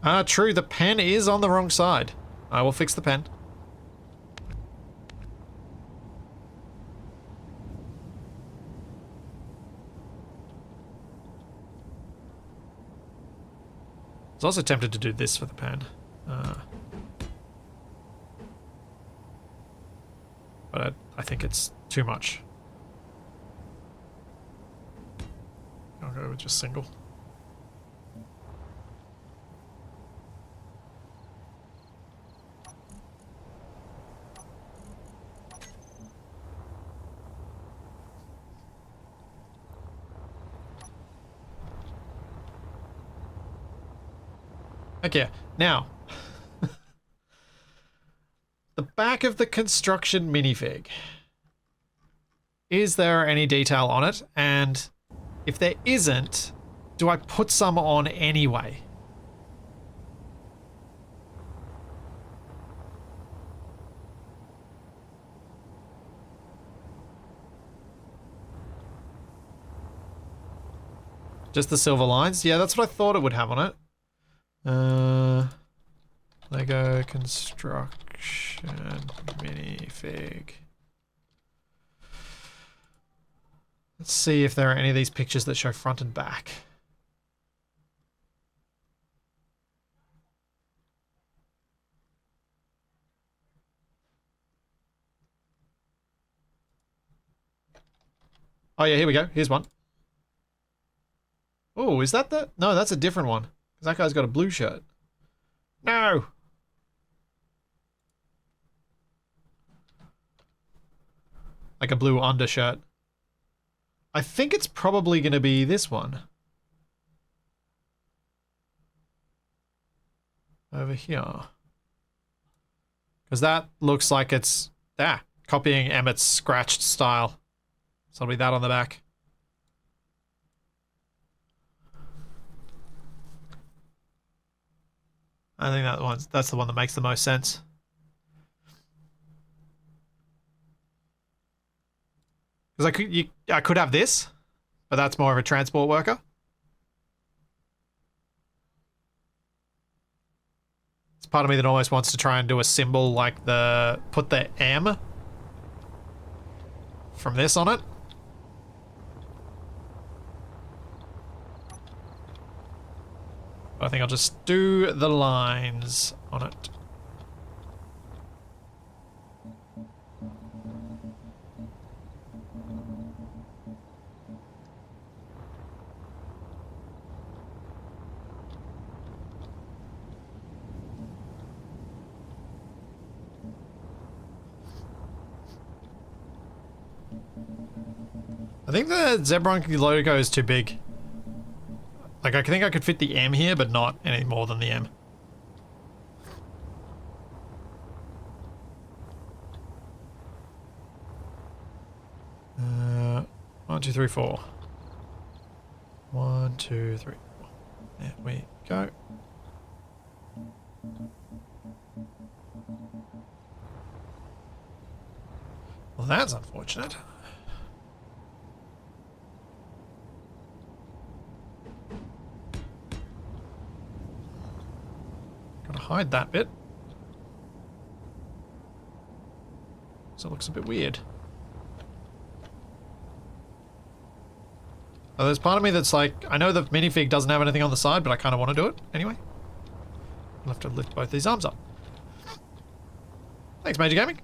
Ah, true, the pen is on the wrong side. I will fix the pen. I was also tempted to do this for the pen. But I think it's too much. I'll go with just single. Okay, now. The back of the construction minifig. Is there any detail on it? And if there isn't, do I put some on anyway? Just the silver lines? Yeah, that's what I thought it would have on it. Lego construction minifig. Let's see if there are any of these pictures that show front and back. Oh yeah, here we go. Here's one. Oh, is that the... No, that's a different one. Because that guy's got a blue shirt. No! Like a blue undershirt. I think it's probably going to be this one. Over here. Because that looks like it's... Ah, copying Emmett's scratched style. So it'll be that on the back. I think that's the one that makes the most sense. Because I could have this, but that's more of a transport worker. It's part of me that almost wants to try and do a symbol like put the M from this on it. But I think I'll just do the lines on it. I think the Zebron logo is too big. Like, I think I could fit the M here, but not any more than the M. One, two, three, four. 1, 2, 3, 4. There we go. Well, that's unfortunate. Gotta hide that bit. So it looks a bit weird. Oh, there's part of me that's like, I know the minifig doesn't have anything on the side, but I kind of want to do it anyway. I'll have to lift both these arms up. Thanks, Major Gaming.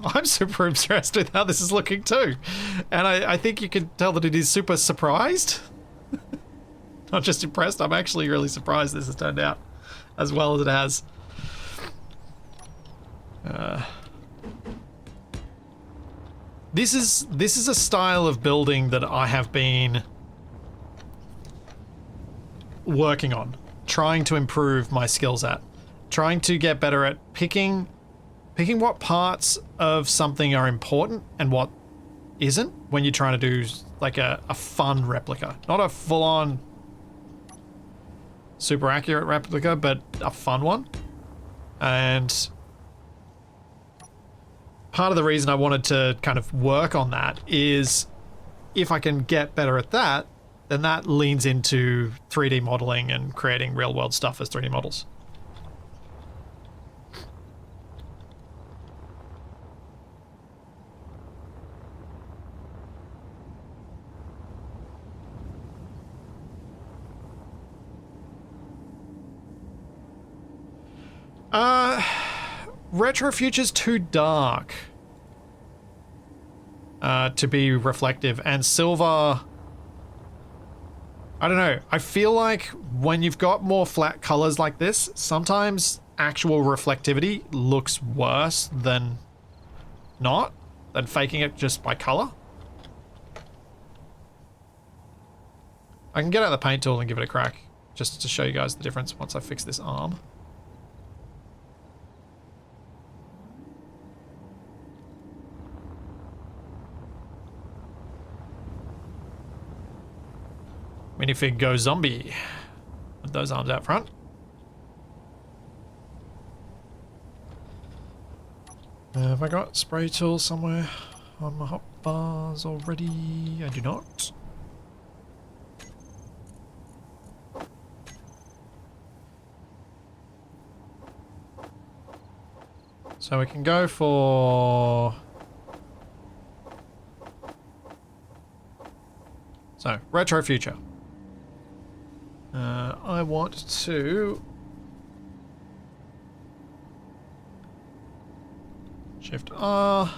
I'm super impressed with how this is looking too. And I think you can tell that it is super surprised. Not just impressed, I'm actually really surprised this has turned out as well as it has. This is a style of building that I have been working on, trying to improve my skills at, trying to get better at picking what parts of something are important and what isn't when you're trying to do like a fun replica, not a full-on super accurate replica, but a fun one. And part of the reason I wanted to kind of work on that is if I can get better at that, then that leans into 3D modeling and creating real-world stuff as 3D models. Retro Future's too dark to be reflective, and silver, I don't know, I feel like when you've got more flat colors like this, sometimes actual reflectivity looks worse than faking it just by color. I can get out the paint tool and give it a crack just to show you guys the difference once I fix this arm. Minifig go zombie with those arms out front. Have I got spray tool somewhere on my hotbars already? I do not. So we can go for... So, Retro Future. I want to Shift R.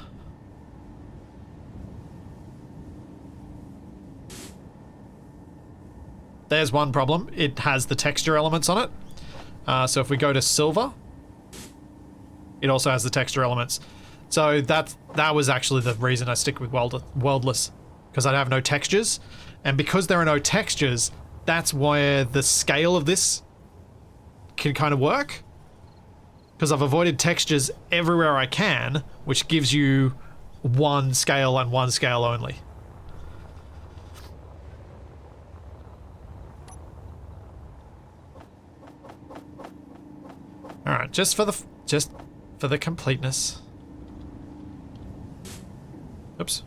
There's one problem. It has the texture elements on it. So if we go to silver, it also has the texture elements. So that was actually the reason I stick with worldless, because I have no textures. And because there are no textures, that's where the scale of this can kind of work. Because I've avoided textures everywhere I can, which gives you one scale and one scale only. All right, just for the completeness. Oops.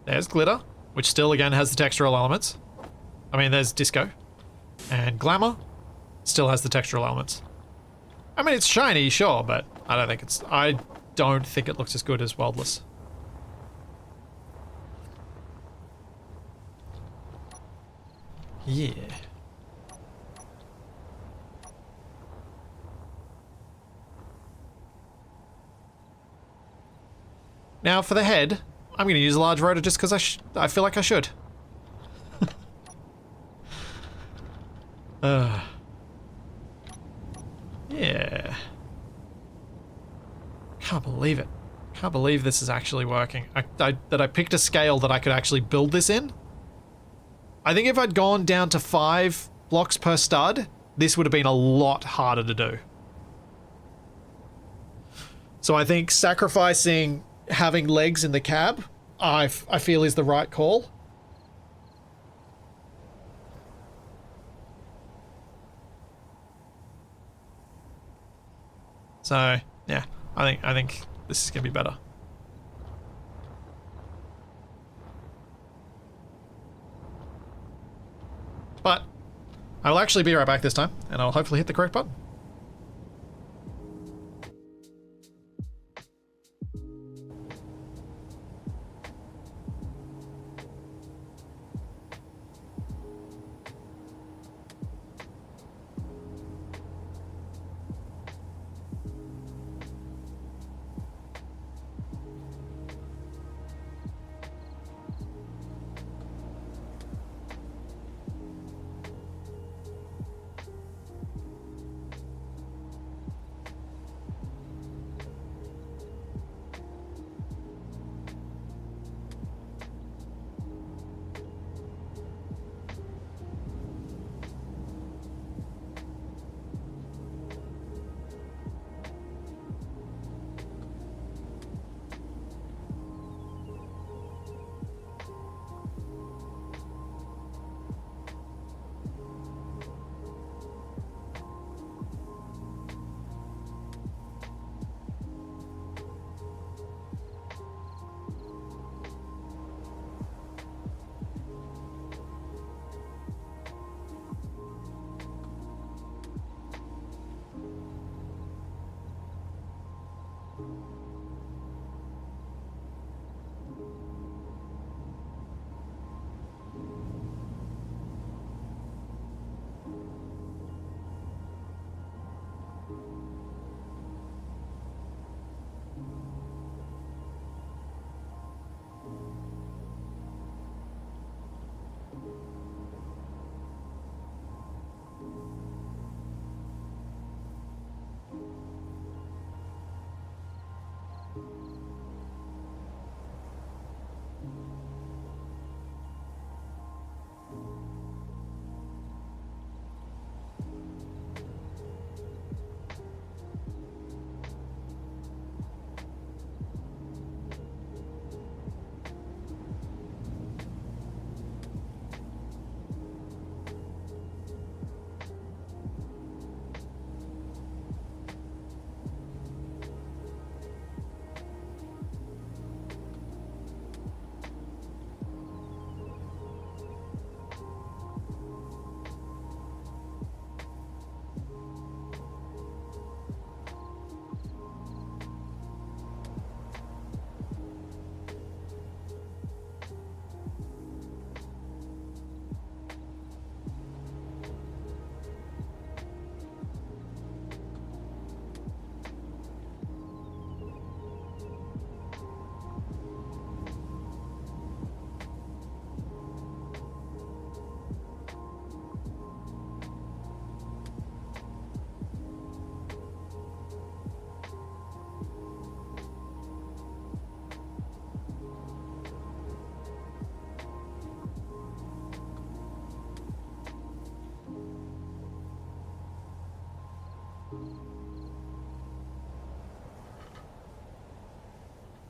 There's glitter, which still again has the textural elements. I mean, there's disco. And glamour still has the textural elements. I mean, it's shiny, sure, but I don't think it looks as good as Worldless. Yeah. Now for the head, I'm going to use a large rotor just because I feel like I should. Yeah. Can't believe it. can't believe this is actually working. That I picked a scale that I could actually build this in. I think if I'd gone down to 5 blocks per stud, this would have been a lot harder to do. So I think sacrificing having legs in the cab, I feel is the right call. So, yeah, I think this is going to be better. But I will actually be right back this time, and I'll hopefully hit the correct button.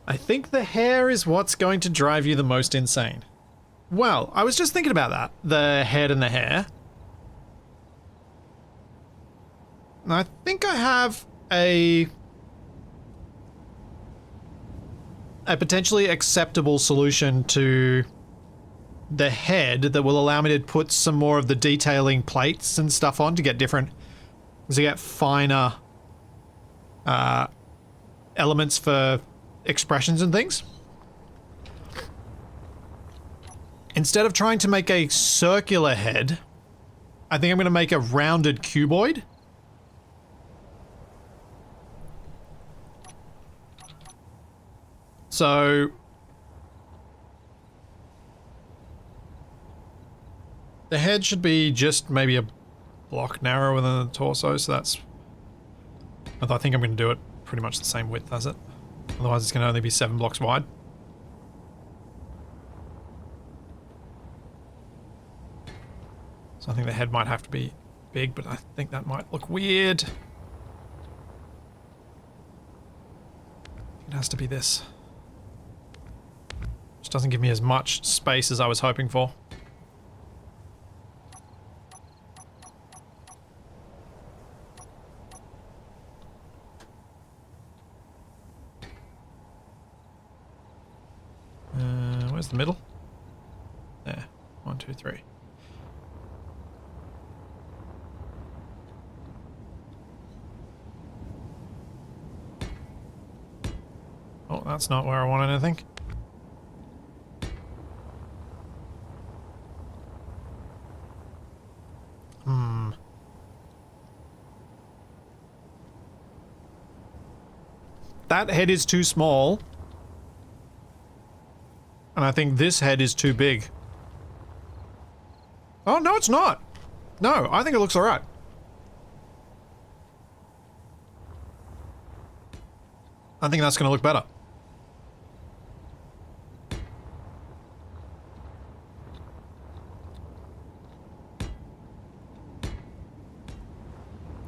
I think the hair is what's going to drive you the most insane. Well, I was just thinking about that. The head and the hair. I think I have a potentially acceptable solution to the head that will allow me to put some more of the detailing plates and stuff on to get different, to get finer elements for expressions and things. Instead of trying to make a circular head, I think I'm going to make a rounded cuboid. So the head should be just maybe a block narrower than the torso, so that's... I think I'm going to do it pretty much the same width as it. Otherwise it's going to only be 7 blocks wide. So I think the head might have to be big, but I think that might look weird. It has to be this. Which doesn't give me as much space as I was hoping for. Where's the middle? There. 1, 2, 3. Oh, that's not where I want anything. That head is too small. And I think this head is too big. Oh, no, it's not. No, I think it looks alright. I think that's going to look better.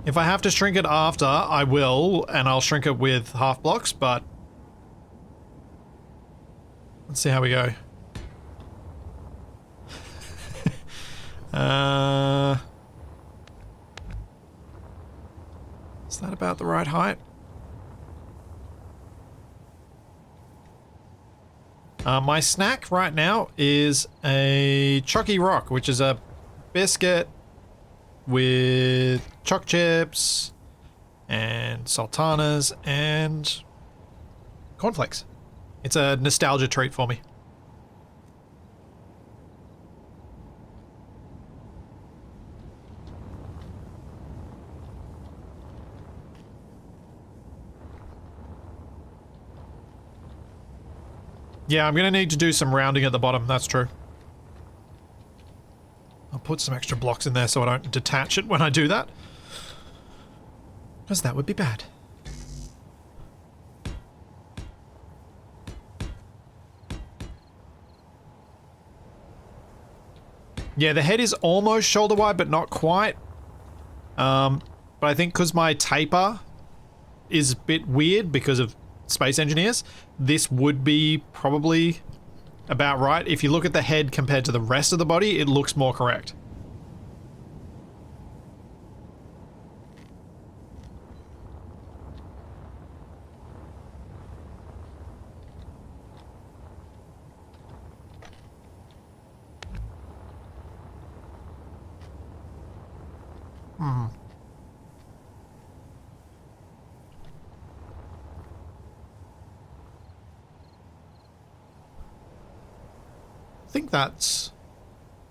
If I have to shrink it after, I will, and I'll shrink it with half blocks, but let's see how we go. Is that about the right height? My snack right now is a Chucky Rock, which is a biscuit with choc chips and sultanas and cornflakes. It's a nostalgia treat for me. Yeah, I'm gonna need to do some rounding at the bottom, that's true. I'll put some extra blocks in there so I don't detach it when I do that. Because that would be bad. Yeah, the head is almost shoulder wide, but not quite. But I think because my taper is a bit weird because of Space Engineers, this would be probably about right. If you look at the head compared to the rest of the body, it looks more correct.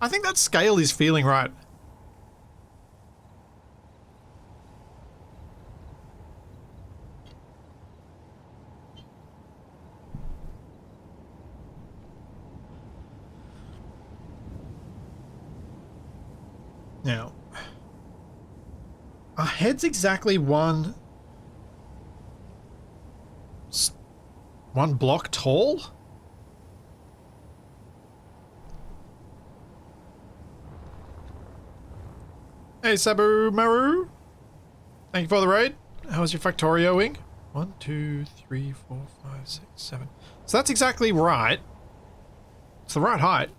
I think that scale is feeling right. Now, our head's exactly one block tall? Hey, Sabu Maru. Thank you for the raid. How was your Factorio-ing? 1, 2, 3, 4, 5, 6, 7. So that's exactly right. It's the right height.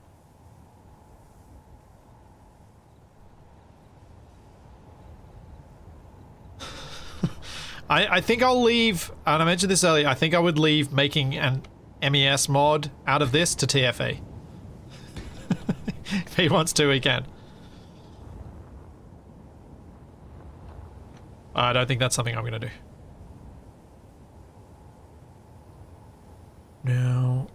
I think I'll leave, and I mentioned this earlier, I think I would leave making an MES mod out of this to TFE. If he wants to, he can. I don't think that's something I'm going to do. Now,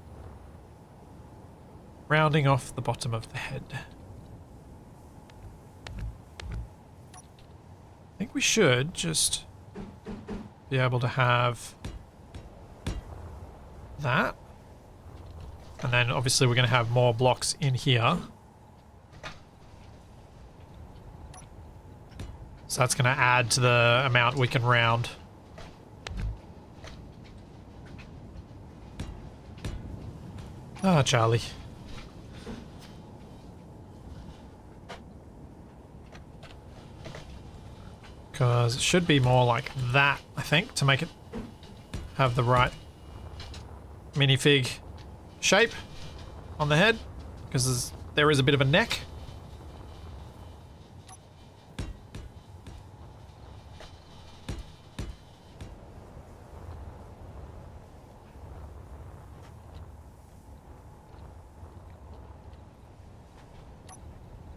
rounding off the bottom of the head. I think we should just be able to have that. And then obviously we're going to have more blocks in here. So that's going to add to the amount we can round. Ah, Charlie. Because it should be more like that, I think, to make it have the right minifig shape on the head. Because there is a bit of a neck.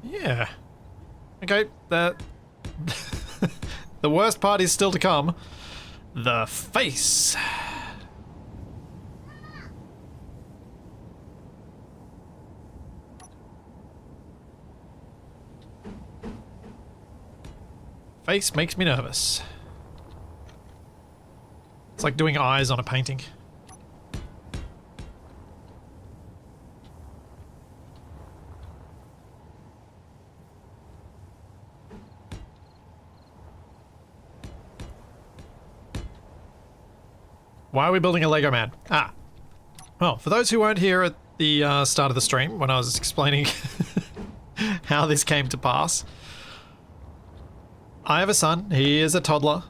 Yeah. Okay, the worst part is still to come. The face. Face makes me nervous. It's like doing eyes on a painting. Why are we building a Lego man? Ah. Well, for those who weren't here at the start of the stream when I was explaining how this came to pass, I have a son. He is a toddler.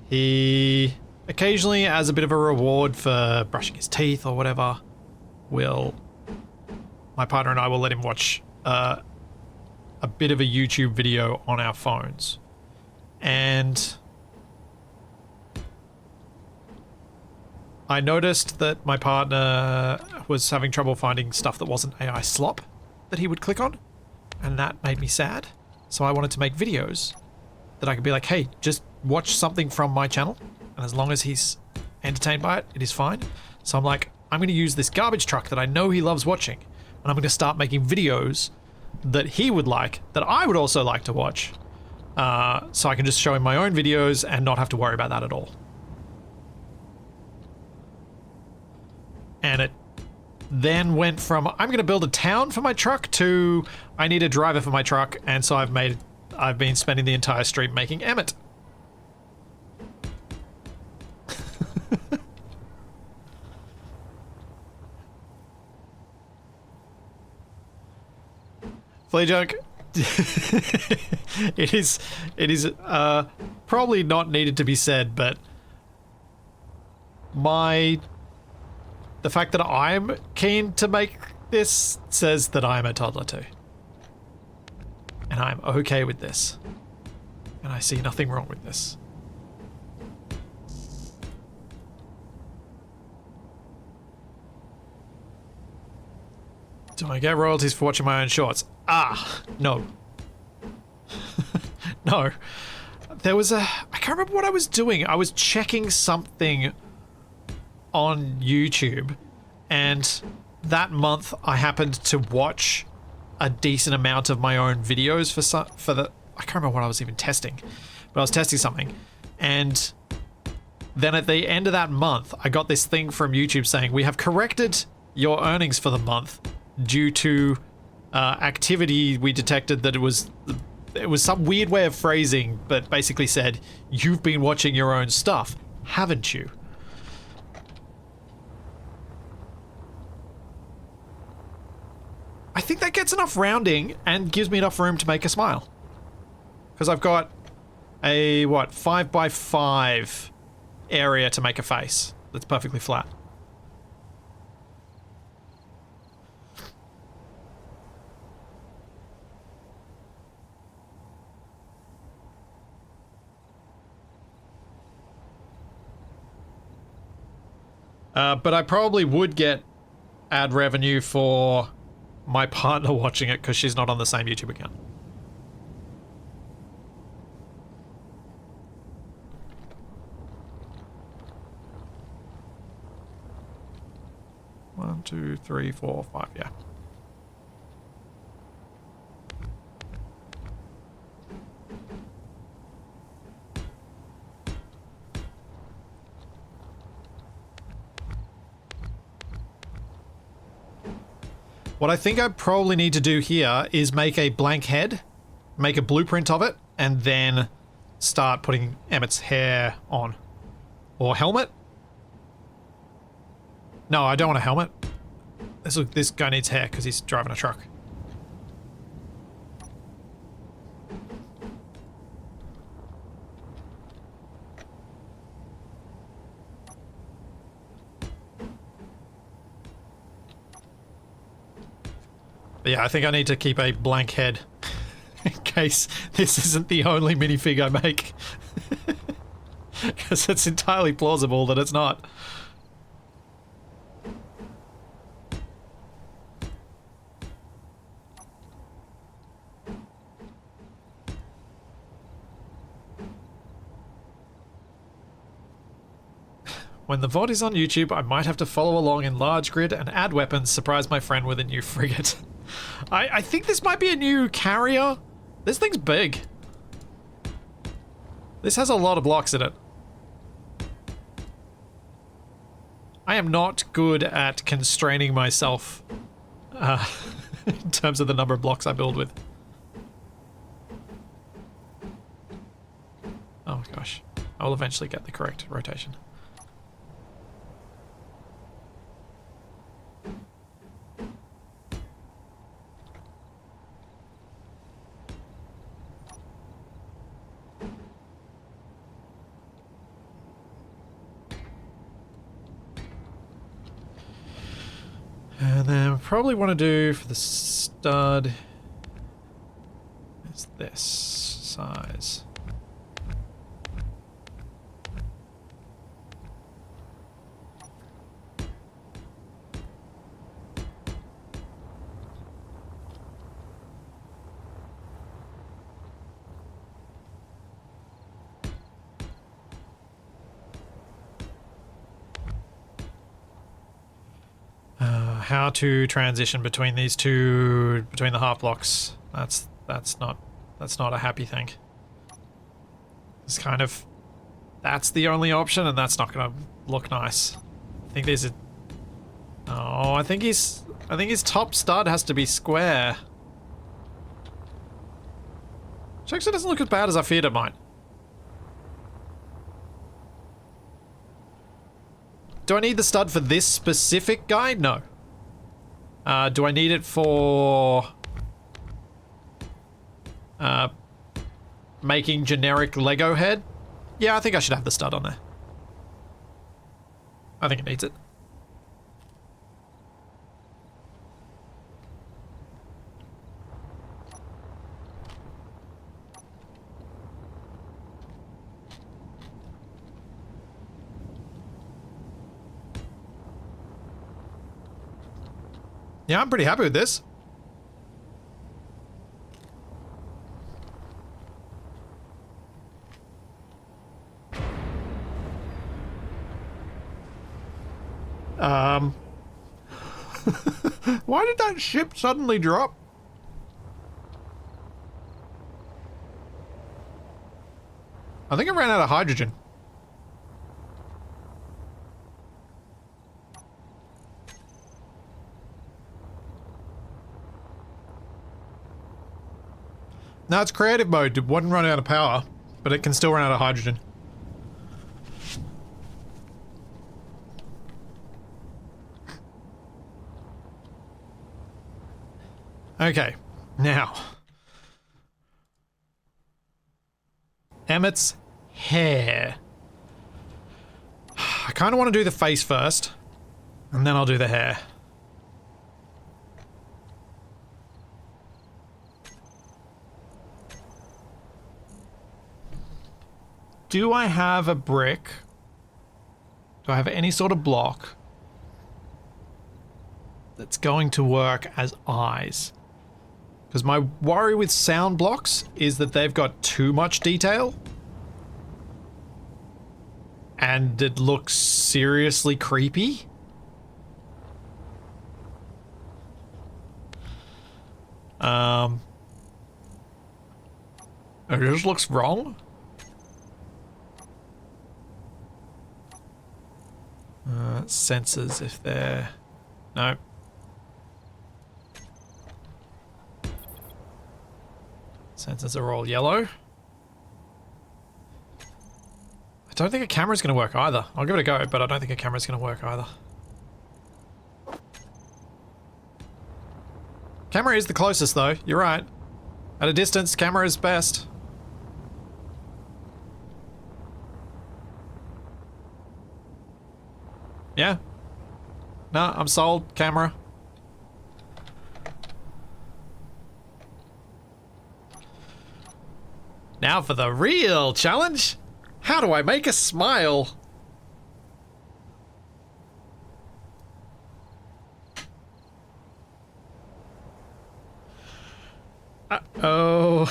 He occasionally, as a bit of a reward for brushing his teeth or whatever, my partner and I will let him watch a bit of a YouTube video on our phones. And I noticed that my partner was having trouble finding stuff that wasn't AI slop that he would click on, and that made me sad. So I wanted to make videos that I could be like, hey, just watch something from my channel, and as long as he's entertained by it, it is fine. So I'm like, I'm going to use this garbage truck that I know he loves watching, and I'm going to start making videos that he would like, that I would also like to watch, so I can just show him my own videos and not have to worry about that at all. And it then went from, I'm going to build a town for my truck, to I need a driver for my truck, and so I've been spending the entire stream making Emmett. Flea junk. It is probably not needed to be said, but the fact that I'm keen to make this says that I'm a toddler too. And I'm okay with this. And I see nothing wrong with this. Do I get royalties for watching my own shorts? Ah, no. No. There was I can't remember what I was doing. I was checking something on YouTube, and that month I happened to watch a decent amount of my own videos for the, I can't remember what I was even testing, but I was testing something, and then at the end of that month I got this thing from YouTube saying, we have corrected your earnings for the month due to activity we detected that it was some weird way of phrasing, but basically said, you've been watching your own stuff, haven't you? I think that gets enough rounding and gives me enough room to make a smile. Because I've got a, 5x5 area to make a face that's perfectly flat. But I probably would get ad revenue for my partner watching it because she's not on the same YouTube account. One, two, three, four, five, yeah. What I think I probably need to do here is make a blank head, make a blueprint of it, and then start putting Emmett's hair on. Or helmet? No, I don't want a helmet. This guy needs hair because he's driving a truck. But yeah, I think I need to keep a blank head in case this isn't the only minifig I make. Because it's entirely plausible that it's not. When the VOD is on YouTube, I might have to follow along in large grid and add weapons, surprise my friend with a new frigate. I think this might be a new carrier. This thing's big. This has a lot of blocks in it. I am not good at constraining myself in terms of the number of blocks I build with. Oh gosh. I will eventually get the correct rotation. And then probably want to do for the stud is this size. How to transition between these two, between the half blocks. That's not a happy thing. It's kind of, that's the only option, and that's not gonna look nice. I think there's a, oh, I think his top stud has to be square. Which actually doesn't look as bad as I feared it might. Do I need the stud for this specific guy? No. Do I need it for making generic Lego head? Yeah, I think I should have the stud on there. I think it needs it. Yeah, I'm pretty happy with this. Why did that ship suddenly drop? I think it ran out of hydrogen. No, it's creative mode. It wouldn't run out of power, but it can still run out of hydrogen. Okay, now. Emmett's hair. I kind of want to do the face first, and then I'll do the hair. Do I have a brick? Do I have any sort of block that's going to work as eyes? Because my worry with sound blocks is that they've got too much detail. And it looks seriously creepy. It just looks wrong. Sensors if they're... No. Sensors are all yellow. I don't think a camera's going to work either. I'll give it a go, but I don't think a camera's going to work either. Camera is the closest though, you're right. At a distance, camera is best. Yeah. No, I'm sold. Camera. Now for the real challenge. How do I make a smile? Uh-oh.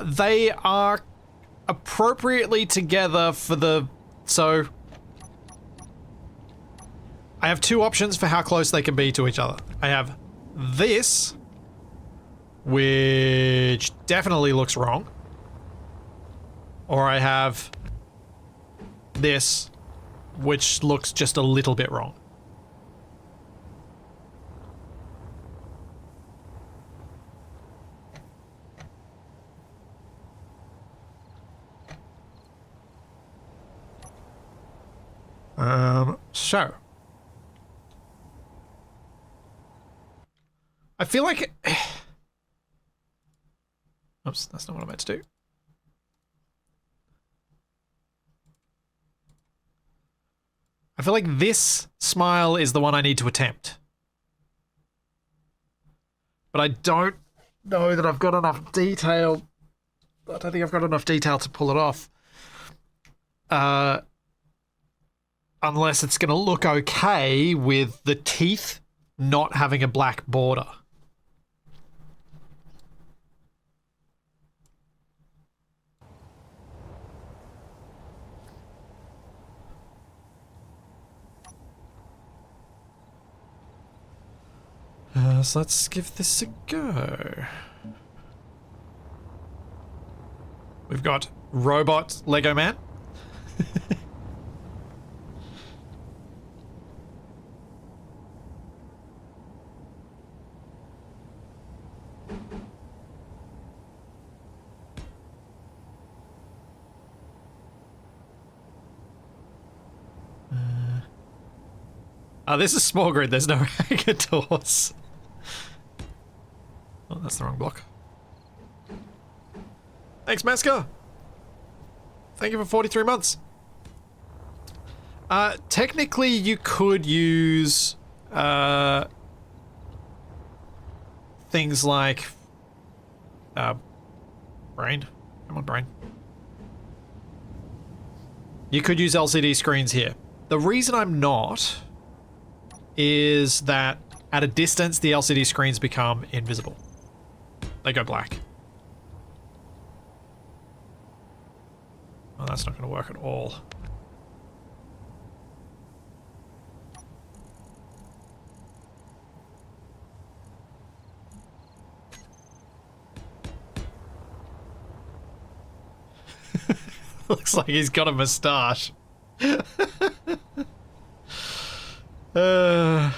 They are appropriately together for the... So... I have two options for how close they can be to each other. I have this, which definitely looks wrong. Or I have this, which looks just a little bit wrong. So. I feel like... Oops, that's not what I meant to do. I feel like this smile is the one I need to attempt. But I don't know that I've got enough detail. I don't think I've got enough detail to pull it off. Unless it's going to look okay with the teeth not having a black border. So let's give this a go. We've got Robot Lego Man. This is small grid, there's no hanger doors. Oh, that's the wrong block. Thanks, Masker. Thank you for 43 months. Technically, you could use things like brain. Come on, brain. You could use LCD screens here. The reason I'm not is that at a distance, the LCD screens become invisible. They go black. Oh, that's not going to work at all. Looks like he's got a moustache. Okay,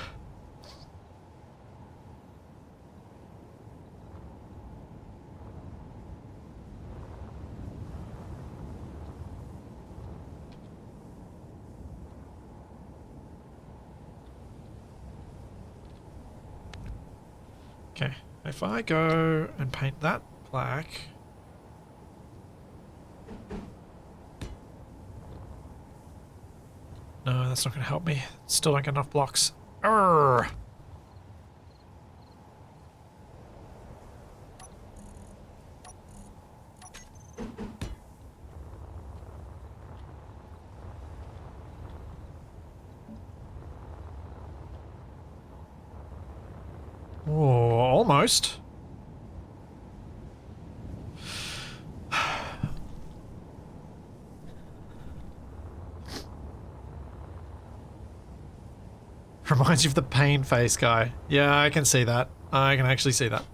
if I go and paint that black... No, that's not going to help me. Still don't get enough blocks. Urgh. Oh, almost. Reminds you of the pain face guy. Yeah, I can see that. I can actually see that.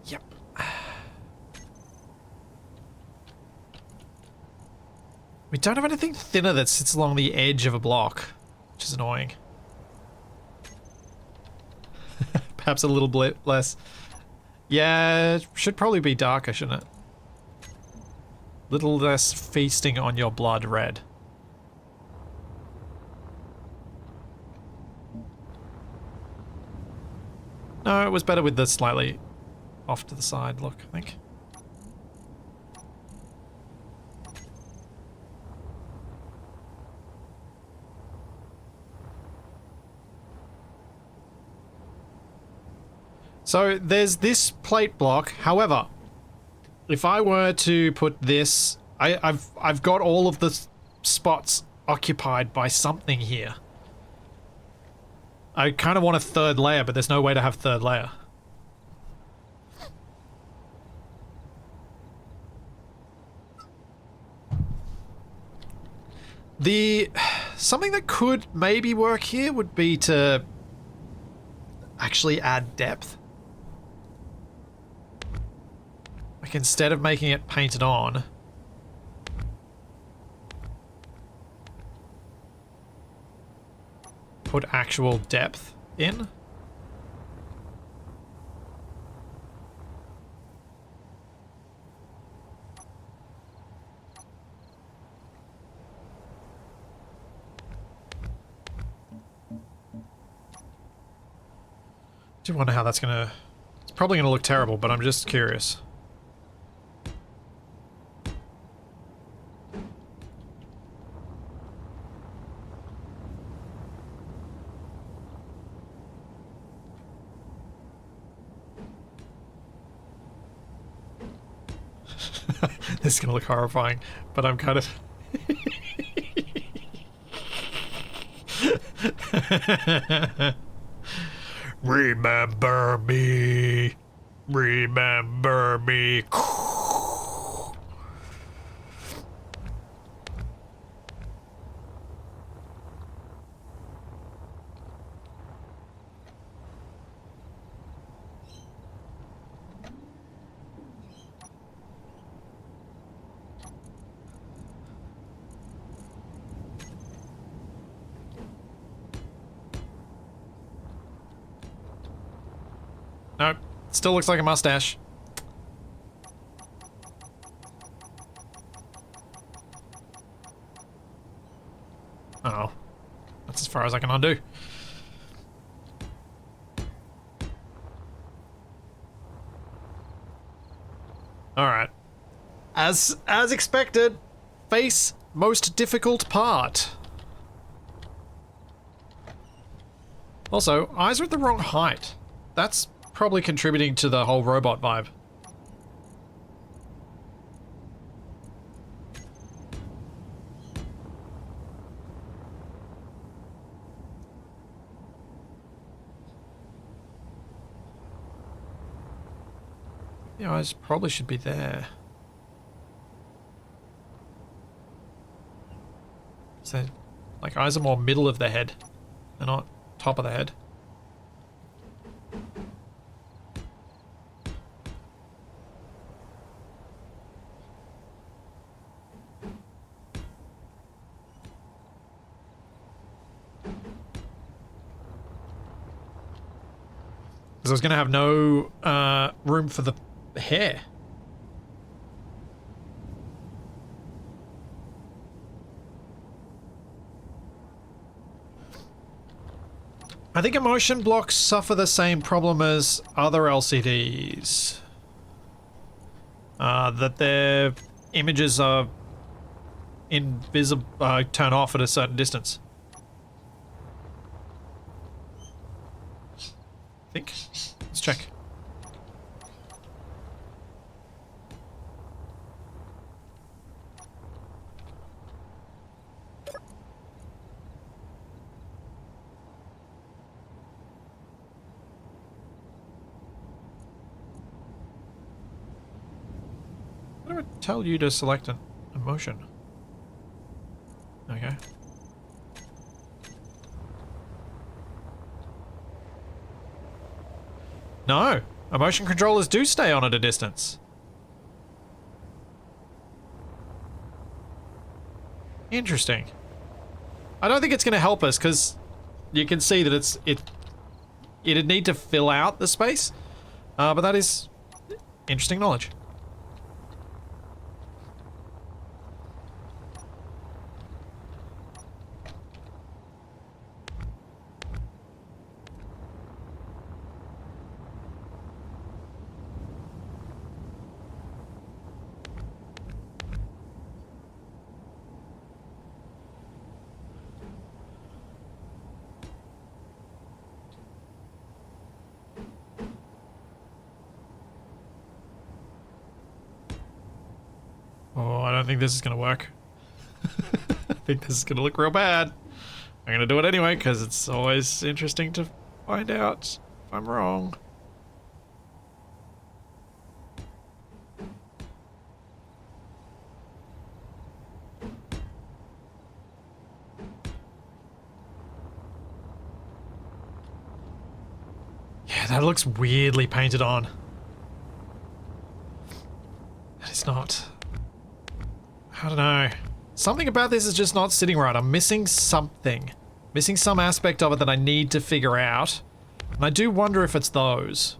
Yep. We don't have anything thinner that sits along the edge of a block, which is annoying. Perhaps a little bit less. Yeah, it should probably be darker, shouldn't it? Little less feasting on your blood, red. No, it was better with the slightly off to the side look, I think. So there's this plate block. However, if I were to put this, I've got all of the spots occupied by something here. I kind of want a third layer, but there's no way to have third layer. Something that could maybe work here would be to actually add depth. Like instead of making it painted on, put actual depth in. I do wonder how that's gonna... It's probably gonna look terrible, but I'm just curious. This is gonna look horrifying, but I'm kind of... Remember me. Remember me. Nope. Still looks like a mustache. Oh. That's as far as I can undo. Alright. As expected, face most difficult part. Also, eyes are at the wrong height. That's probably contributing to the whole robot vibe. The eyes probably should be there. So, like, eyes are more middle of the head. They're not top of the head. Because I was going to have no room for the hair. I think emotion blocks suffer the same problem as other LCDs. That their images are invisible, turn off at a certain distance. I think. Let's check. What do I tell you to select an emotion? Okay. No, emotion controllers do stay on at a distance. Interesting. I don't think it's going to help us because you can see that it'd need to fill out the space, but that is interesting knowledge. Oh, I don't think this is going to work. I think this is going to look real bad. I'm going to do it anyway, because it's always interesting to find out if I'm wrong. Yeah, that looks weirdly painted on. That is not... I don't know. Something about this is just not sitting right. I'm missing something. Missing some aspect of it that I need to figure out. And I do wonder if it's those.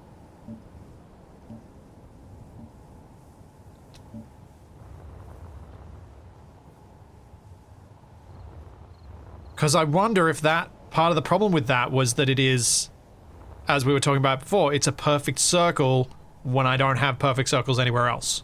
Because I wonder if that part of the problem with that was that it is, as we were talking about before, it's a perfect circle when I don't have perfect circles anywhere else.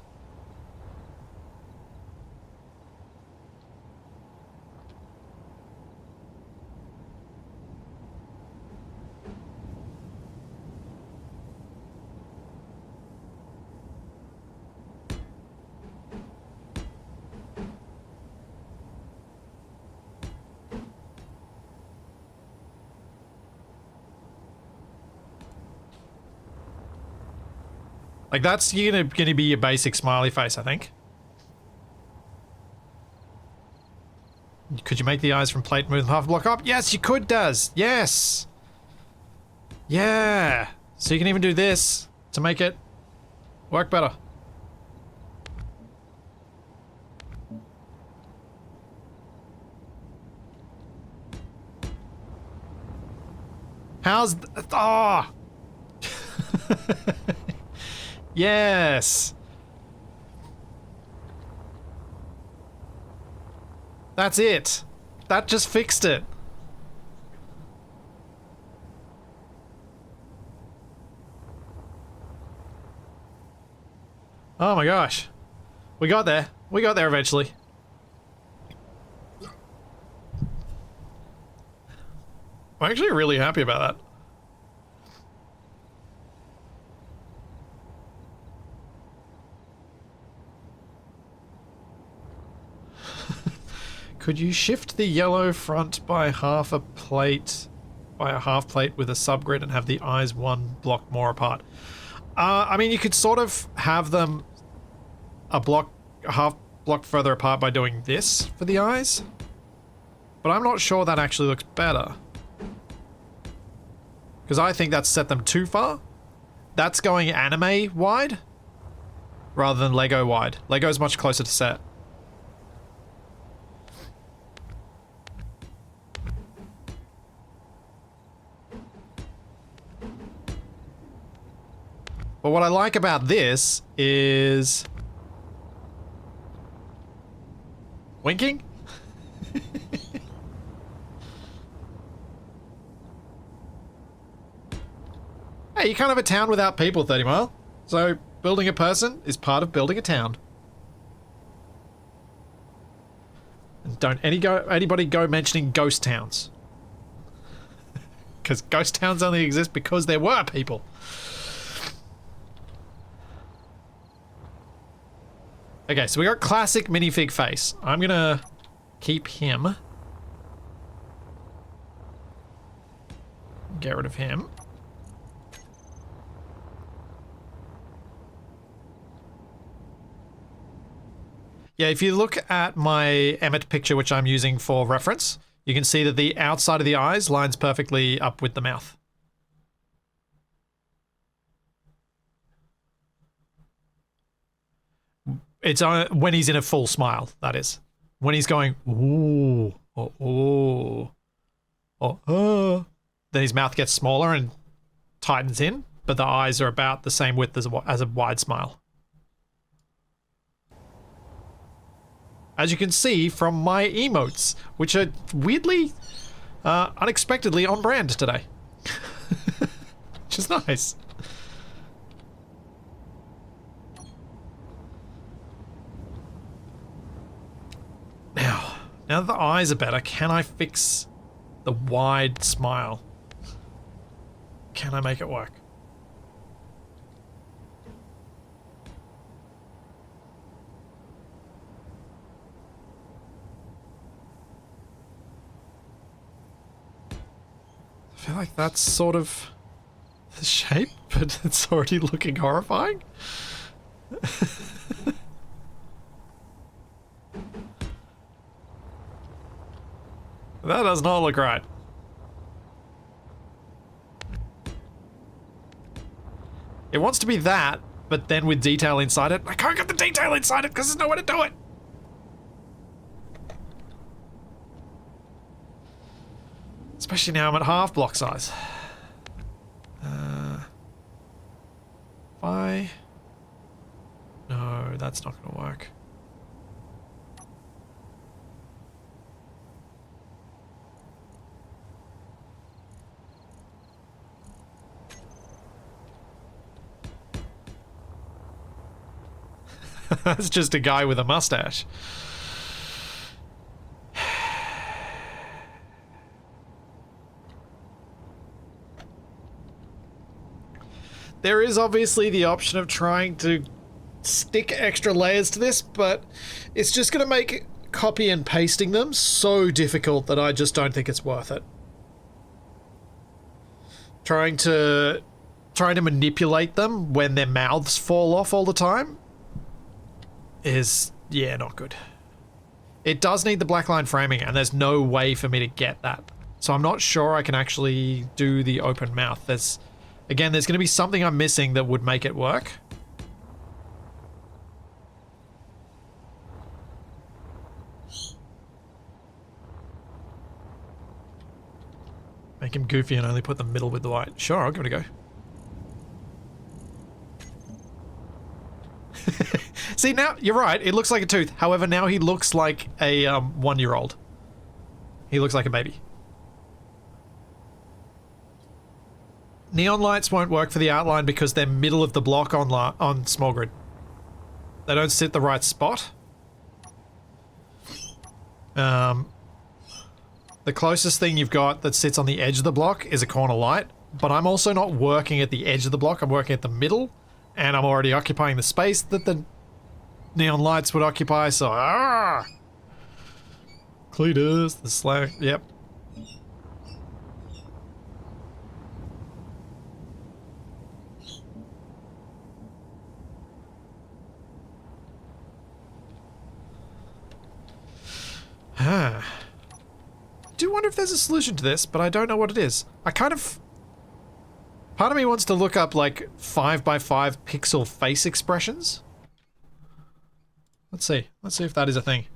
Like, that's gonna be your basic smiley face, I think. Could you make the eyes from plate move half a block up? Yes, you could, Daz. Yes. Yeah. So you can even do this to make it work better. How's... Ah! Oh. Yes. That's it. That just fixed it. Oh my gosh. We got there. We got there eventually. I'm actually really happy about that. Could you shift the yellow front by half a plate, by a half plate with a subgrid and have the eyes one block more apart? I mean, you could sort of have them a half block further apart by doing this for the eyes, but I'm not sure that actually looks better. Because I think that's set them too far. That's going anime wide rather than Lego wide. Lego's much closer to set. But what I like about this is... winking? Hey, you can't have a town without people, 30 Mile. So, building a person is part of building a town. And don't anybody go mentioning ghost towns. Because ghost towns only exist because there were people. Okay, so we got classic minifig face. I'm gonna keep him. Get rid of him. Yeah, if you look at my Emmett picture, which I'm using for reference, you can see that the outside of the eyes lines perfectly up with the mouth. It's when he's in a full smile, that is. When he's going, ooh, oh, oh, oh, oh, then his mouth gets smaller and tightens in, but the eyes are about the same width as a wide smile. As you can see from my emotes, which are weirdly, unexpectedly on brand today. Which is nice. Now that the eyes are better, can I fix the wide smile? Can I make it work? feel like that's sort of the shape, but it's already looking horrifying. That does not look right. It wants to be that, but then with detail inside it. I can't get the detail inside it because there's no way to do it. Especially now I'm at half block size. Why? No, that's not going to work. That's just a guy with a mustache. There is obviously the option of trying to stick extra layers to this, but it's just going to make copy and pasting them so difficult that I just don't think it's worth it. Trying to manipulate them when their mouths fall off all the time is, yeah, not good. It does need the black line framing, and there's no way for me to get that. So I'm not sure I can actually do the open mouth. Again, there's going to be something I'm missing that would make it work. Make him goofy and only put the middle with the white. Sure, I'll give it a go. See, now, you're right, it looks like a tooth. However, now he looks like a 1-year-old. He looks like a baby. Neon lights won't work for the outline because they're middle of the block on small grid. They don't sit the right spot. The closest thing you've got that sits on the edge of the block is a corner light, but I'm also not working at the edge of the block, I'm working at the middle, and I'm already occupying the space that the neon lights would occupy, so Cletus, the slack, yep. I do wonder if there's a solution to this, but I don't know what it is. Part of me wants to look up like 5x5 pixel face expressions. Let's see if that is a thing.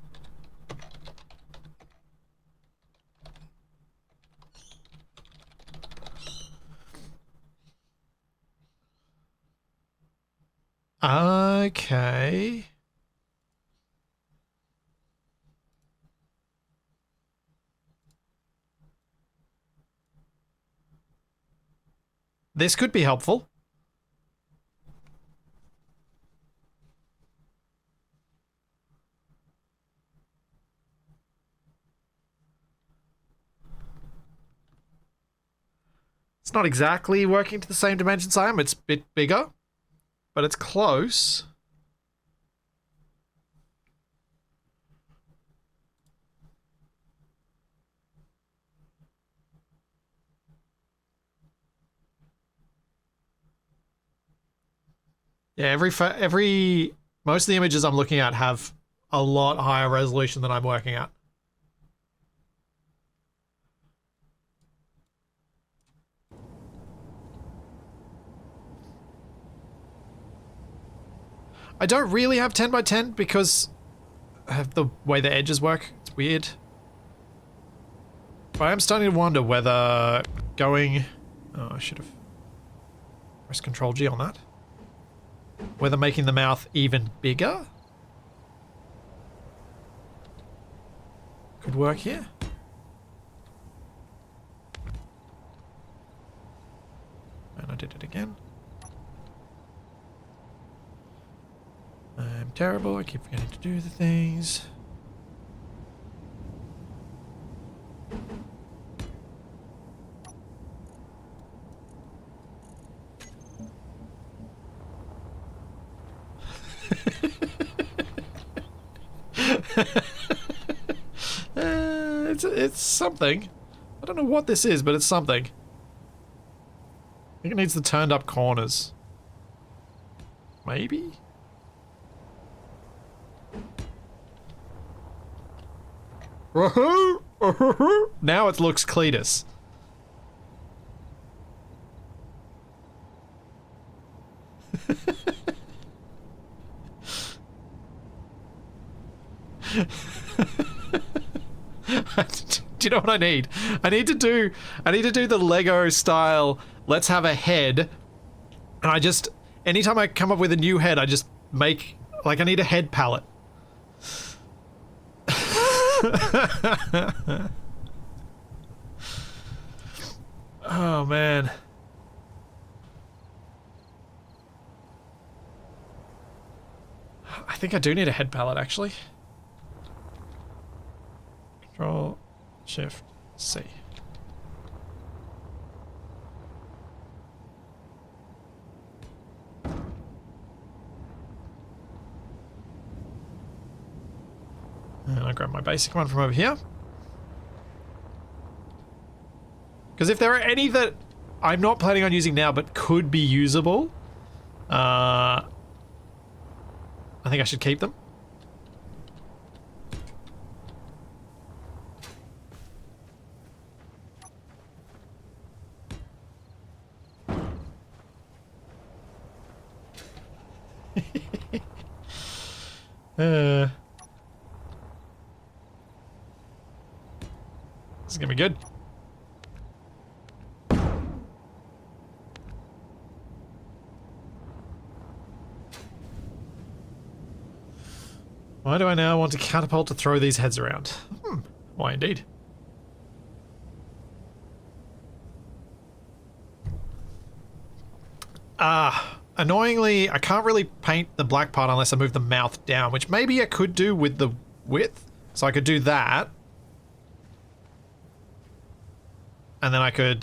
Okay. This could be helpful. It's not exactly working to the same dimensions I am. It's a bit bigger, but it's close. Yeah, most of the images I'm looking at have a lot higher resolution than I'm working at. I don't really have 10x10 because of the way the edges work. It's weird. But I am starting to wonder whether going... Oh, I should have pressed Control G on that. Whether making the mouth even bigger could work here. And I did it again. I'm terrible, I keep forgetting to do the things. It's something. I don't know what this is, but it's something. I think it needs the turned up corners. Maybe? Now it looks Cletus. Do you know what I need? I need to do the Lego style, let's have a head. And I just, anytime I come up with a new head, I just make, like, I need a head palette. Oh, man. I think I do need a head palette, actually. Control, Shift, C. And I grab my basic one from over here. Because if there are any that I'm not planning on using now but could be usable, I think I should keep them. This is gonna be good. Why do I now want to catapult to throw these heads around? Why indeed. Annoyingly, I can't really paint the black part unless I move the mouth down, which maybe I could do with the width. So I could do that. And then I could,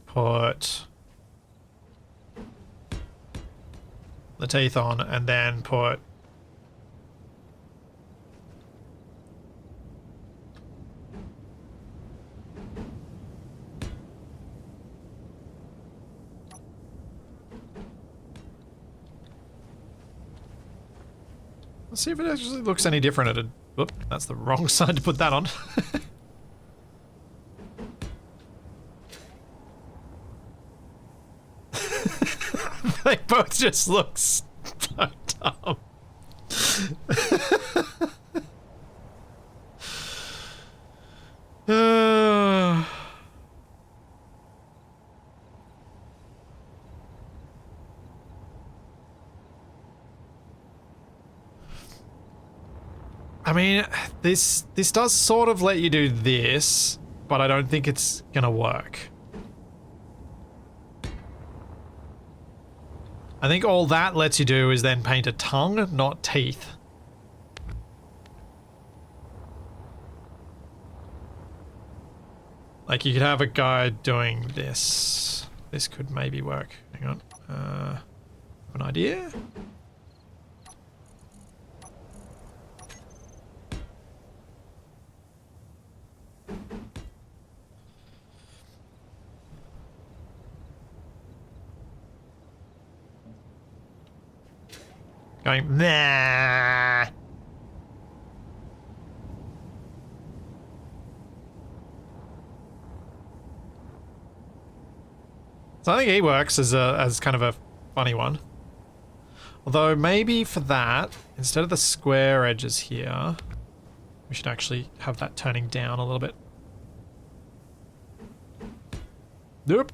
put the teeth on and then put let's see if it actually looks any different at a... Whoop, that's the wrong side to put that on. They both just look so dumb. I mean, this does sort of let you do this, but I don't think it's gonna work. I think all that lets you do is then paint a tongue, not teeth. Like, you could have a guy doing this. This could maybe work. Hang on. Have an idea? Going, nah. So I think he works as kind of a funny one. Although maybe for that, instead of the square edges here, we should actually have that turning down a little bit. Nope.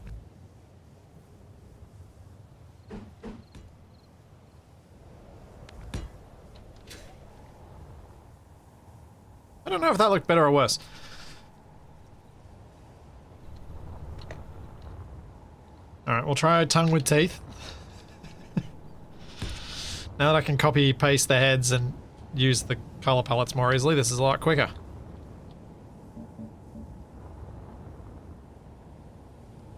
I don't know if that looked better or worse. Alright, we'll try a tongue with teeth. Now that I can copy paste the heads and use the color palettes more easily, this is a lot quicker.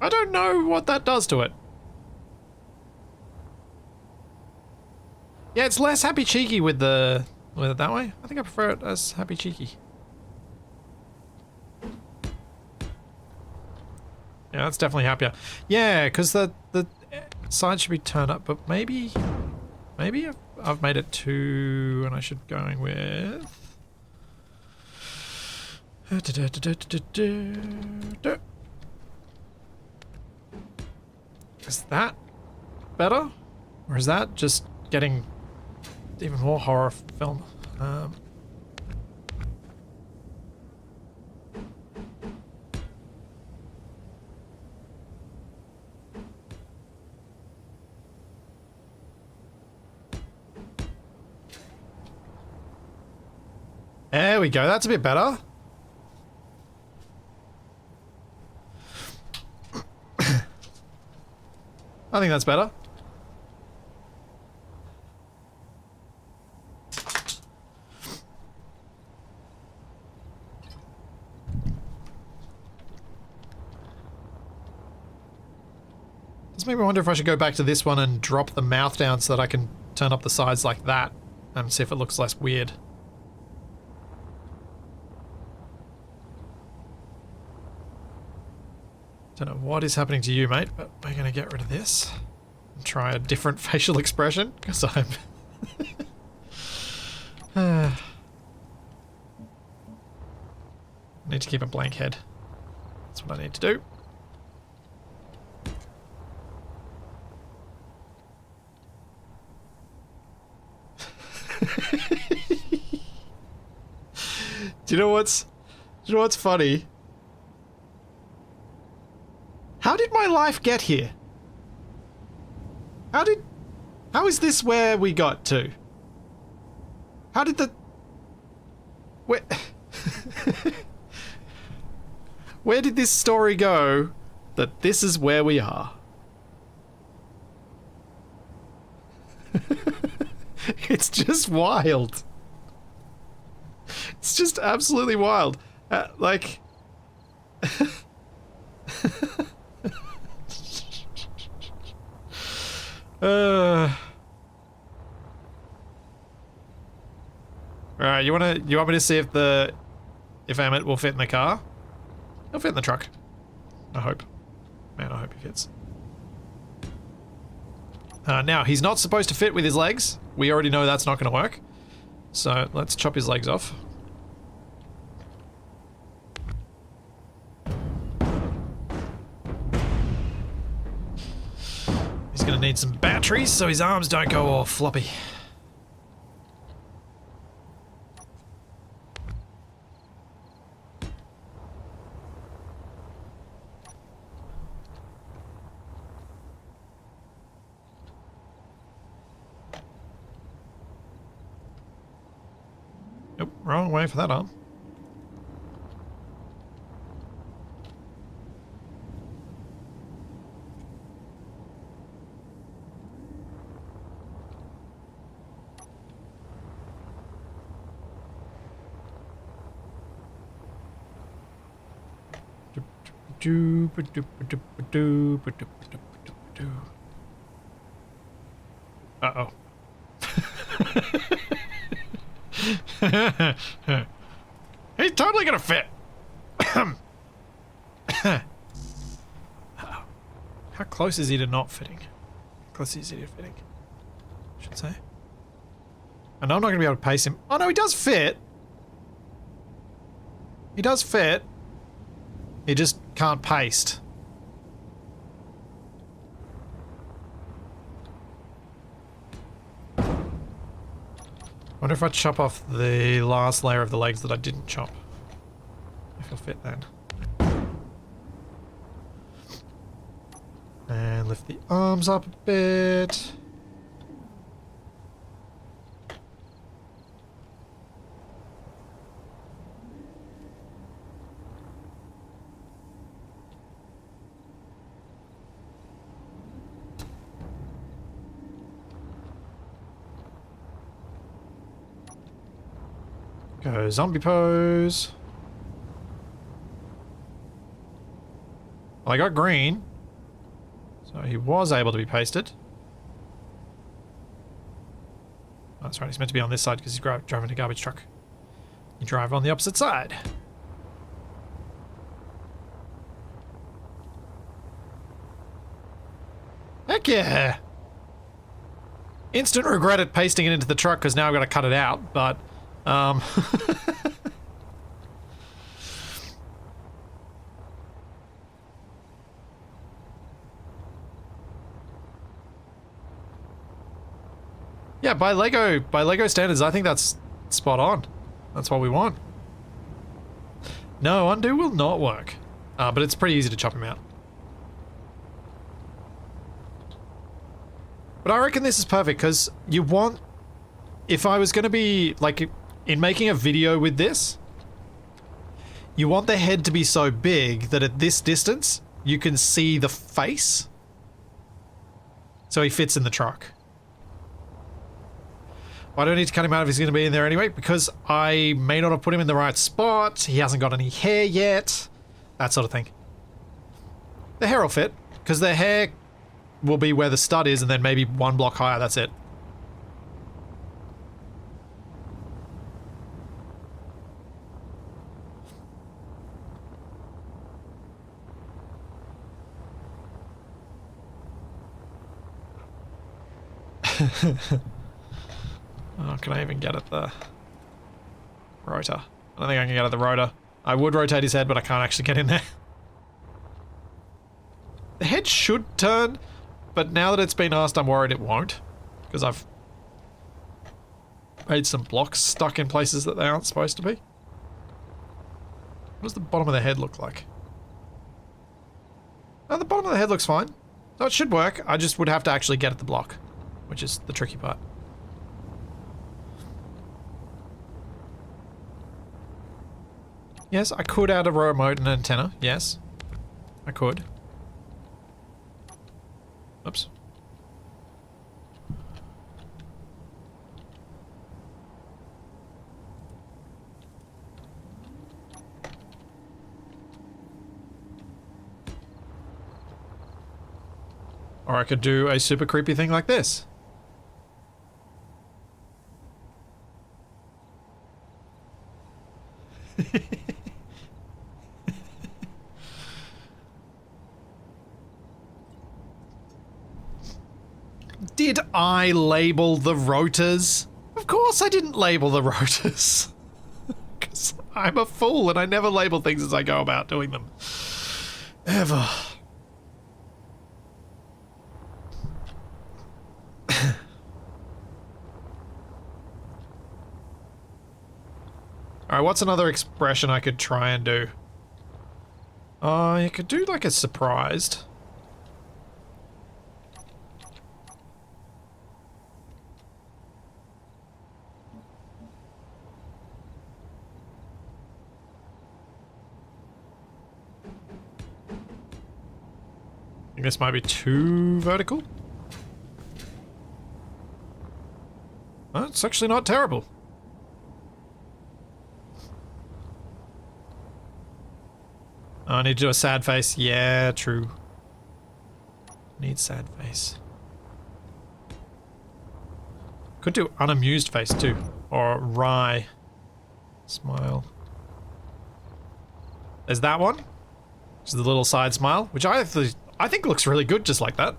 I don't know what that does to it. Yeah, it's less happy cheeky with it that way. I think I prefer it as happy cheeky. Yeah, that's definitely happier. Yeah, because the side should be turned up, but maybe I've made it 2 and I should go going with... Is that better? Or is that just getting even more horror film? There we go, that's a bit better. I think that's better. This makes me wonder if I should go back to this one and drop the mouth down so that I can turn up the sides like that and see if it looks less weird. Don't know what is happening to you, mate, but we're going to get rid of this and try a different facial expression because I'm... need to keep a blank head. That's what I need to do. Do you know what's funny? How did my life get here? How is this where we got to? How did the... Where... Where did this story go that this is where we are? It's just wild. It's just absolutely wild. Like... Alright, you want me to see if Emmett will fit in the car? He'll fit in the truck. I hope. Man, I hope he fits. Now, he's not supposed to fit with his legs. We already know that's not going to work. So, let's chop his legs off. He's going to need some batteries so his arms don't go all floppy. Nope, wrong way for that arm. Uh-oh. He's totally gonna fit. Uh-oh. How close is he to not fitting? How close is he to fitting? I should say. I know I'm not gonna be able to pace him. Oh no, he does fit. He does fit. He just can't paste. I wonder if I chop off the last layer of the legs that I didn't chop. If he'll fit then. And lift the arms up a bit. Go zombie pose. Well, I got green. So he was able to be pasted. Oh, that's right, he's meant to be on this side because he's driving a garbage truck. You drive on the opposite side. Heck yeah! Instant regret at pasting it into the truck because now I've got to cut it out, but... yeah, by Lego standards, I think that's spot on. That's what we want. No, undo will not work. But it's pretty easy to chop him out. But I reckon this is perfect, because you want... if I was going to be, like, in making a video with this, you want the head to be so big that at this distance, you can see the face. So he fits in the truck. I don't need to cut him out if he's going to be in there anyway, because I may not have put him in the right spot, he hasn't got any hair yet, that sort of thing. The hair will fit, because the hair will be where the stud is and then maybe one block higher, that's it. Oh, can I even get at the rotor? I don't think I can get at the rotor. I would rotate his head, but I can't actually get in there. The head should turn, but now that it's been asked, I'm worried it won't. Because I've made some blocks stuck in places that they aren't supposed to be. What does the bottom of the head look like? Oh, the bottom of the head looks fine. So it should work. I just would have to actually get at the block, which is the tricky part. Yes, I could add a remote and an antenna. Yes, I could. Oops. Or I could do a super creepy thing like this. Did I label the rotors? Of course I didn't label the rotors. Because I'm a fool and I never label things as I go about doing them. Ever. Alright, what's another expression I could try and do? You could do like a surprised. I think this might be too vertical. Oh, it's actually not terrible. Oh, I need to do a sad face. Yeah, true. Need sad face. Could do unamused face too. Or wry. Smile. There's that one. Which is the little side smile. Which I think looks really good just like that.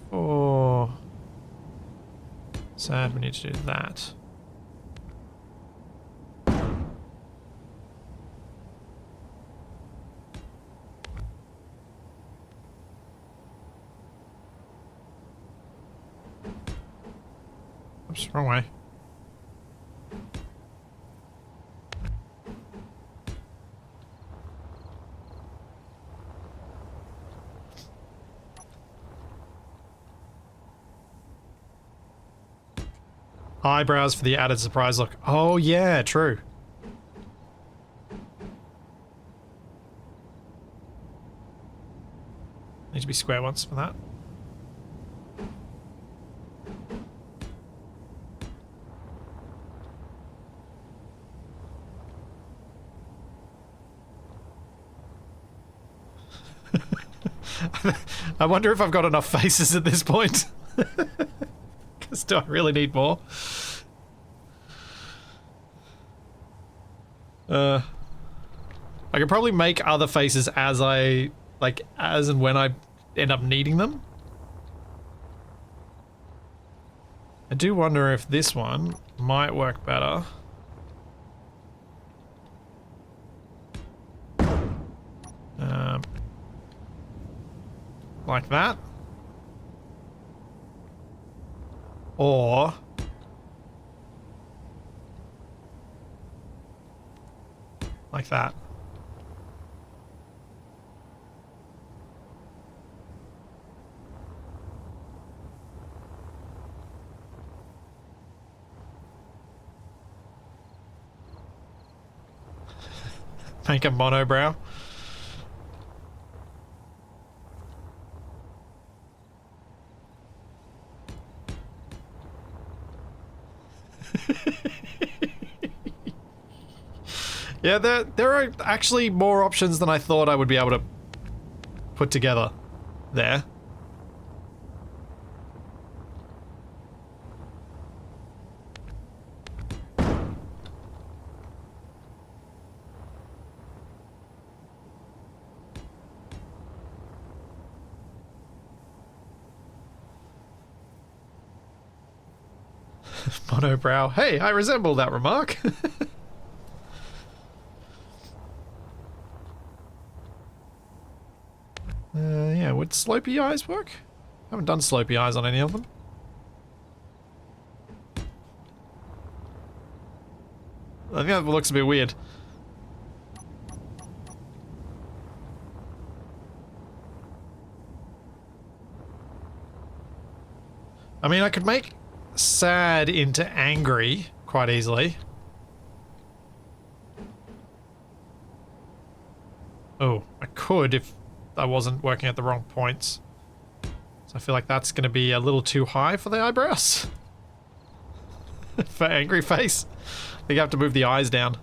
For sad, we need to do that. Oops, wrong way. Eyebrows for the added surprise look. Oh yeah, true. Need to be square ones for that. I wonder if I've got enough faces at this point. Do I really need more? I could probably make other faces as and when I end up needing them. I do wonder if this one might work better. Like that. Or like that. Make a monobrow. Yeah, there are actually more options than I thought I would be able to put together there. Monobrow. Hey, I resemble that remark. Yeah, would slopey eyes work? I haven't done slopey eyes on any of them. I think that looks a bit weird. I mean, I could make sad into angry quite easily. Oh, I could if I wasn't working at the wrong points. So I feel like that's going to be a little too high for the eyebrows. For angry face. I think I have to move the eyes down.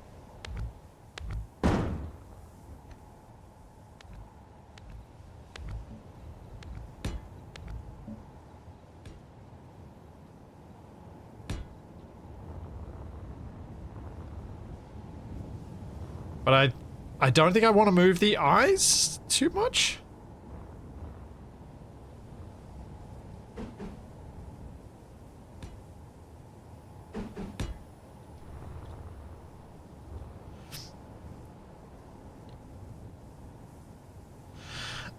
But I don't think I want to move the eyes too much.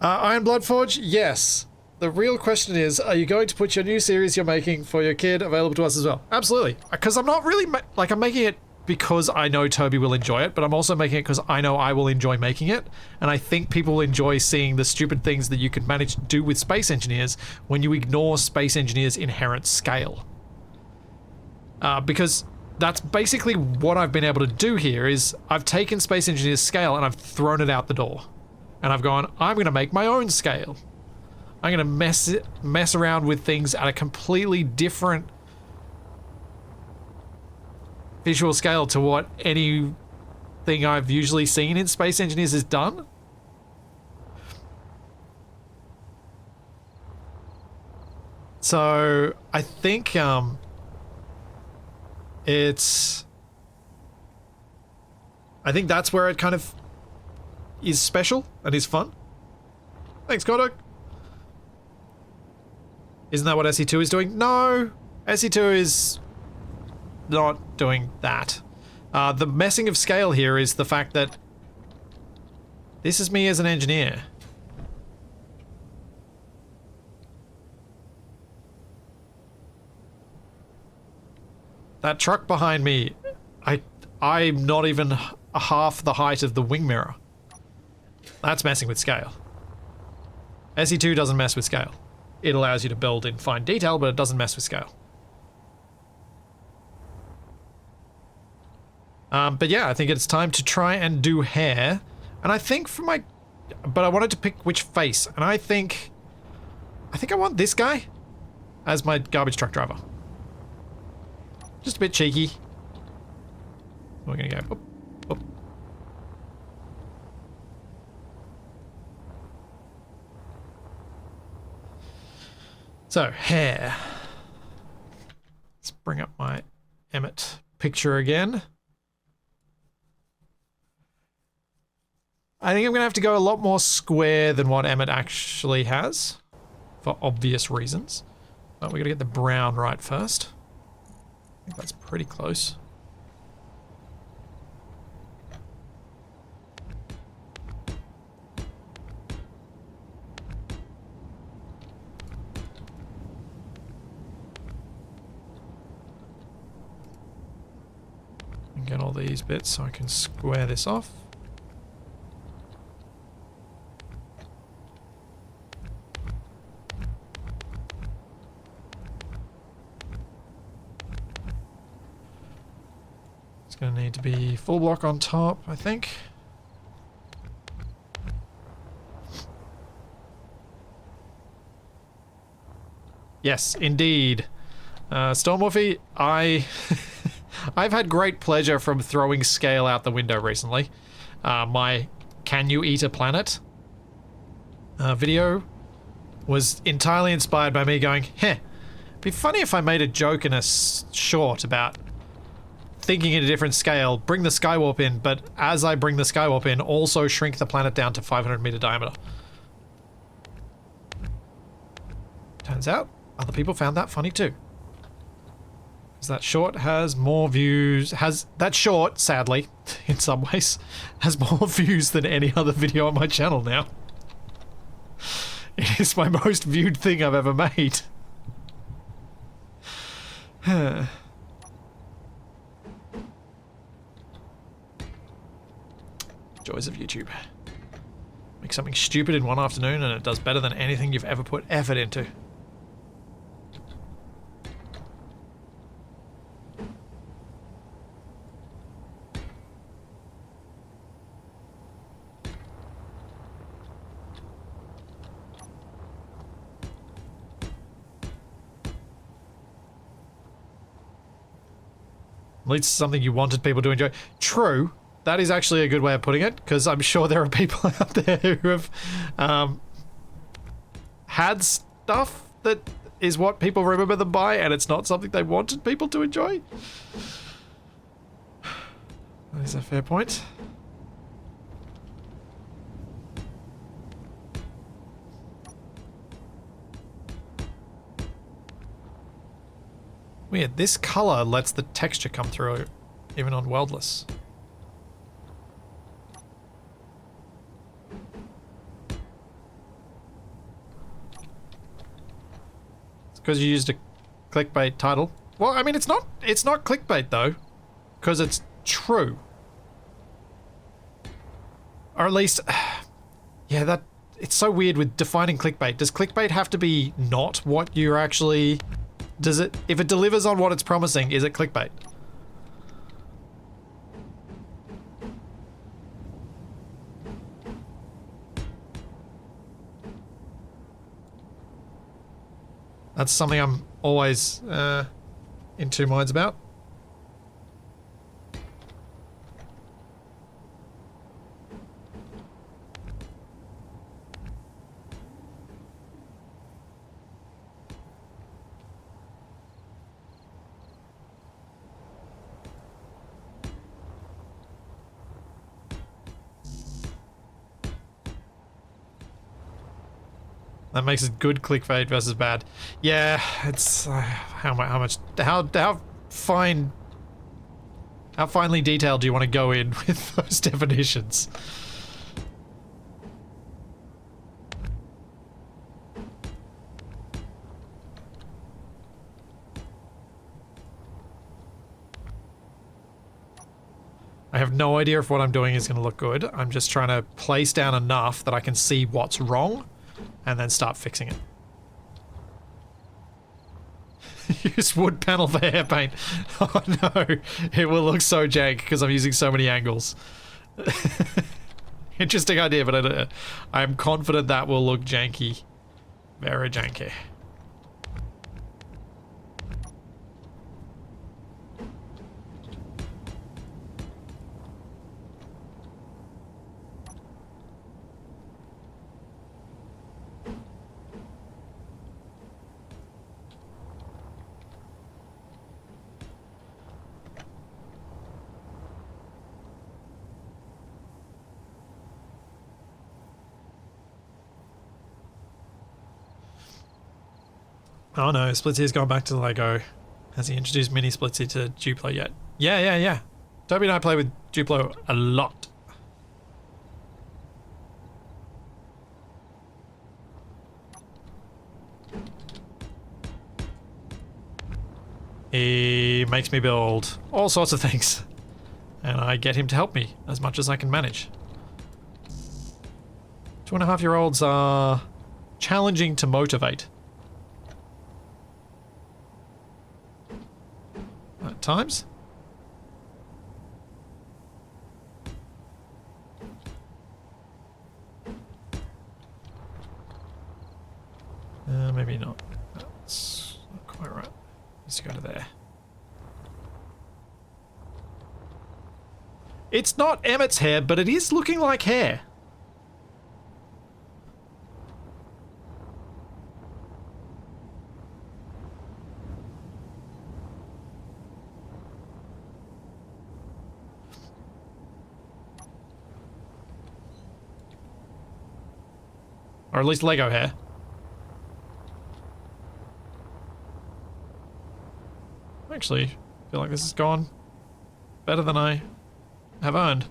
Iron Blood Forge? Yes. The real question is, are you going to put your new series you're making for your kid available to us as well? Absolutely. Because I'm not really, I'm making it because I know Toby will enjoy it, but I'm also making it because I know I will enjoy making it, and I think people will enjoy seeing the stupid things that you can manage to do with Space Engineers when you ignore Space Engineers' inherent scale. Because that's basically what I've been able to do here, is I've taken Space Engineers' scale and I've thrown it out the door. And I've gone, I'm going to make my own scale. I'm going to mess around with things at a completely different visual scale to what anything I've usually seen in Space Engineers is done. So I think I think that's where it kind of is special and is fun. Thanks, Kodak. Isn't that what SE2 is doing? No, SE2 is not doing that. The messing of scale here is the fact that this is me as an engineer. That truck behind me, I'm not even half the height of the wing mirror. That's messing with scale. SE2 doesn't mess with scale. It allows you to build in fine detail, but it doesn't mess with scale. But yeah, I think it's time to try and do hair. And I think for my... But I wanted to pick which face. And I think I want this guy as my garbage truck driver. Just a bit cheeky. We're gonna go... Oop, oop. So, hair. bring up my Emmett picture again. I think I'm going to have to go a lot more square than what Emmett actually has, for obvious reasons. But we got to get the brown right first. I think that's pretty close. And get all these bits so I can square this off. Going to need to be full block on top, I think. Yes, indeed. Stormorphy, I've had great pleasure from throwing scale out the window recently. My Can You Eat a Planet video was entirely inspired by me going, it'd be funny if I made a joke in a short about thinking in a different scale, bring the Skywarp in, but as I bring the Skywarp in, also shrink the planet down to 500 meter diameter. Turns out, other people found that funny too. Because that short has more views, that short, sadly, in some ways, has more views than any other video on my channel now. It is my most viewed thing I've ever made. Joys of YouTube. Make something stupid in one afternoon and it does better than anything you've ever put effort into. Leads to something you wanted people to enjoy. True. That is actually a good way of putting it, because I'm sure there are people out there who have had stuff that is what people remember them by, and it's not something they wanted people to enjoy. That is a fair point. Weird, this color lets the texture come through even on weldless. Because you used a clickbait title. Well, I mean, it's not clickbait though, because it's true. Or at least, yeah, that it's so weird with defining clickbait. Does clickbait have to be not what you're actually? Does it? If it delivers on what it's promising, is it clickbait? That's something I'm always in two minds about. That makes it good clickbait versus bad. Yeah, it's how finely detailed do you want to go in with those definitions? I have no idea if what I'm doing is going to look good. I'm just trying to place down enough that I can see what's wrong and then start fixing it. Use wood panel for hair paint. Oh no, it will look so jank because I'm using so many angles. Interesting idea, but I'm confident that will look janky. Very janky. Oh no, Splitsy has gone back to Lego. Has he introduced Mini Splitsy to Duplo yet? Yeah. Toby and I play with Duplo a lot. He makes me build all sorts of things, and I get him to help me as much as I can manage. 2.5-year-olds are challenging to motivate. At times. Maybe not. That's not quite right. Let's go to there. It's not Emmett's hair, but it is looking like hair. Or at least Lego hair. Actually, I feel like this has gone better than I have earned.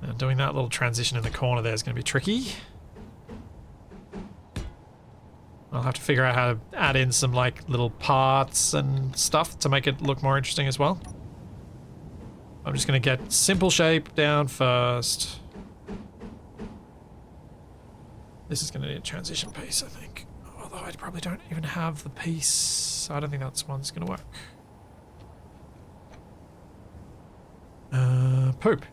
Now doing that little transition in the corner there is going to be tricky. I'll have to figure out how to add in some like little parts and stuff to make it look more interesting as well. I'm just going to get simple shape down first. This is going to need a transition piece, I think. Although I probably don't even have the piece. I don't think that's one that's going to work. Poop.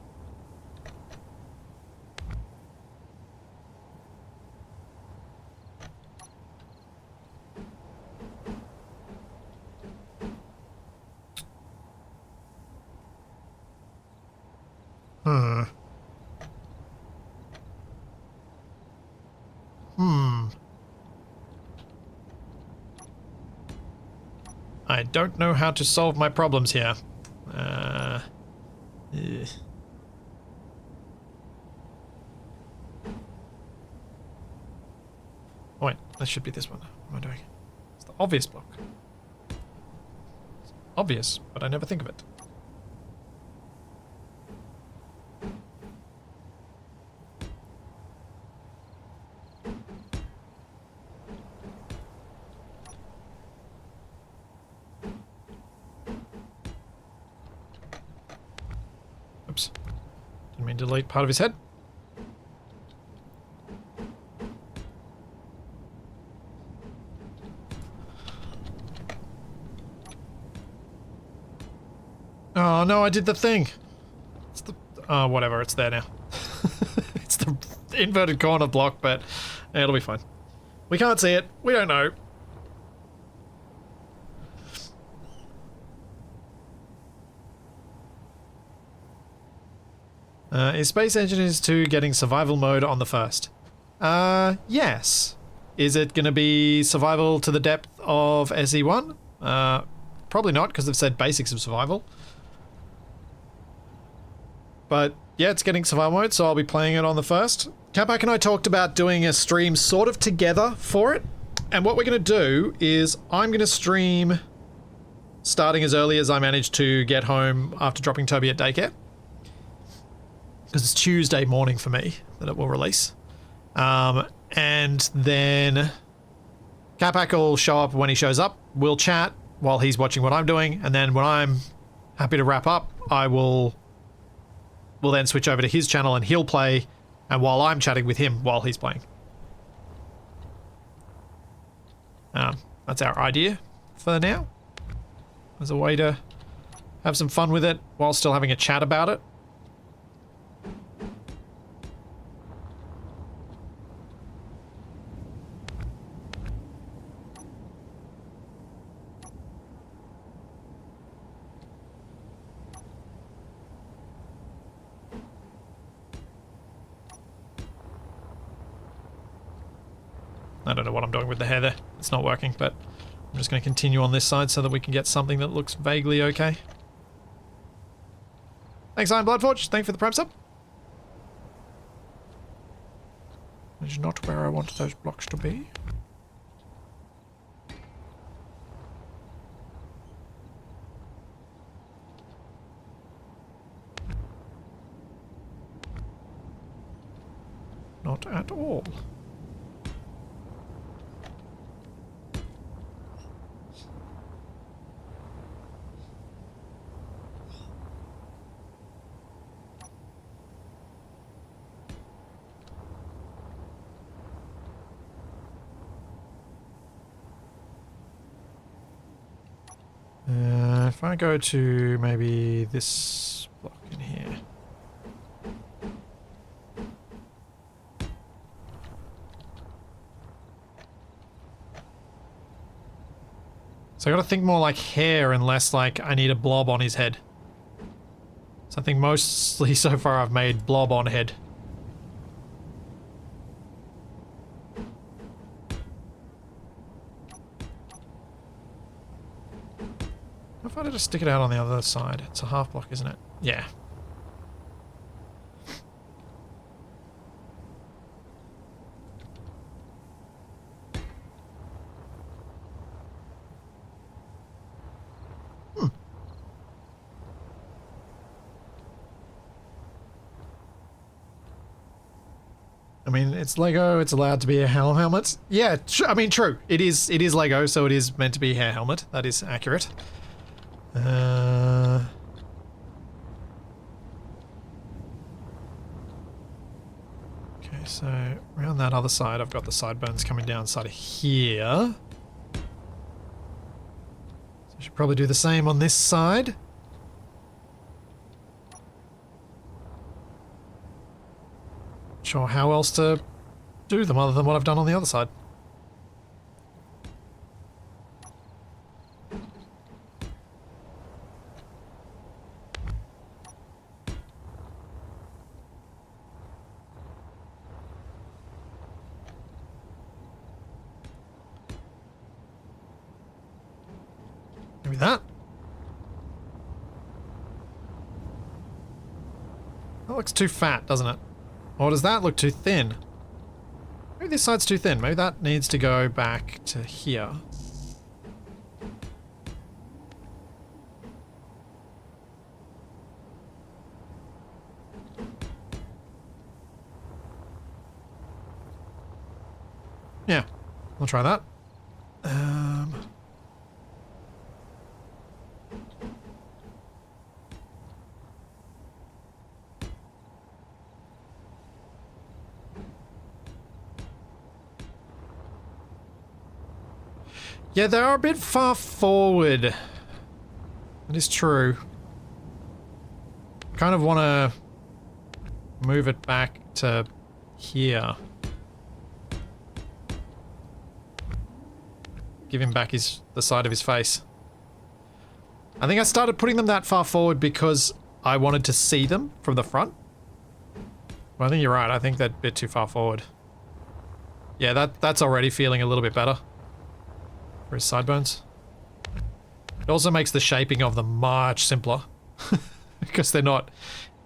I don't know how to solve my problems here. Yeah. Oh wait, that should be this one. What am I doing? It's the obvious block. It's obvious, but I never think of it. Oops. Didn't mean to delete part of his head. Oh no, I did the thing. It's the whatever, it's there now. It's the inverted corner block, but it'll be fine. We can't see it. We don't know. Is Space Engineers 2 getting survival mode on the first? Yes. Is it going to be survival to the depth of SE1? Probably not, because they've said basics of survival. But yeah, it's getting survival mode, so I'll be playing it on the first. Capac and I talked about doing a stream sort of together for it. And what we're going to do is I'm going to stream starting as early as I manage to get home after dropping Toby at daycare. Because it's Tuesday morning for me that it will release. And then Capac will show up when he shows up. We'll chat while he's watching what I'm doing. And then when I'm happy to wrap up, we'll then switch over to his channel and he'll play. And while I'm chatting with him while he's playing. That's our idea for now. As a way to have some fun with it while still having a chat about it. I don't know what I'm doing with the hair there. It's not working, but I'm just going to continue on this side so that we can get something that looks vaguely okay. Thanks, Iron Bloodforge. Thank you for the prime sub. Which is not where I want those blocks to be. Not at all. If I go to maybe this block in here. So I gotta think more like hair and less like I need a blob on his head. So I think mostly so far I've made blob on head. If I were to stick it out on the other side, it's a half block, isn't it? Yeah. I mean, it's Lego, it's allowed to be a helmet. Yeah, I mean, true. It is Lego, so it is meant to be a hair helmet. That is accurate. Okay, so around that other side, I've got the sideburns coming down side of here. So I should probably do the same on this side. Not sure how else to do them other than what I've done on the other side. Maybe that. That looks too fat, doesn't it? Or does that look too thin? Maybe this side's too thin. Maybe that needs to go back to here. Yeah, I'll try that. Yeah, they are a bit far forward. That is true. Kind of want to move it back to here. Give him back the side of his face. I think I started putting them that far forward because I wanted to see them from the front. Well, I think you're right. I think that's a bit too far forward. Yeah, that's already feeling a little bit better. For his sideburns. It also makes the shaping of them much simpler. Because they're not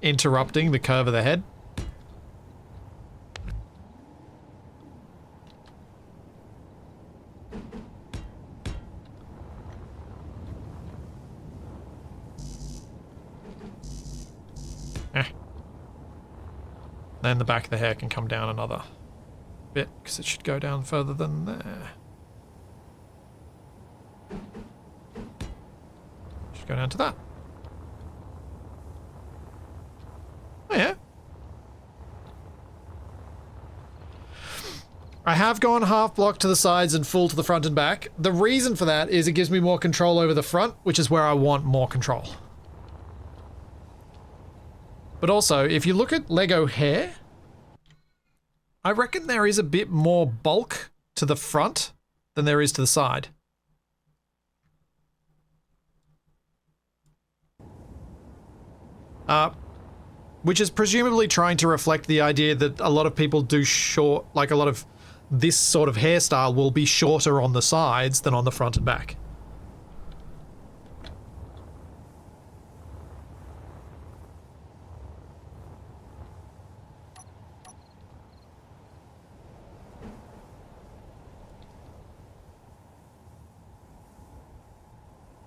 interrupting the curve of the head. Then the back of the hair can come down another bit, because it should go down further than there. Should go down to that. Oh yeah. I have gone half block to the sides and full to the front and back. The reason for that is it gives me more control over the front, which is where I want more control. But also, if you look at Lego hair, I reckon there is a bit more bulk to the front than there is to the side. Which is presumably trying to reflect the idea that a lot of people do short, like a lot of this sort of hairstyle will be shorter on the sides than on the front and back.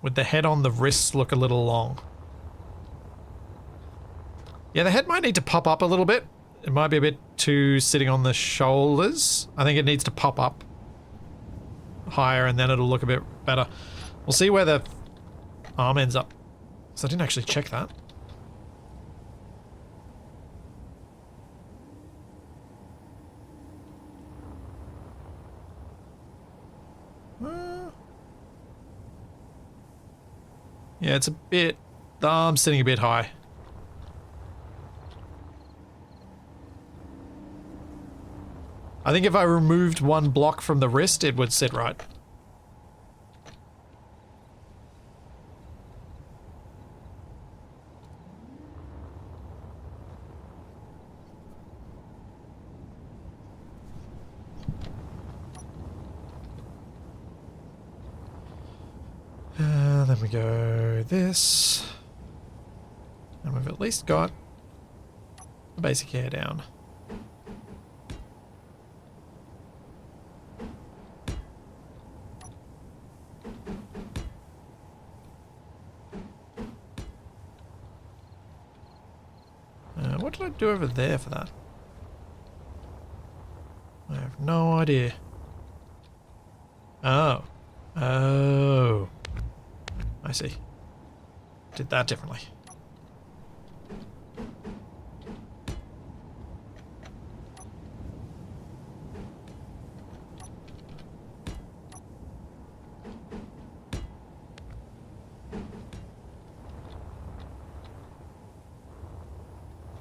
With the head on, the wrists look a little long. Yeah, the head might need to pop up a little bit. It might be a bit too sitting on the shoulders. I think it needs to pop up higher and then it'll look a bit better. We'll see where the arm ends up. So I didn't actually check that. Yeah, it's a bit... The arm's sitting a bit high. I think if I removed one block from the wrist, it would sit right. Then we go this. And we've at least got the basic hair down. What did I do over there for that? I have no idea. Oh. Oh. I see. Did that differently.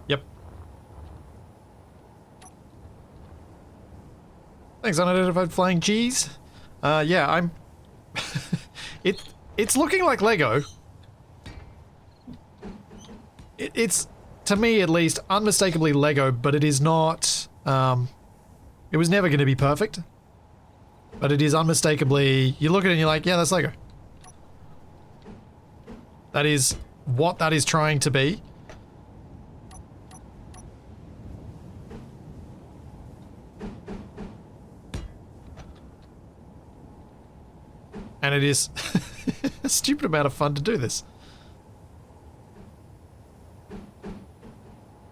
Yep. Thanks, unidentified flying cheese. Yeah, I'm... It's looking like Lego. It's, to me at least, unmistakably Lego, but it is not... it was never going to be perfect. But it is unmistakably... You look at it and you're like, yeah, that's Lego. That is what that is trying to be. And it is a stupid amount of fun to do this.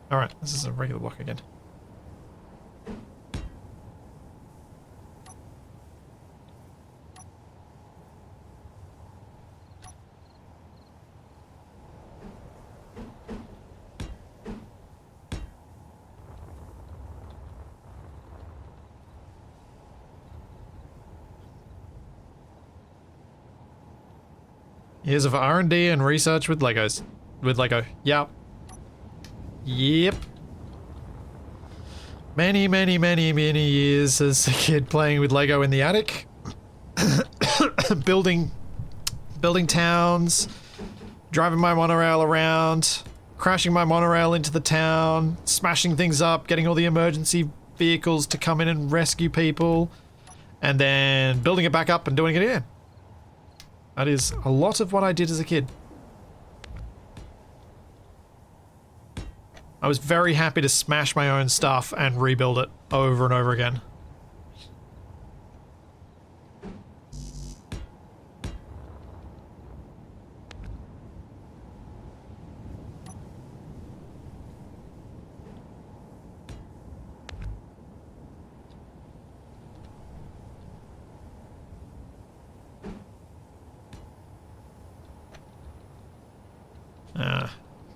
Alright, this is a regular block again. Years of R&D and research with Legos. With Lego. Yep. Yep. Many, many, many, many years as a kid playing with Lego in the attic. building towns. Driving my monorail around. Crashing my monorail into the town. Smashing things up. Getting all the emergency vehicles to come in and rescue people. And then building it back up and doing it again. That is a lot of what I did as a kid. I was very happy to smash my own stuff and rebuild it over and over again.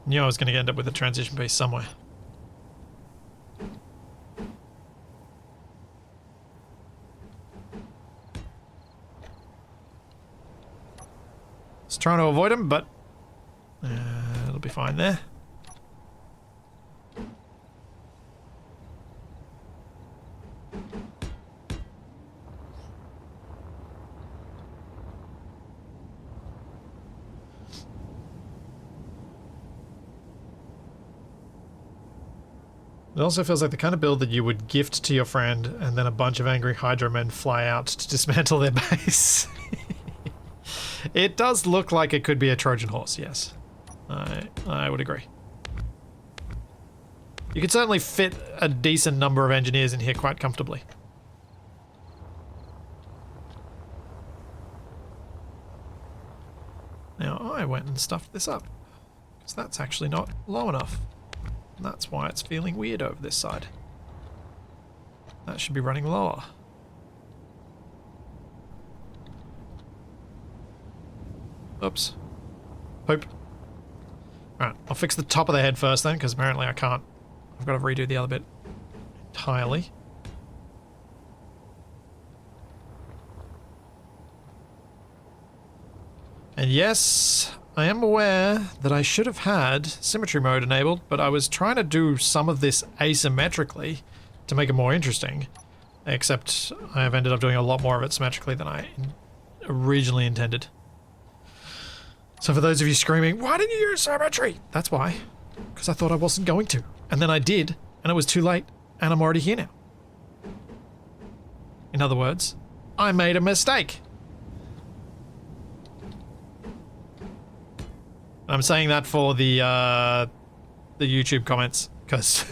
Knew I was going to end up with a transition piece somewhere. Just trying to avoid him, but it'll be fine there. It also feels like the kind of build that you would gift to your friend and then a bunch of angry Hydra men fly out to dismantle their base. It does look like it could be a Trojan horse, yes. I would agree. You could certainly fit a decent number of engineers in here quite comfortably. went and stuffed this up. Because that's actually not low enough. And that's why it's feeling weird over this side. That should be running lower. Oops. Poop. Alright, I'll fix the top of the head first then, because apparently I can't. I've got to redo the other bit entirely. And yes, I am aware that I should have had symmetry mode enabled, but I was trying to do some of this asymmetrically to make it more interesting. Except I have ended up doing a lot more of it symmetrically than I originally intended. So for those of you screaming, why didn't you use symmetry? That's why. Because I thought I wasn't going to. And then I did, and it was too late, and I'm already here now. In other words, I made a mistake. I'm saying that for the YouTube comments, because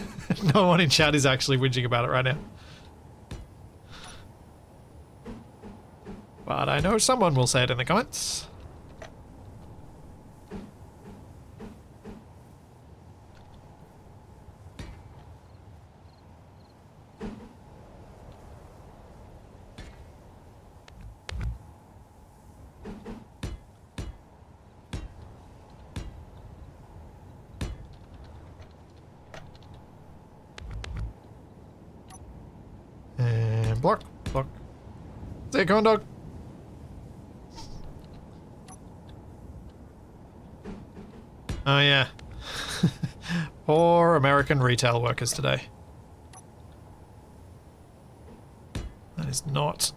no one in chat is actually whinging about it right now. But I know someone will say it in the comments. And block, block. Stay corn dog. Oh yeah. Poor American retail workers today. That is not...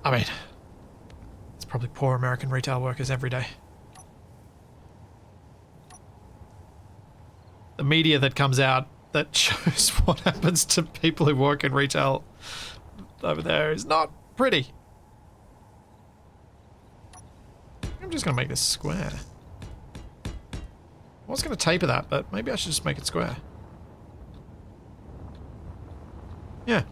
I mean, it's probably poor American retail workers every day. The media that comes out that shows what happens to people who work in retail over there is not pretty. I'm just going to make this square. I was going to taper that, but maybe I should just make it square. Yeah.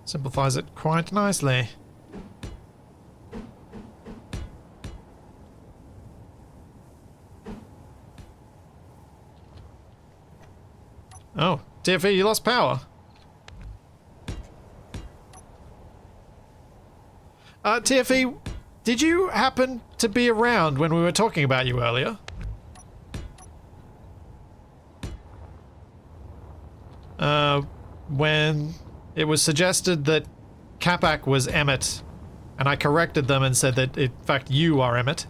Simplifies it quite nicely. Oh, TFE, you lost power. TFE, did you happen to be around when we were talking about you earlier? When it was suggested that Capac was Emmett, and I corrected them and said that, in fact, you are Emmett.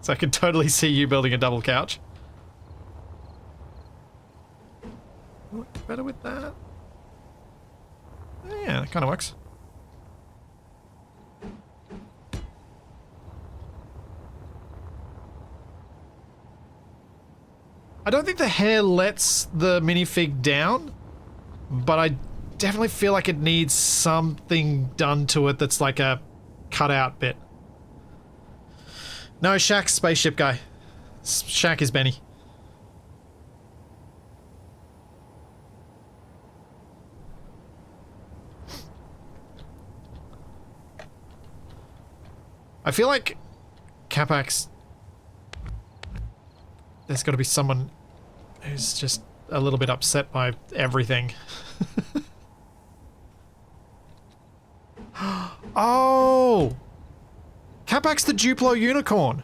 So I can totally see you building a double couch. Look better with that. Yeah, that kind of works. I don't think the hair lets the minifig down, but I definitely feel like it needs something done to it that's like a cutout bit. No, Shaq's spaceship guy. Shaq is Benny. I feel like Capac's... There's got to be someone who's just a little bit upset by everything. Oh! Capac's the Duplo unicorn.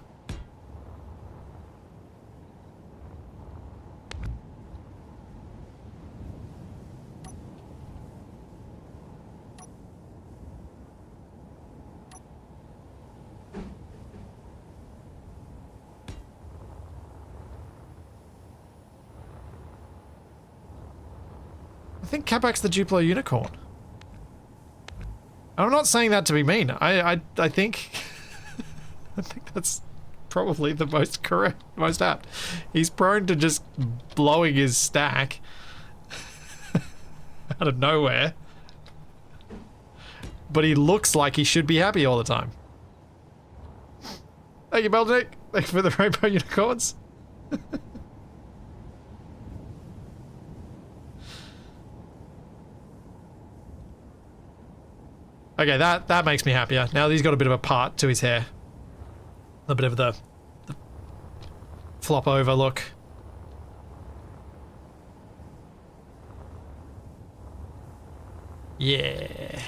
I think Capac's the Duplo unicorn. I'm not saying that to be mean. I think... I think that's probably the most correct, most apt. He's prone to just blowing his stack out of nowhere. But he looks like he should be happy all the time. Thank you, Beldick. Thank you for the rainbow unicorns. Okay, that makes me happier. Now he's got a bit of a part to his hair. A bit of the flop over look. Yeah.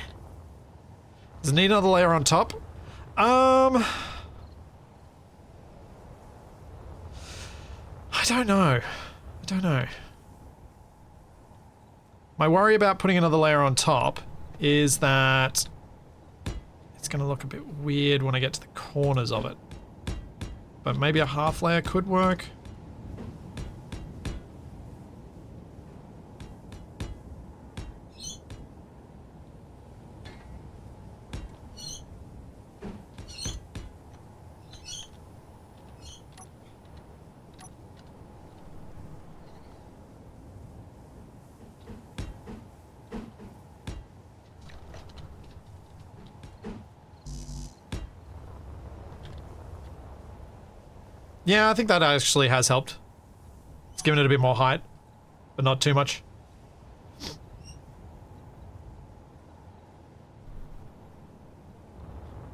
Does it need another layer on top? I don't know. I don't know. My worry about putting another layer on top is that it's going to look a bit weird when I get to the corners of it. But maybe a half layer could work. Yeah, I think that actually has helped. It's given it a bit more height, but not too much.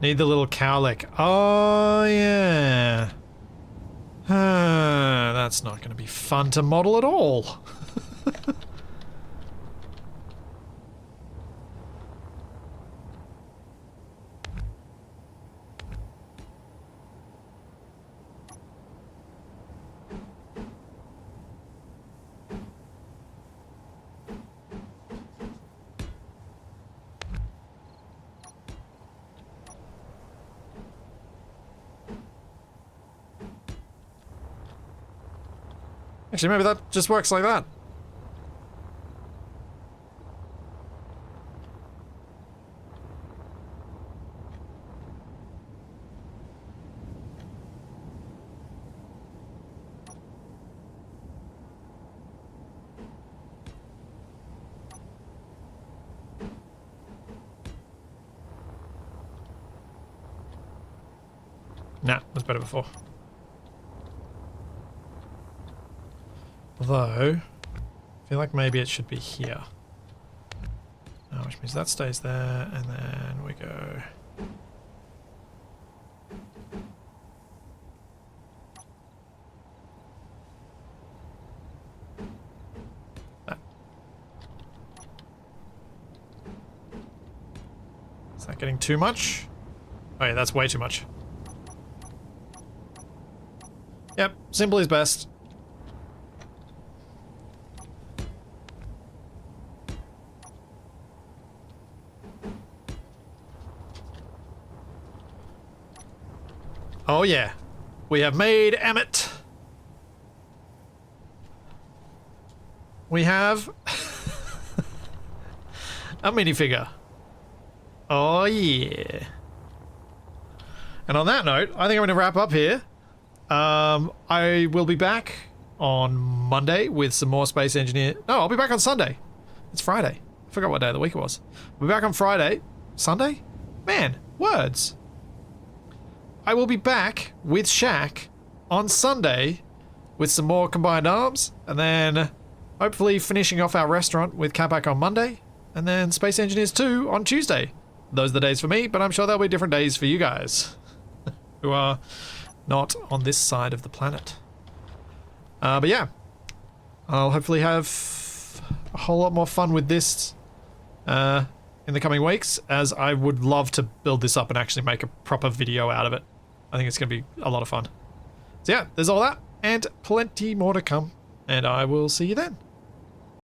Need the little cowlick. Oh, yeah. That's not going to be fun to model at all. Actually, maybe that just works like that. Nah, it was better before. Although, I feel like maybe it should be here. Which means that stays there, and then we go... that. Is that getting too much? Oh yeah, that's way too much. Yep, simple is best. Oh yeah, we have made Emmett. We have a minifigure. Oh yeah. And on that note, I think I'm going to wrap up here. I will be back on Monday with some more Space Engineer. No, I'll be back on Sunday. It's Friday. I forgot what day of the week it was. I'll be back on Friday. Sunday? Man, words. I will be back with Shaq on Sunday with some more Combined Arms, and then hopefully finishing off our restaurant with Capac on Monday, and then Space Engineers 2 on Tuesday. Those are the days for me, but I'm sure there'll be different days for you guys who are not on this side of the planet. But yeah, I'll hopefully have a whole lot more fun with this in the coming weeks, as I would love to build this up and actually make a proper video out of it. I think it's going to be a lot of fun. So yeah, there's all that, and plenty more to come, and I will see you then.